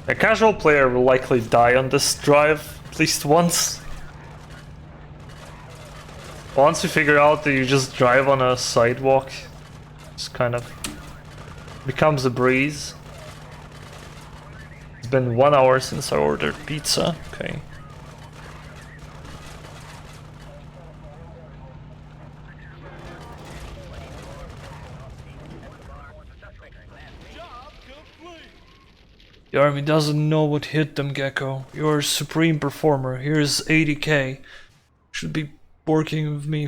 A casual player will likely die on this drive at least once. Once you figure out that you just drive on a sidewalk, it's kind of becomes a breeze. It's been 1 hour since I ordered pizza. Okay. The army doesn't know what hit them, Gecko. You're a supreme performer. Here's 80k. Should be working with me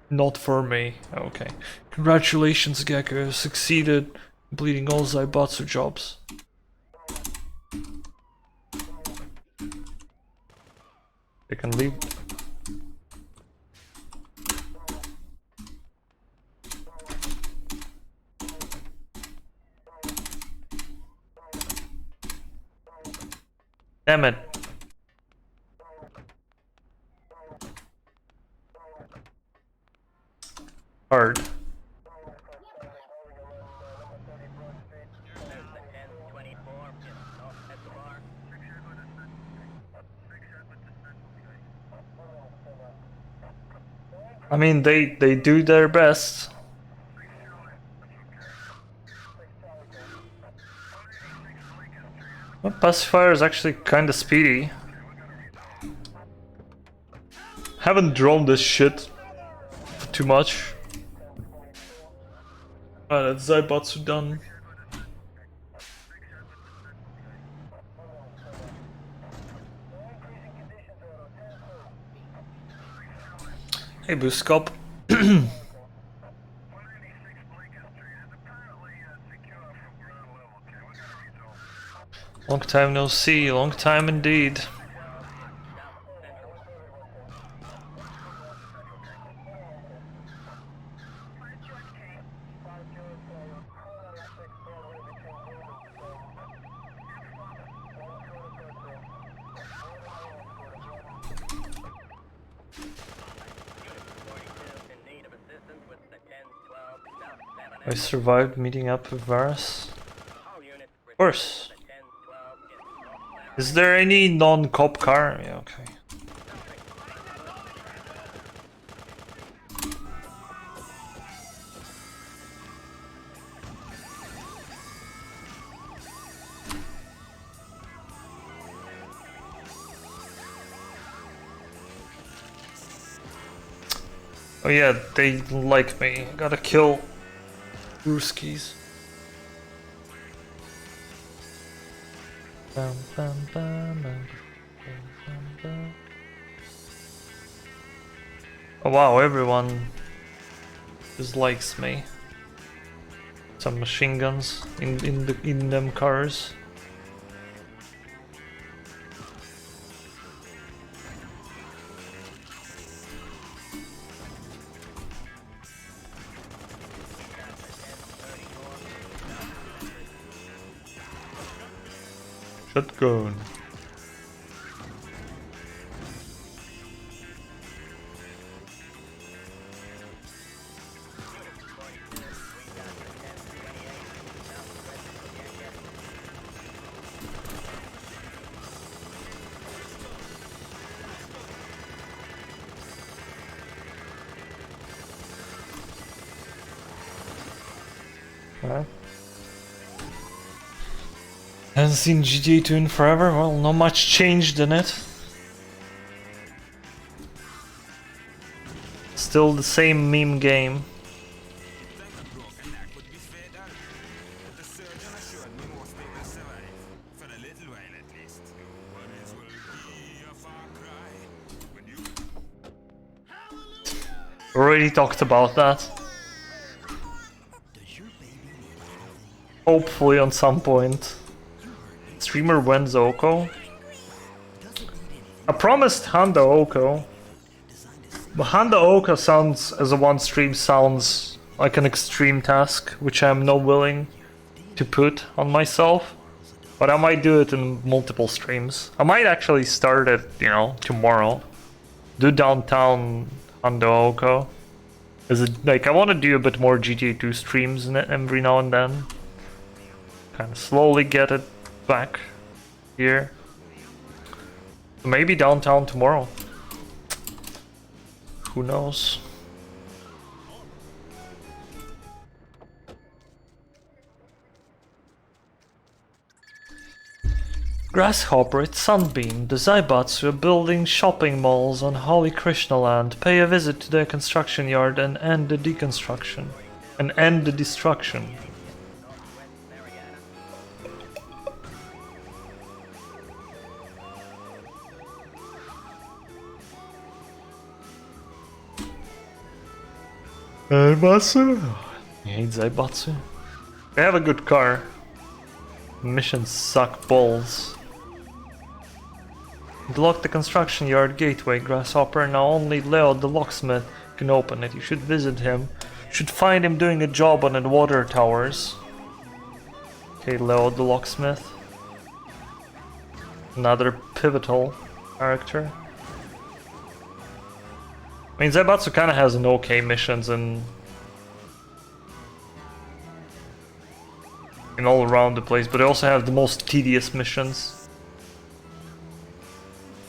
not for me. Okay. Congratulations, Gecko. You succeeded completing all Zaibatsu jobs. They can leave. Damn it. Hard. I mean, they do their best. Well, pacifier is actually kinda speedy. Haven't drawn this shit too much. Alright, that's Zaibatsu done. Hey, Booscop. Long time no see, long time indeed. I survived meeting up with Varus. Of course. Is there any non-cop car? Yeah, okay. Oh yeah, they like me. Gotta kill Ruskies. Bum, bum, bum, bum, bum, bum. Oh wow, everyone just likes me. Some machine guns in them cars. Shotgun. Okay. Haven't seen GTA 2 in forever. Well, not much changed in it. Still the same meme game. Think a broken neck would be fatal, but the surgeon assured me most they will survive. For a little while at least. But it will be a far cry when you... Already talked about that. Hopefully on some point. Streamer wins Oko. I promised Handa Oko. But Handa Oka sounds, as a one stream, sounds like an extreme task, which I'm not willing to put on myself. But I might do it in multiple streams. I might actually start it, you know, tomorrow. Do downtown Handa Oka. Is it like I want to do a bit more GTA 2 streams every now and then. Kind of slowly get it back here. Maybe downtown tomorrow. Who knows? Grasshopper at Sunbeam, the Zaibatsu are building shopping malls on Holy Krishna land. Pay a visit to their construction yard and end the deconstruction. And end the destruction. Zaibatsu? I hate Zaibatsu. They have a good car. Missions suck balls. Lock the construction yard gateway, Grasshopper. Now only Leo the locksmith can open it. You should visit him. You should find him doing a job on the water towers. Okay, Leo the locksmith. Another pivotal character. I mean, Zaibatsu kinda has an okay missions in all around the place, but they also have the most tedious missions.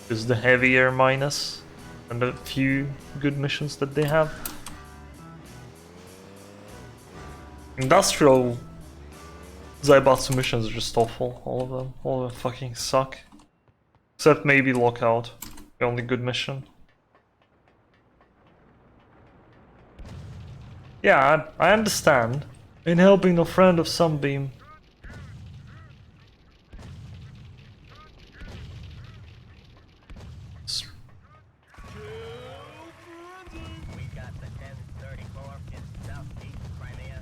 Is the heavier minus and the few good missions that they have. Industrial Zaibatsu missions are just awful, all of them. All of them fucking suck. Except maybe Lockout, the only good mission. Yeah, I understand. In helping a friend of Sunbeam. We got the 1034 in southeast Crimea.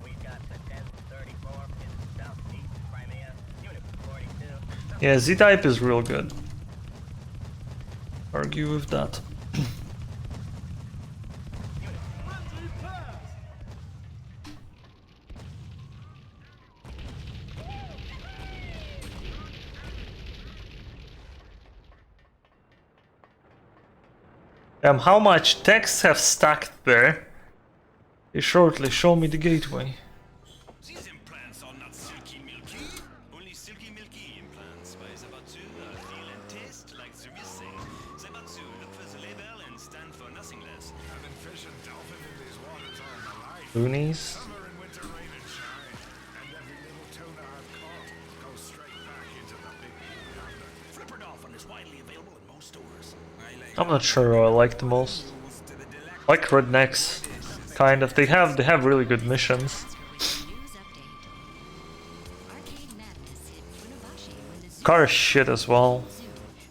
We got the 1034 in southeast Crimea. Unit 42. Yeah, Z-Type is real good. Argue with that. How much texts have stacked there? Shortly, show me the gateway. These implants are not silky milky. Only silky milky implants by Zaibatsu feel and taste like the real thing. Zaibatsu, look for the label and stand for nothing less. I've been fishing dolphin in these waters all my life. Loonies. Summer and winter rain and shine. And every little tuna I've caught goes straight back into the big pool yonder. Flipper dolphin is widely available in most stores. I'm not sure who I like the most. I like Rednecks, kind of. They have really good missions. Car is shit as well.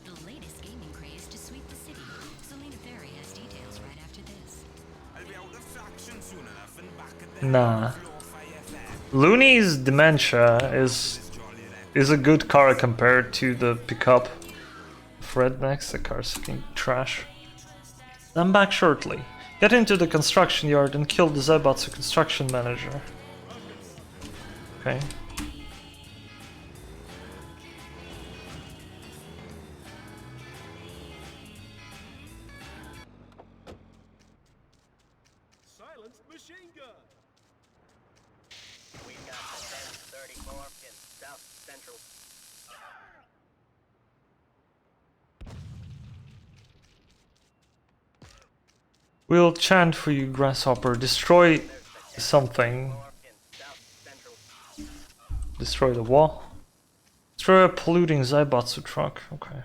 The latest gaming craze to sweep the city. Selena Ferry has details right after this. I'll be out of faction soon enough and back at the Nah. floor fire fair. Looney's Dementia is a good car compared to the pickup. Rednecks, the car's fucking trash. I'm back shortly. Get into the construction yard and kill the Zaibatsu construction manager. Okay. Silenced machine gun. We got the 1034 in south central. We'll chant for you, Grasshopper. Destroy something. In south central. Destroy the wall. Destroy a polluting Zaibatsu truck. Okay.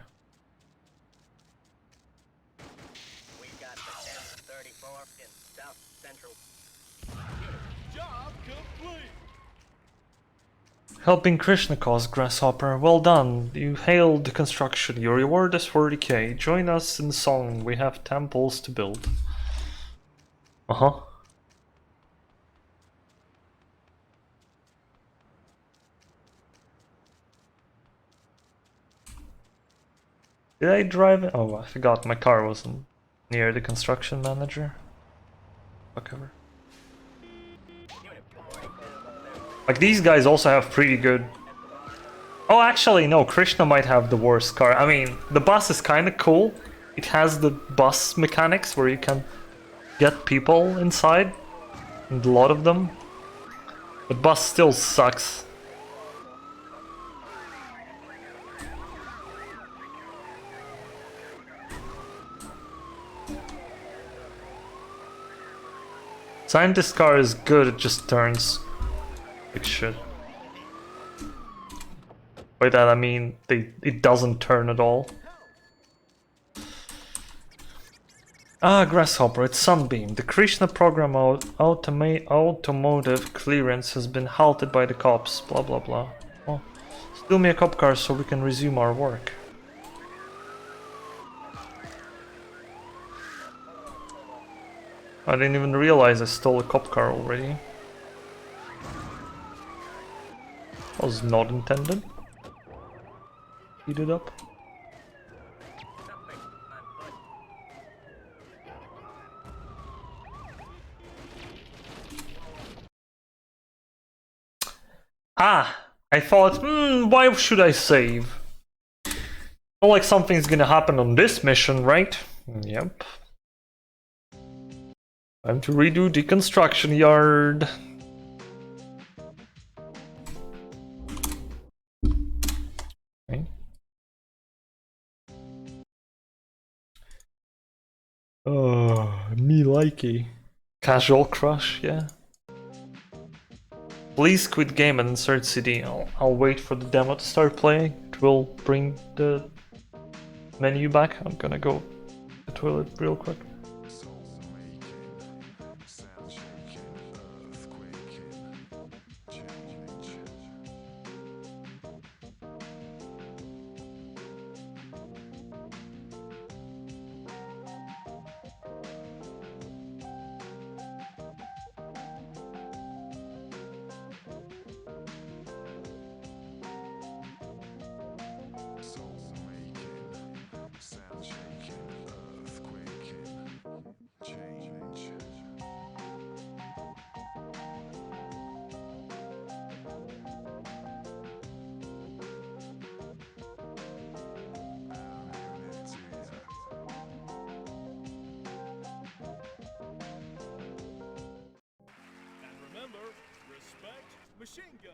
We got the 1034 in south central. Job complete. Helping Krishna cause, Grasshopper. Well done. You hailed the construction. Your reward is 40k. Join us in the song. We have temples to build. Uh-huh. Did I drive it? Oh, I forgot my car wasn't near the construction manager. Whatever. Like, these guys also have pretty good... Oh, actually, no, Krishna might have the worst car. I mean, the bus is kind of cool. It has the bus mechanics where you can get people inside. And a lot of them. The bus still sucks. Scientist car is good, it just turns like shit. By that I mean it doesn't turn at all. Ah, Grasshopper, it's Sunbeam. The Krishna program automotive clearance has been halted by the cops. Blah blah blah. Oh, steal me a cop car so we can resume our work. I didn't even realize I stole a cop car already. That was not intended. Heat it up. Ah! I thought, why should I save? Not like something's gonna happen on this mission, right? Yep. Time to redo the construction yard. Okay. Oh, me likey. Casual crush, yeah. Please quit game and insert CD. I'll wait for the demo to start playing. It will bring the menu back. I'm gonna go to the toilet real quick. And remember, respect machine gun.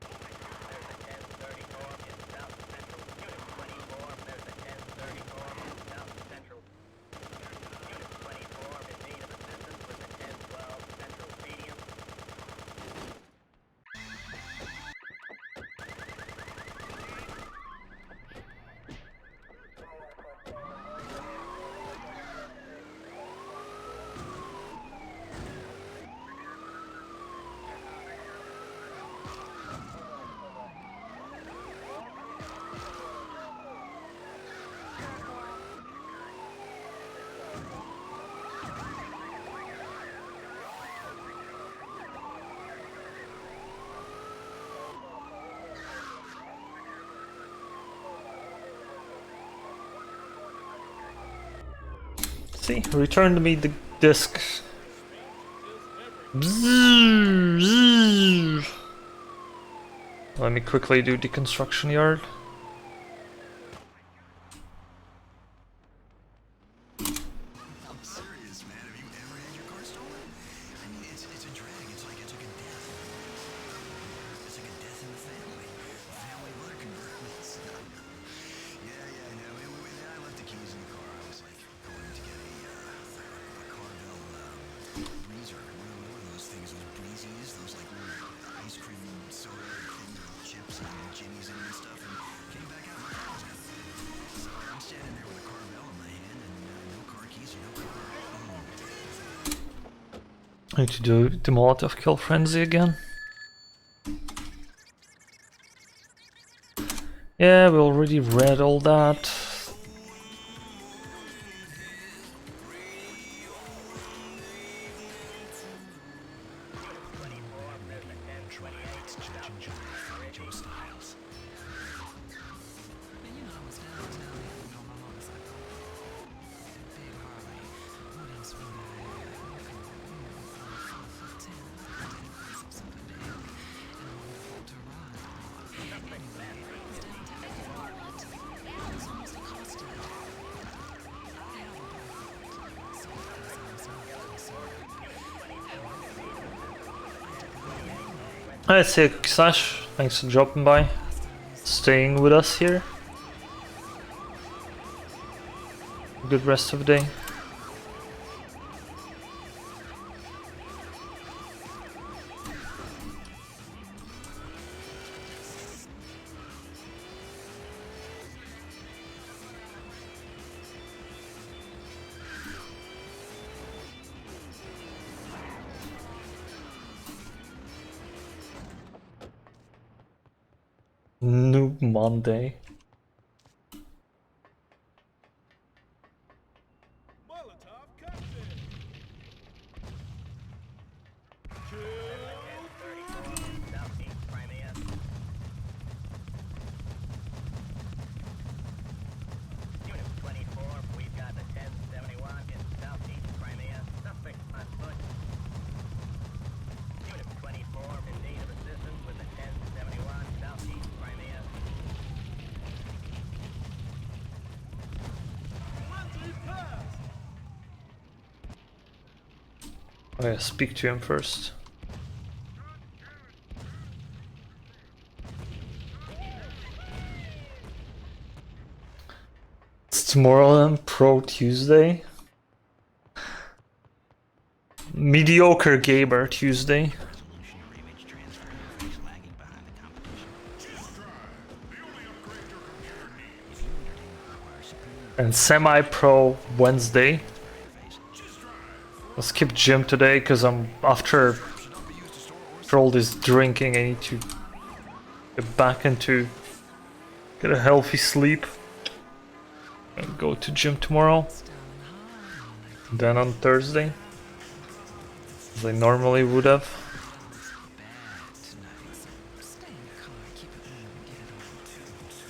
There's a 1034 in south central. Unit 24, there's a 1034 in south central. Unit 24 in need of assistance with the 1012 central medium. See, returned me the disc. Let me quickly do the construction yard. I'm serious, man. Have you ever had your car stolen? I mean, it's a drag. It's like a death. It's like a death in the family. Family of other convertibles. Yeah, no. When I left the keys in the car, I was like going to get a season and stuff, and came back out my house. So I'm standing there with a Carvel in my hand and no car keys or no car. I need to do the Molotov kill frenzy again. Yeah, we already read all that. And you know, I was downtown hitting on my motorcycle. Big Harley, wooden sweet something big and wonderful to ride on. Anyway, I was downtown. You know what? It was almost accosted. I held a boyfriend. So because I was not concerned. Hi, Sick Slash. Thanks for dropping by. Staying with us here. Good rest of the day. Noob Monday. Southeast Crimea. Unit 24, we've got the 1071 in Southeast Crimea. Suspect on foot. Unit 24 in need of assistance with the 1071 Southeast Crimea. Oh yeah, speak to him first. It's tomorrow then, Pro Tuesday. Mediocre Gamer Tuesday. Resolution or image transfer interface lagging behind the competition. And Semi-Pro Wednesday. I'll skip gym today because I'm after all this drinking. I need to get back into get a healthy sleep and go to gym tomorrow. Then on Thursday, as I normally would have. Stay in your car, keep it warm, and get it over to.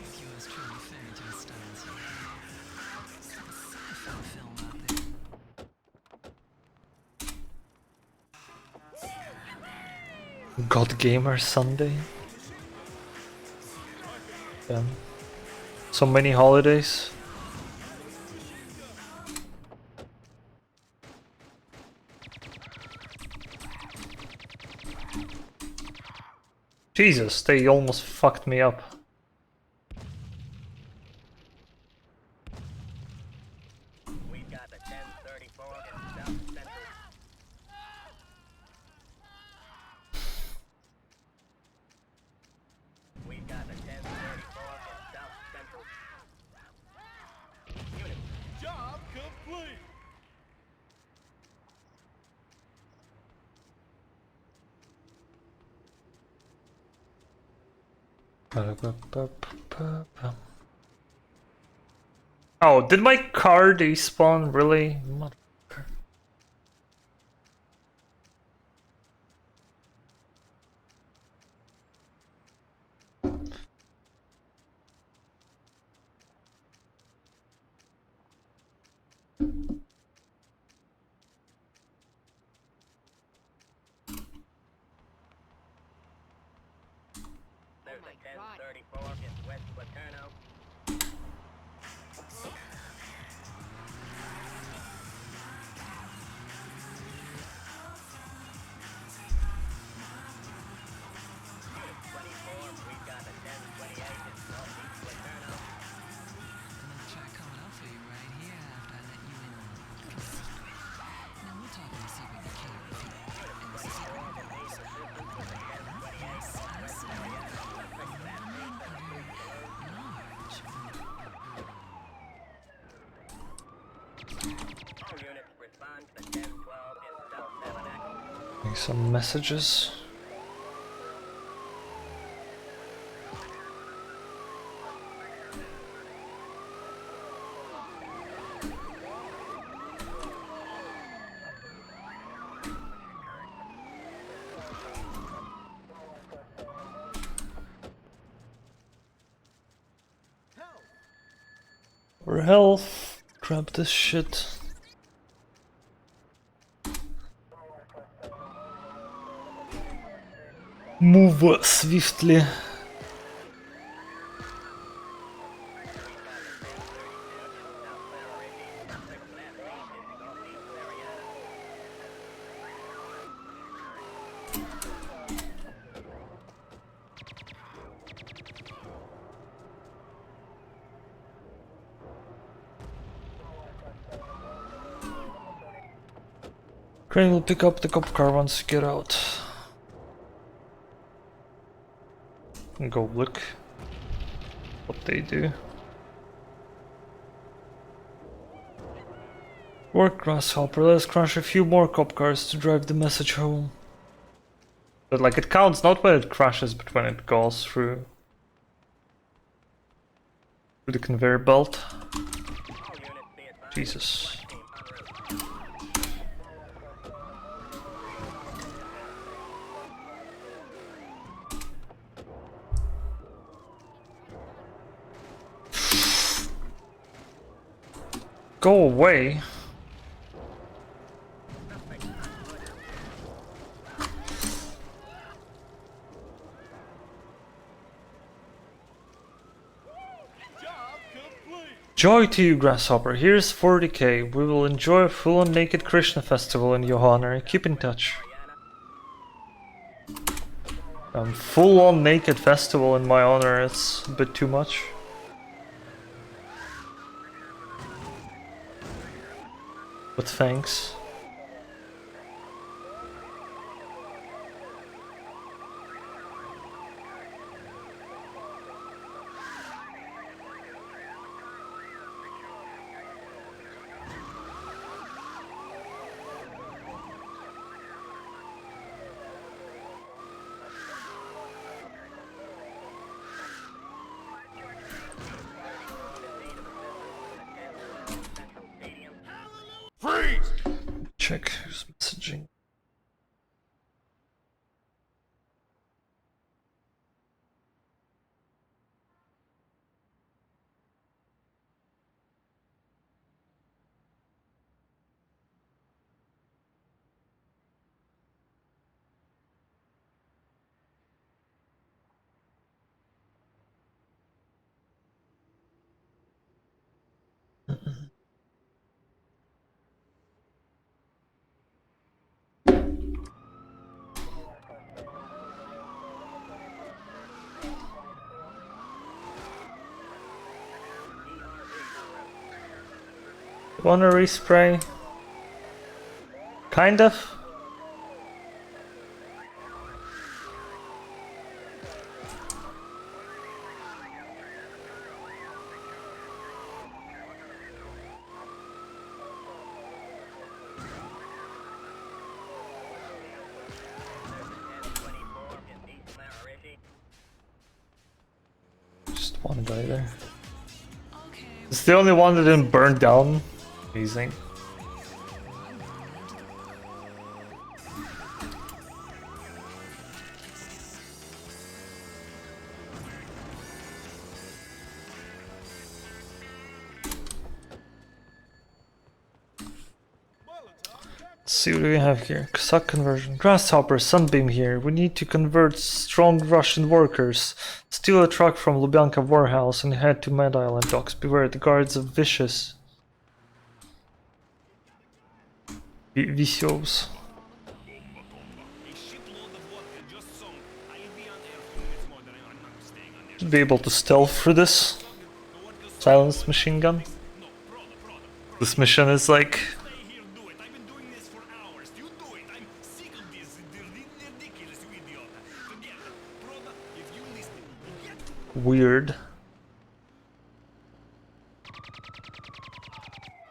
With yours truly fairy tale styles your hair. It's like a sci-fi film out there. God Gamer Sunday. Yeah. So many holidays. Jesus, they almost fucked me up. We've got the 1034 in South Central. We've got the 1034 in South Central. Unit. Job complete. Oh, did my car despawn really? Motherfucker. There's a 1034 in West Laterno. Unit 24, we've got the 1028 in Northeast Laterno. Another track coming up for you right here after I let you in on a secret. Now we're talking a secret you can't reveal. And this is what it is. Yes, I Some messages. For health, grab this shit. Move swiftly. Crane will pick up the cop car once you get out. And go look what they do. Work, Grasshopper. Let's crash a few more cop cars to drive the message home. But like it counts not when it crashes, but when it goes through the conveyor belt. Jesus. Go away. Joy to you, Grasshopper. Here's 40k. We will enjoy a full-on naked Krishna festival in your honor. Keep in touch. Full-on naked festival in my honor. It's a bit too much. But thanks. Check who's messaging. Wanna respray? Kind of. Just one guy there. It's the only one that didn't burn down. Amazing. Let's see what we have here. Suck conversion. Grasshopper, Sunbeam here. We need to convert strong Russian workers. Steal a truck from Lubyanka warehouse and head to Mad Island docks. Beware, the guards are vicious. Vicios. Should be able to stealth through this. Silenced machine gun. This mission is like weird.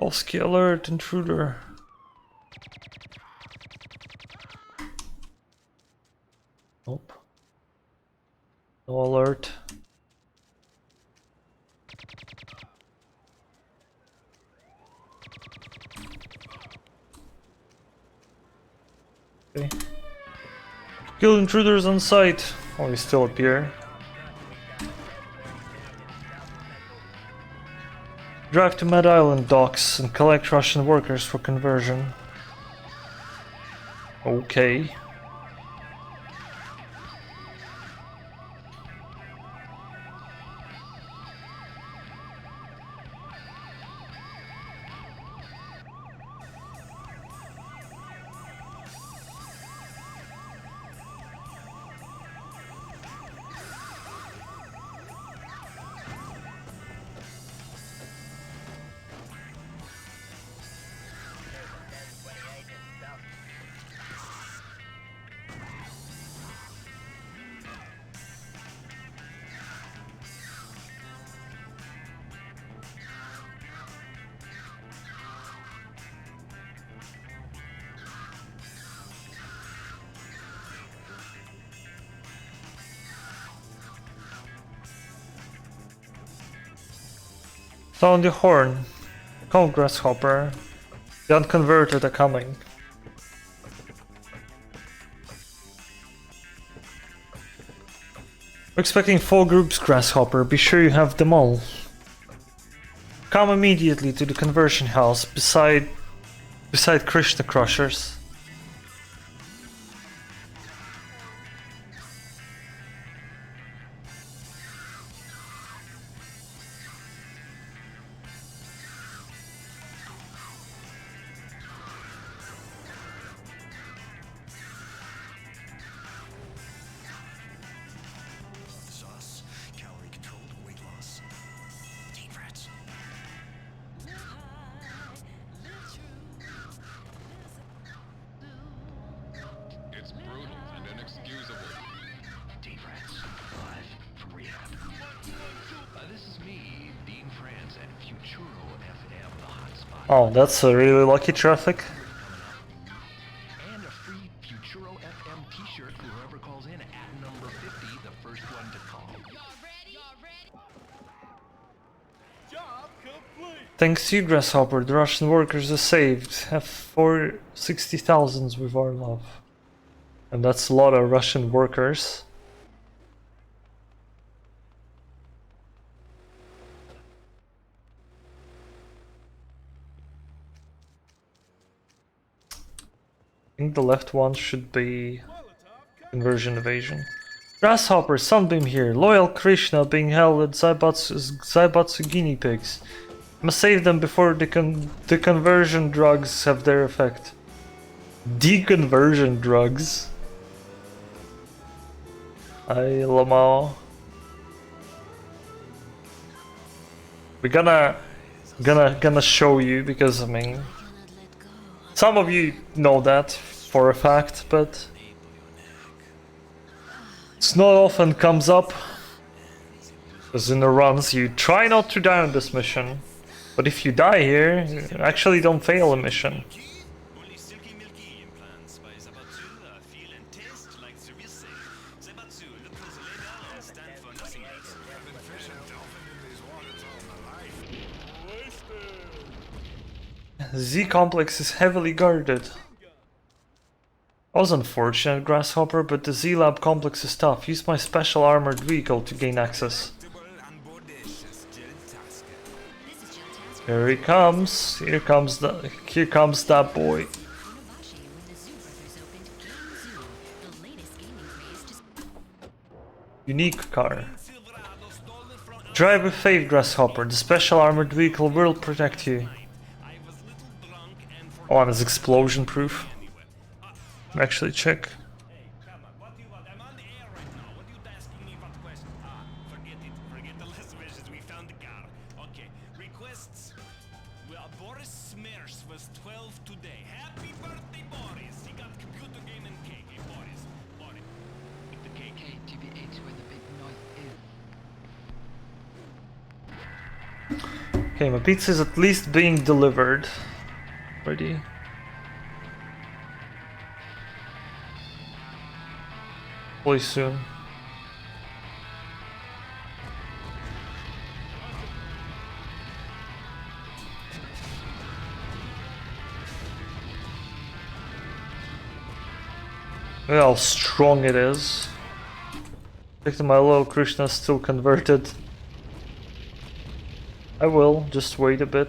Polsky alert, intruder. No alert. Okay. Kill intruders on site. Oh, he's still up here. Drive to Mad Island docks and collect Russian workers for conversion. Okay. Sound the horn. Come, grasshopper. The unconverted are coming. We're expecting 4 groups, grasshopper. Be sure you have them all. Come immediately to the conversion house beside Krishna Crushers. Sauce, calorie controlled, weight loss. Deep rats. It's brutal and inexcusable. Deep rats. Live from rehab. This is me, Dean France at Futuro FM, the hotspot. Oh, that's a really lucky traffic. And a free Futuro FM t-shirt for whoever calls in at number 50, the first one to call. Thanks to you, grasshopper, the Russian workers are saved. Have 460,000 with our love. And that's a lot of Russian workers. I think the left one should be conversion evasion. Grasshopper, Sunbeam here. Loyal Krishna being held at Zaibatsu guinea pigs. Must save them before the conversion drugs have their effect. Deconversion drugs. Ay, Lamao. We're gonna show you because I mean, some of you know that for a fact, but it's not often comes up. Because in the runs, you try not to die on this mission, but if you die here, you actually don't fail a mission. Only silky milky implants by Zabatsu feel and taste like Service. Zabatsu, look for the label and stand for nothing else. Z complex is heavily guarded. I was unfortunate, Grasshopper, but the Z lab complex is tough. Use my special armored vehicle to gain access. Here he comes. Here comes that boy. Unique car. Drive with faith, Grasshopper. The special armored vehicle will protect you. Oh, and it's explosion proof. Actually, check. Come on, what do you want? I'm on the air right now. What are you asking me what question? Forget it. Forget the last wishes. We found the car. Okay, requests. Well, Boris Smers was 12 today. Happy birthday, Boris. He got computer game and cake. Hey, Boris. Boris. Eat the cake. Okay, TBH where the big noise is. Okay, my pizza is at least being delivered. Ready? Hopefully soon. Look how strong it is. Look at my little Krishna still converted. I will, just wait a bit.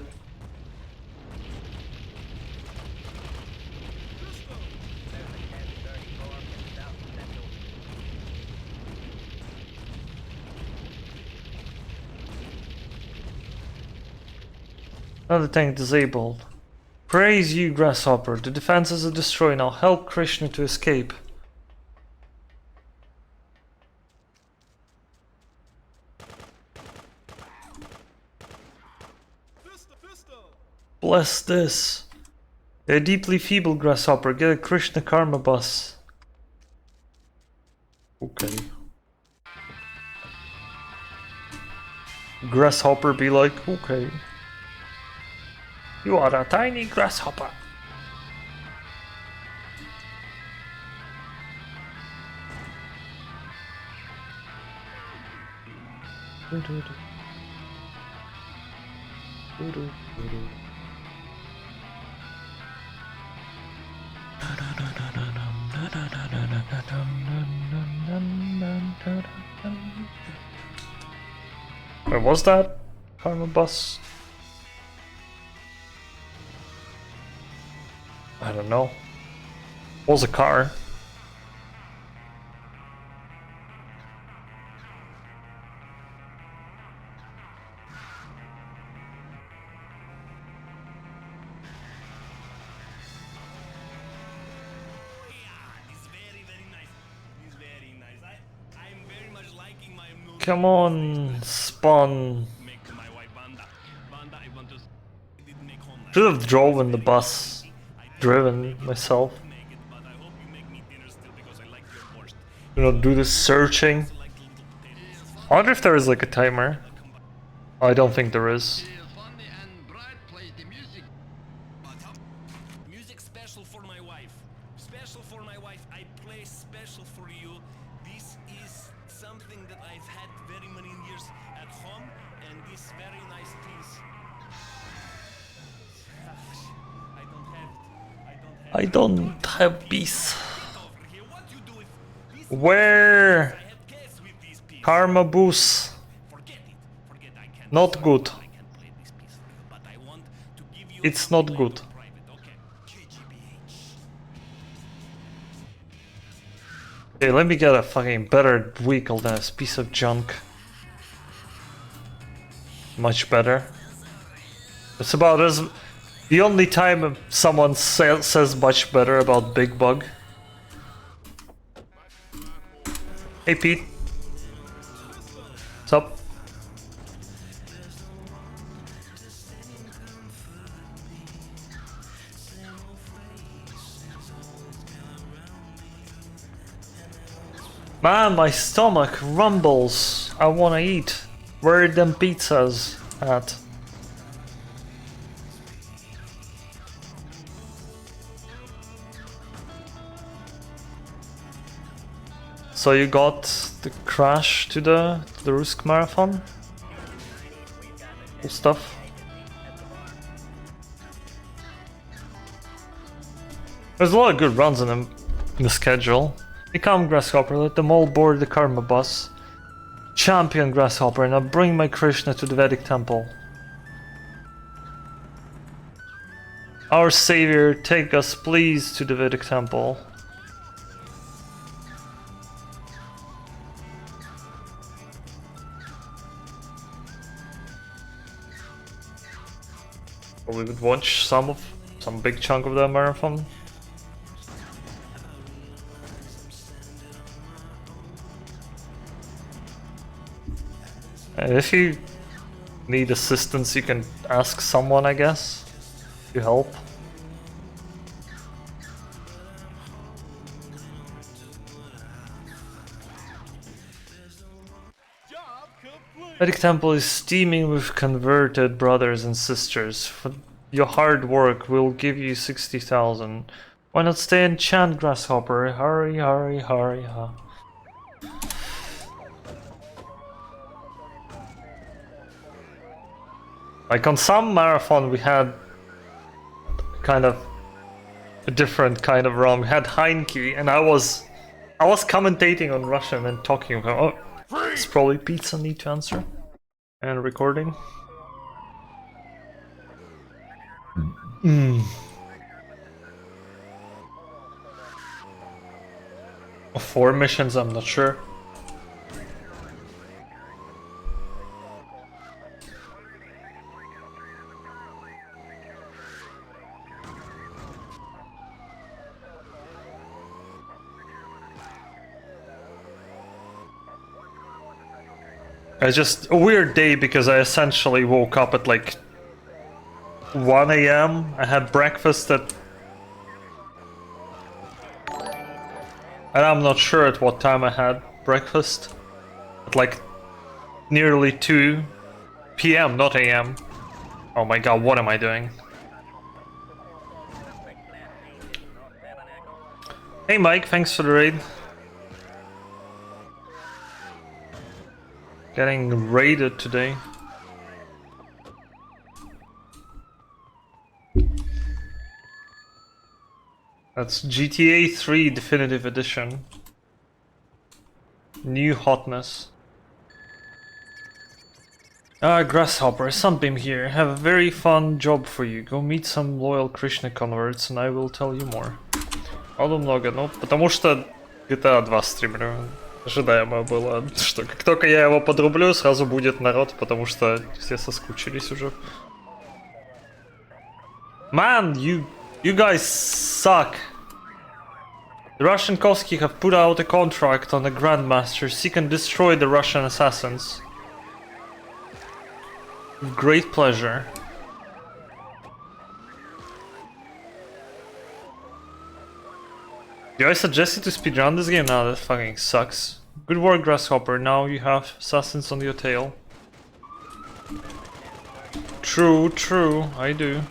Another tank disabled. Praise you, Grasshopper. The defenses are destroyed. Now help Krishna to escape. Bless this. They're deeply feeble, Grasshopper. Get a Krishna Karma bus. Okay. Grasshopper be like, okay. You are a tiny grasshopper. Where was that? Karma bus? I don't know. Was a car. Come on, spawn. Should have driven the bus. Driven myself. You know, do the searching. I wonder if there is like a timer. I don't think there is. Music special for my wife. Special for my wife. I play special for you. This is something that I've had very many years at home, and this very nice piece. I don't have peace. Where? Karma boost. Not good. It's not good. Okay, let me get a fucking better vehicle than this piece of junk. Much better. It's about as the only time someone says much better about Big Bug. Hey Pete. What's up? Man, my stomach rumbles. I wanna eat. Where are them pizzas at? So you got the crash to the Rusk Marathon? Cool stuff. There's a lot of good runs in the schedule. Become Grasshopper, let them all board the Karma bus. Champion Grasshopper, and I'll bring my Krishna to the Vedic temple. Our savior, take us please to the Vedic temple. We would watch some big chunk of the marathon. And if you need assistance, you can ask someone, I guess, to help. Vedic Temple is steaming with converted brothers and sisters. For your hard work, we'll give you 60,000. Why not stay and chant, Grasshopper? Hurry, hurry, hurry, huh? Like on some marathon we had kind of a different kind of run. We had Heinke and I was I was commentating on Russian and talking about. Oh, it's probably pizza need to answer. And recording. Four missions, I'm not sure. It's just a weird day because I essentially woke up at like 1 AM. I had breakfast at... And I'm not sure at what time I had breakfast. At like nearly 2 PM, not AM. Oh my god, what am I doing? Hey Mike, thanks for the raid. Getting raided today. That's GTA 3 Definitive Edition. New hotness. Ah, Grasshopper, Sunbeam here. Have a very fun job for you. Go meet some loyal Krishna converts and I will tell you more. Алло много, ну, потому что GTA 2 стримлю. Ожидаемо было, что как только я его подрублю, сразу будет народ, потому что все соскучились уже. Man, you guys suck. The Russian Koski have put out a contract on the Grandmaster. Seek and destroy the Russian assassins. With great pleasure. Do I suggest you to speedrun this game? Nah, that fucking sucks. Good work, Grasshopper. Now you have assassins on your tail. True, true, I do.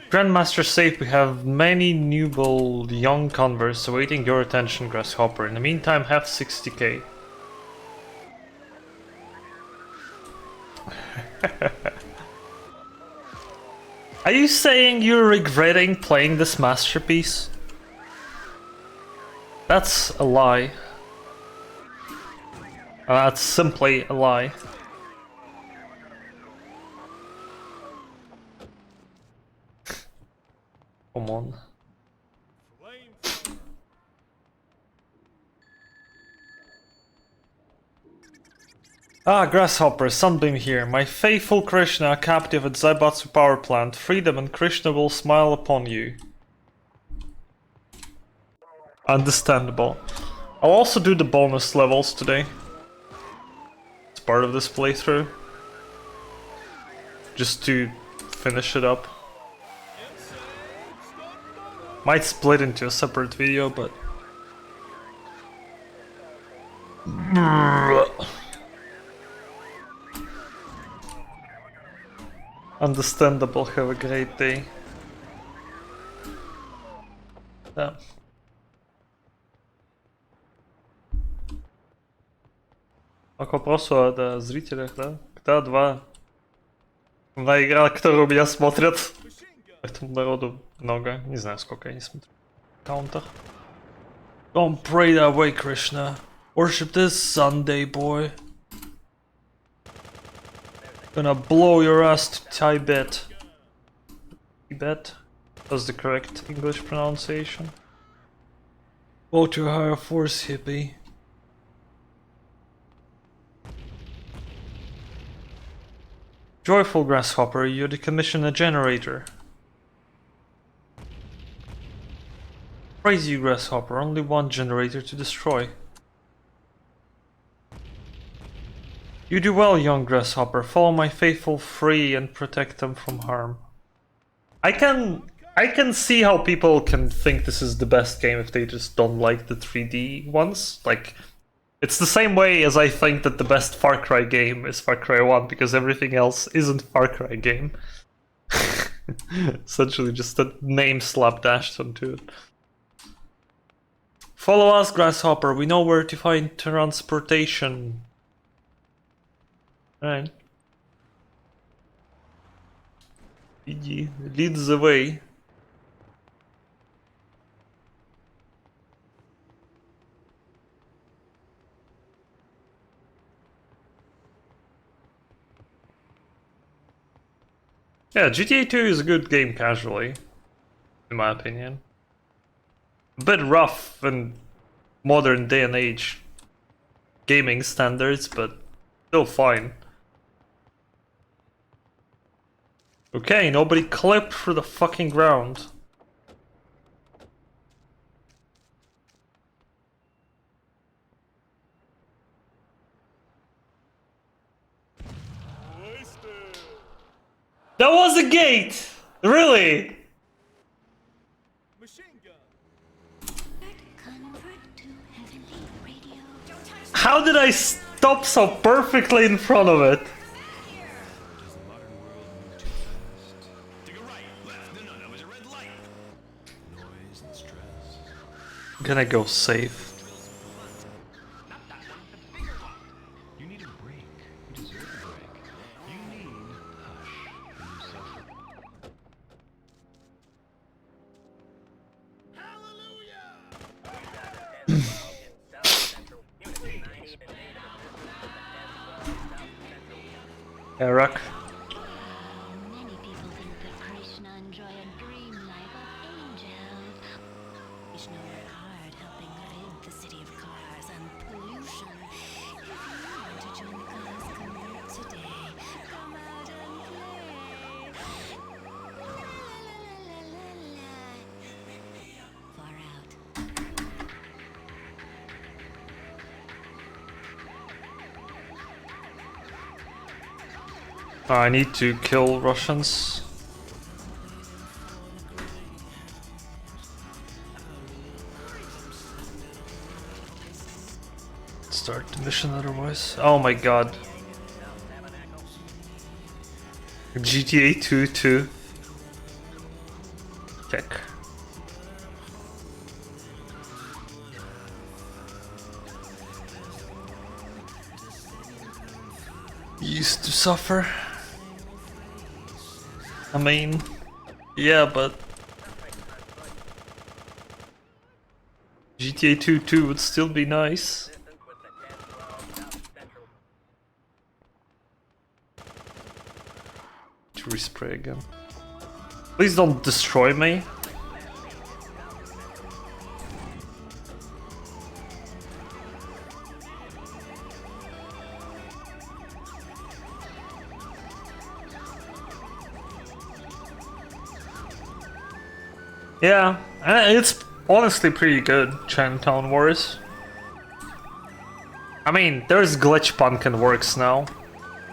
Grandmaster safe, we have many newable young converts awaiting your attention, Grasshopper. In the meantime, have 60k. Are you saying you're regretting playing this masterpiece? That's a lie. That's simply a lie. Come on. Ah, Grasshopper, Sunbeam here. My faithful Krishna, captive at Zaibatsu power plant. Freedom and Krishna will smile upon you. Understandable. I'll also do the bonus levels today. It's part of this playthrough. Just to finish it up. Might split into a separate video, but... Understandable, have a great day. Да. А к вопросу о зрителях, да? GTA 2. Одна игра, которую меня смотрят. Поэтому народу много. Не знаю, сколько я не смотрю. Каунтах. Don't pray that way, Krishna. Worship this Sunday, boy. Gonna blow your ass to Tibet. Tibet? That's the correct English pronunciation. Go to higher force, hippie. Joyful Grasshopper, you decommission a generator. Praise you, Grasshopper, only one generator to destroy. You do well, young Grasshopper. Follow my faithful free and protect them from harm. I can see how people can think this is the best game if they just don't like the 3D ones. Like, it's the same way as I think that the best Far Cry game is Far Cry 1, because everything else isn't Far Cry game. Essentially just a name slapdashed onto it. Follow us, Grasshopper. We know where to find transportation. Alright. GG leads the way. Yeah, GTA 2 is a good game casually, in my opinion. A bit rough in modern day and age gaming standards, but still fine. Okay, nobody clipped through the fucking ground. That was a gate! Really? Convert to heavenly radio. How did I stop so perfectly in front of it? Take a right, left. No, that was a red light. Noise and stress. I'm gonna go safe. Not that one, the bigger one. You need a break. You deserve a break. You need hush when you suffer. Yeah, Rock. Many people think that Krishna enjoy a dream life of angels. Krishna worked hard helping rid the city of cars and pollution. If you want to join the cause, convert today. Come out and play. La, la, la, la, la. Far out. I need to kill Russians. Start the mission otherwise. Oh my god. GTA 2 2. Check. Used to suffer. I mean, yeah, but GTA 2 2 would still be nice. To respray again. Please don't destroy me. Yeah, it's honestly pretty good, Chinatown Wars. I mean, there's glitch punk in works now,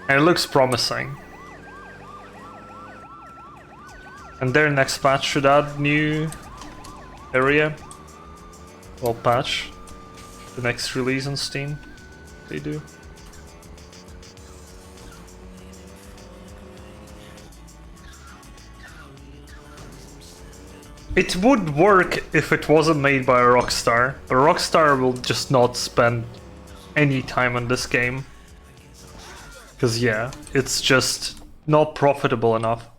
and it looks promising. And their next patch should add new area. Well, patch. The next release on Steam. They do. It would work if it wasn't made by a Rockstar, but Rockstar will just not spend any time on this game. Cause yeah, it's just not profitable enough.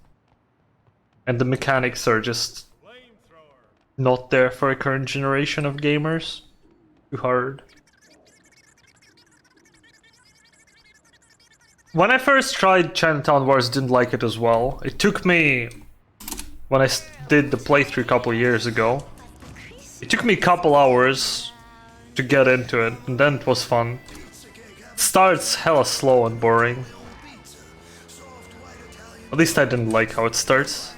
And the mechanics are just not there for a current generation of gamers. Too hard. When I first tried Chinatown Wars, didn't like it as well. It took me, when I did the playthrough a couple years ago, it took me a couple hours to get into it, and then it was fun. It starts hella slow and boring. At least I didn't like how it starts.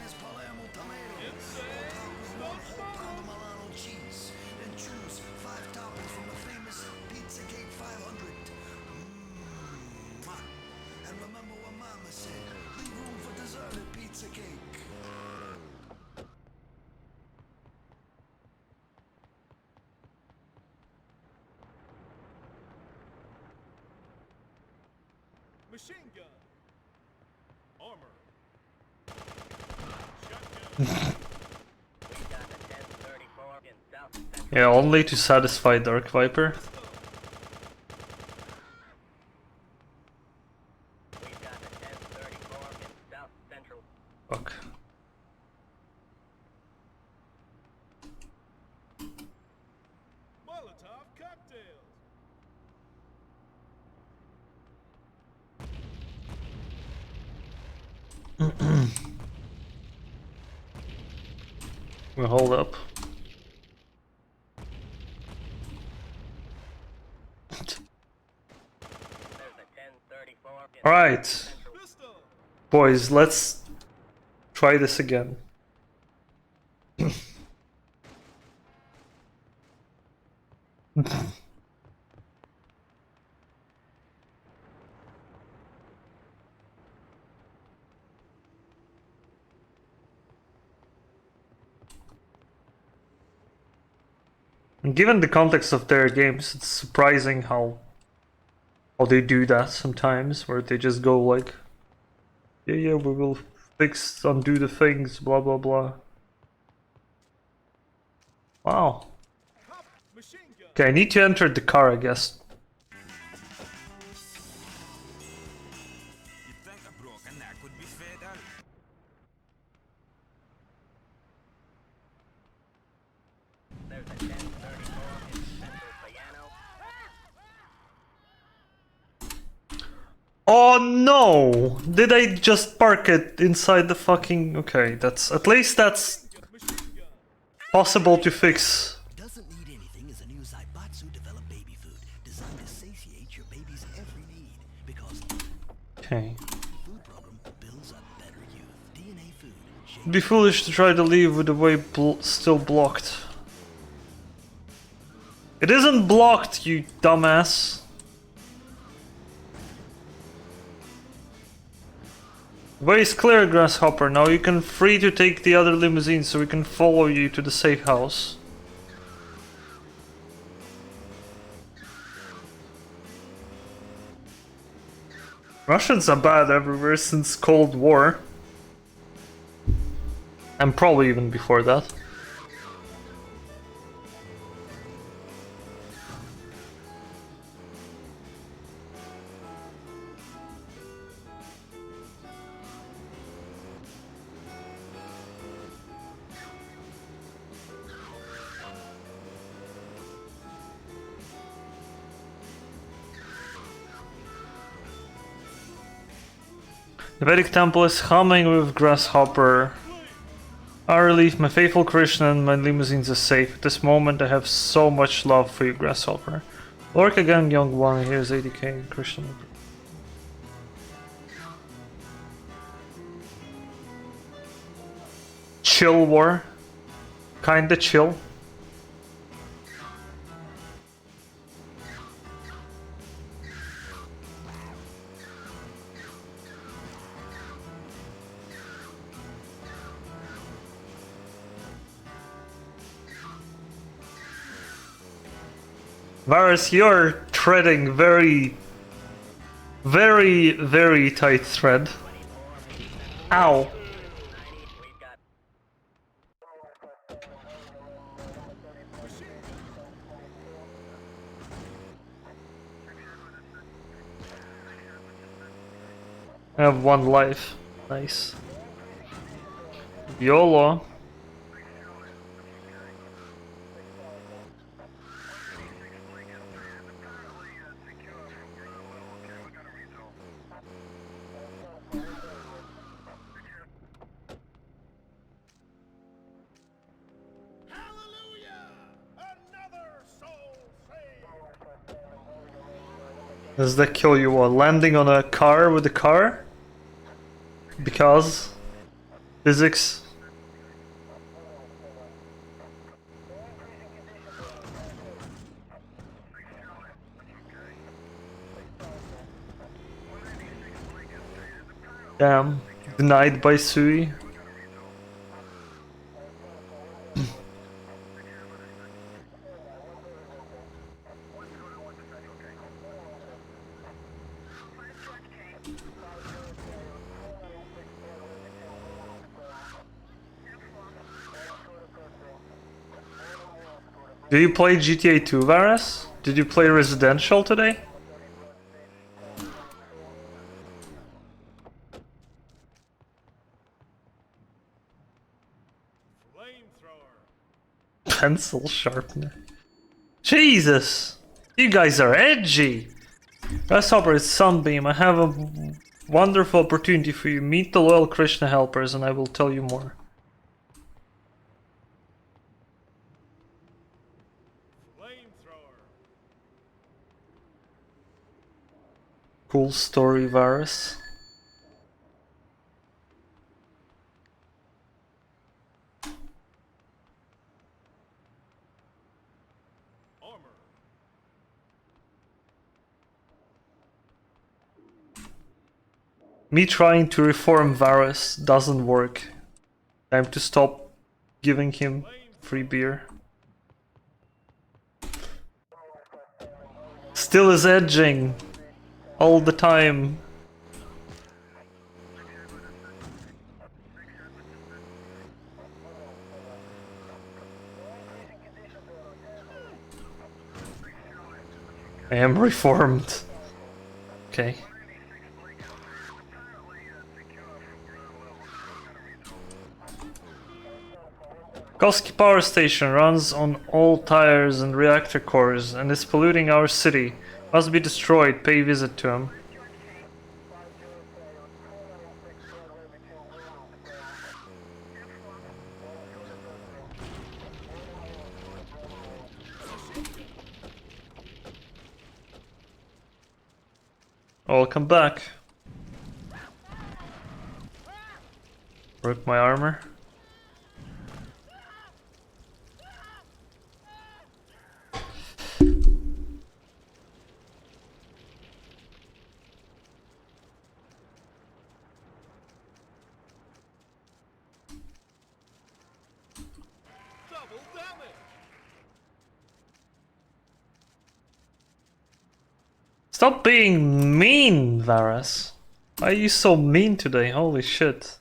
Machine gun. Armor. Yeah, only to satisfy Dark Viper. Fuck. Molotov cocktails. Well, hold up. There's a 1034 in Alright, Pistol. boys, let's try this again. Given the context of their games, it's surprising how they do that sometimes, where they just go like, yeah, we will undo the things, blah blah blah. Wow. Cop machine gun. Okay, I need to enter the car, I guess. You think a broken neck would be fatal? There's a 1034 in central piano. Oh no! Did I just park it inside the fucking... Okay, that's... At least that's Machine gun. possible to fix. Doesn't need anything is a new Zaibatsu developed baby food designed to satiate your baby's every need because Okay. food program builds up better youth. DNA food. It'd be foolish to try to leave with the way still blocked. It isn't blocked, you dumbass. Way is clear, Grasshopper. Now you can free to take the other limousine so we can follow you to the safe house. Russians are bad everywhere since Cold War. And probably even before that. The Vedic temple is humming with Grasshopper. Our relief, my faithful Krishna and my limousines are safe. At this moment I have so much love for you, Grasshopper. Work again, young one. Here's 80k, Krishna. Chill war. Kinda chill. Varus, you're treading very tight thread. Ow. We've got I have one life. Nice. YOLO. Does that kill you while landing on a car with a car? Because physics. Damn, denied by Sui. Do you play GTA 2, Varus? Did you play Residential today? Pencil sharpener. Jesus! You guys are edgy! Grasshopper is Sunbeam. I have a wonderful opportunity for you. Meet the loyal Krishna helpers and I will tell you more. Cool story, Varus. Me trying to reform Varus doesn't work. Time to stop giving him free beer. Still is edging. All the time. I am reformed. Okay. Koski power station runs on all tires and reactor cores and is polluting our city. Must be destroyed. Pay visit to him. Welcome back. Broke my armor. Stop being mean, Varus. Why are you so mean today? Holy shit.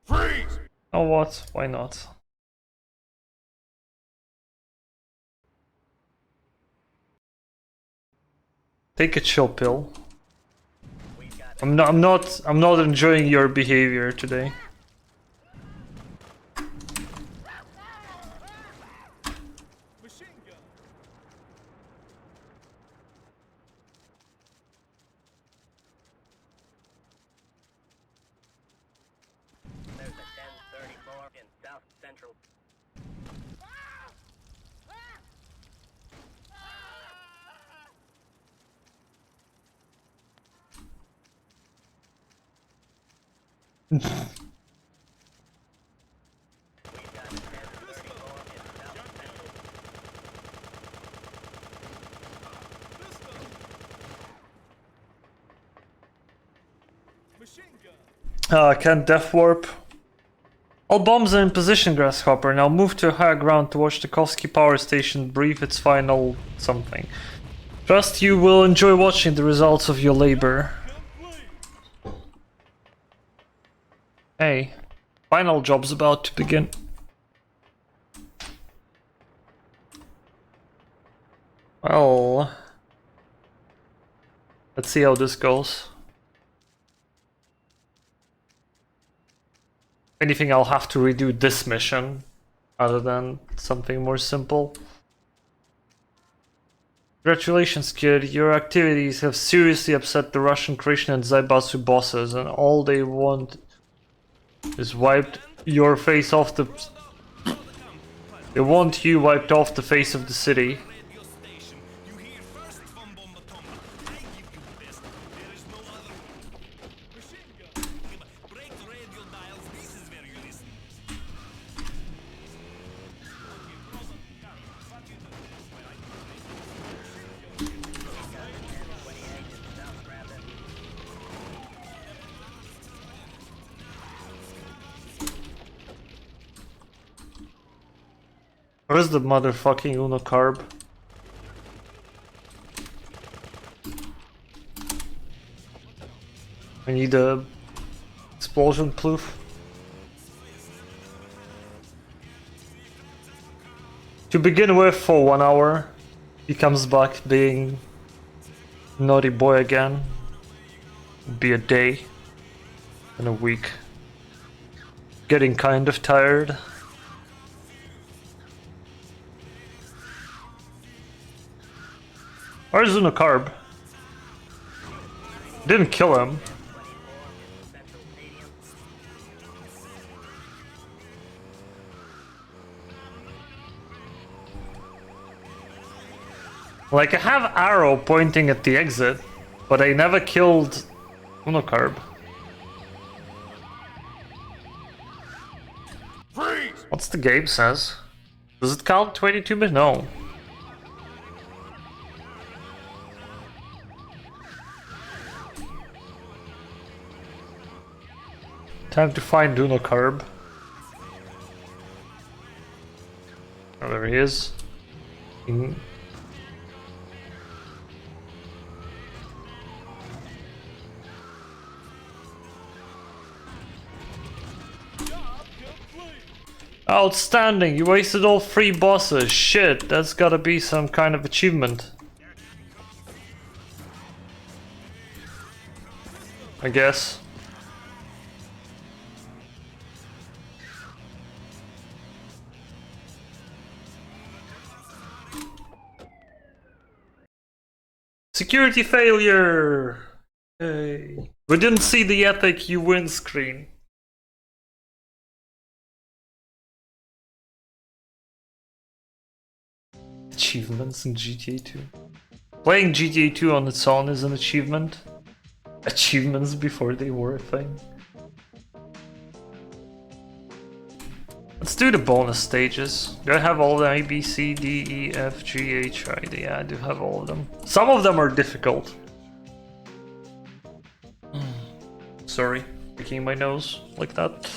Freeze! Oh what? Why not? Take a chill pill. I'm not enjoying your behavior today. There's a 1034 in South Central. We've got a 1034 in South Central. Can't death warp. All bombs are in position, Grasshopper. Now move to higher ground to watch the Koski power station brief its final something. Trust you will enjoy watching the results of your labor. Hey, final job's about to begin. Well, let's see how this goes. If anything, I'll have to redo this mission rather than something more simple. Congratulations, kid. Your activities have seriously upset the Russian Krishna and Zaibatsu bosses, and all they want is wiped your face off the... They want you wiped off the face of the city. Radio station. You hear first from Bomba Tomba. I give you the best. There is no other. Machine gun. Break the radio dials. This is where you listen. Okay, frozen. Gun. Fuck you. We've got a 1028 in South Rapid. Where's the motherfucking Uno carb? I need a explosion proof. To begin with, for 1 hour, he comes back being naughty boy again. Be a day and a week. Getting kind of tired. Where's no carb? Didn't kill him. Like, I have arrow pointing at the exit, but I never killed Unocarb. What's the game says? Does it count 22 minutes? No. Time to find Unocarb. Oh, there he is. Outstanding! You wasted all 3 bosses. Shit, that's gotta be some kind of achievement. I guess. Security failure! Hey. We didn't see the epic you win screen. Achievements in GTA 2. Playing GTA 2 on its own is an achievement. Achievements before they were a thing. Let's do the bonus stages. Do I have all the A, B, C, D, E, F, G, H, I? Yeah, I do have all of them. Some of them are difficult. Sorry, picking my nose like that.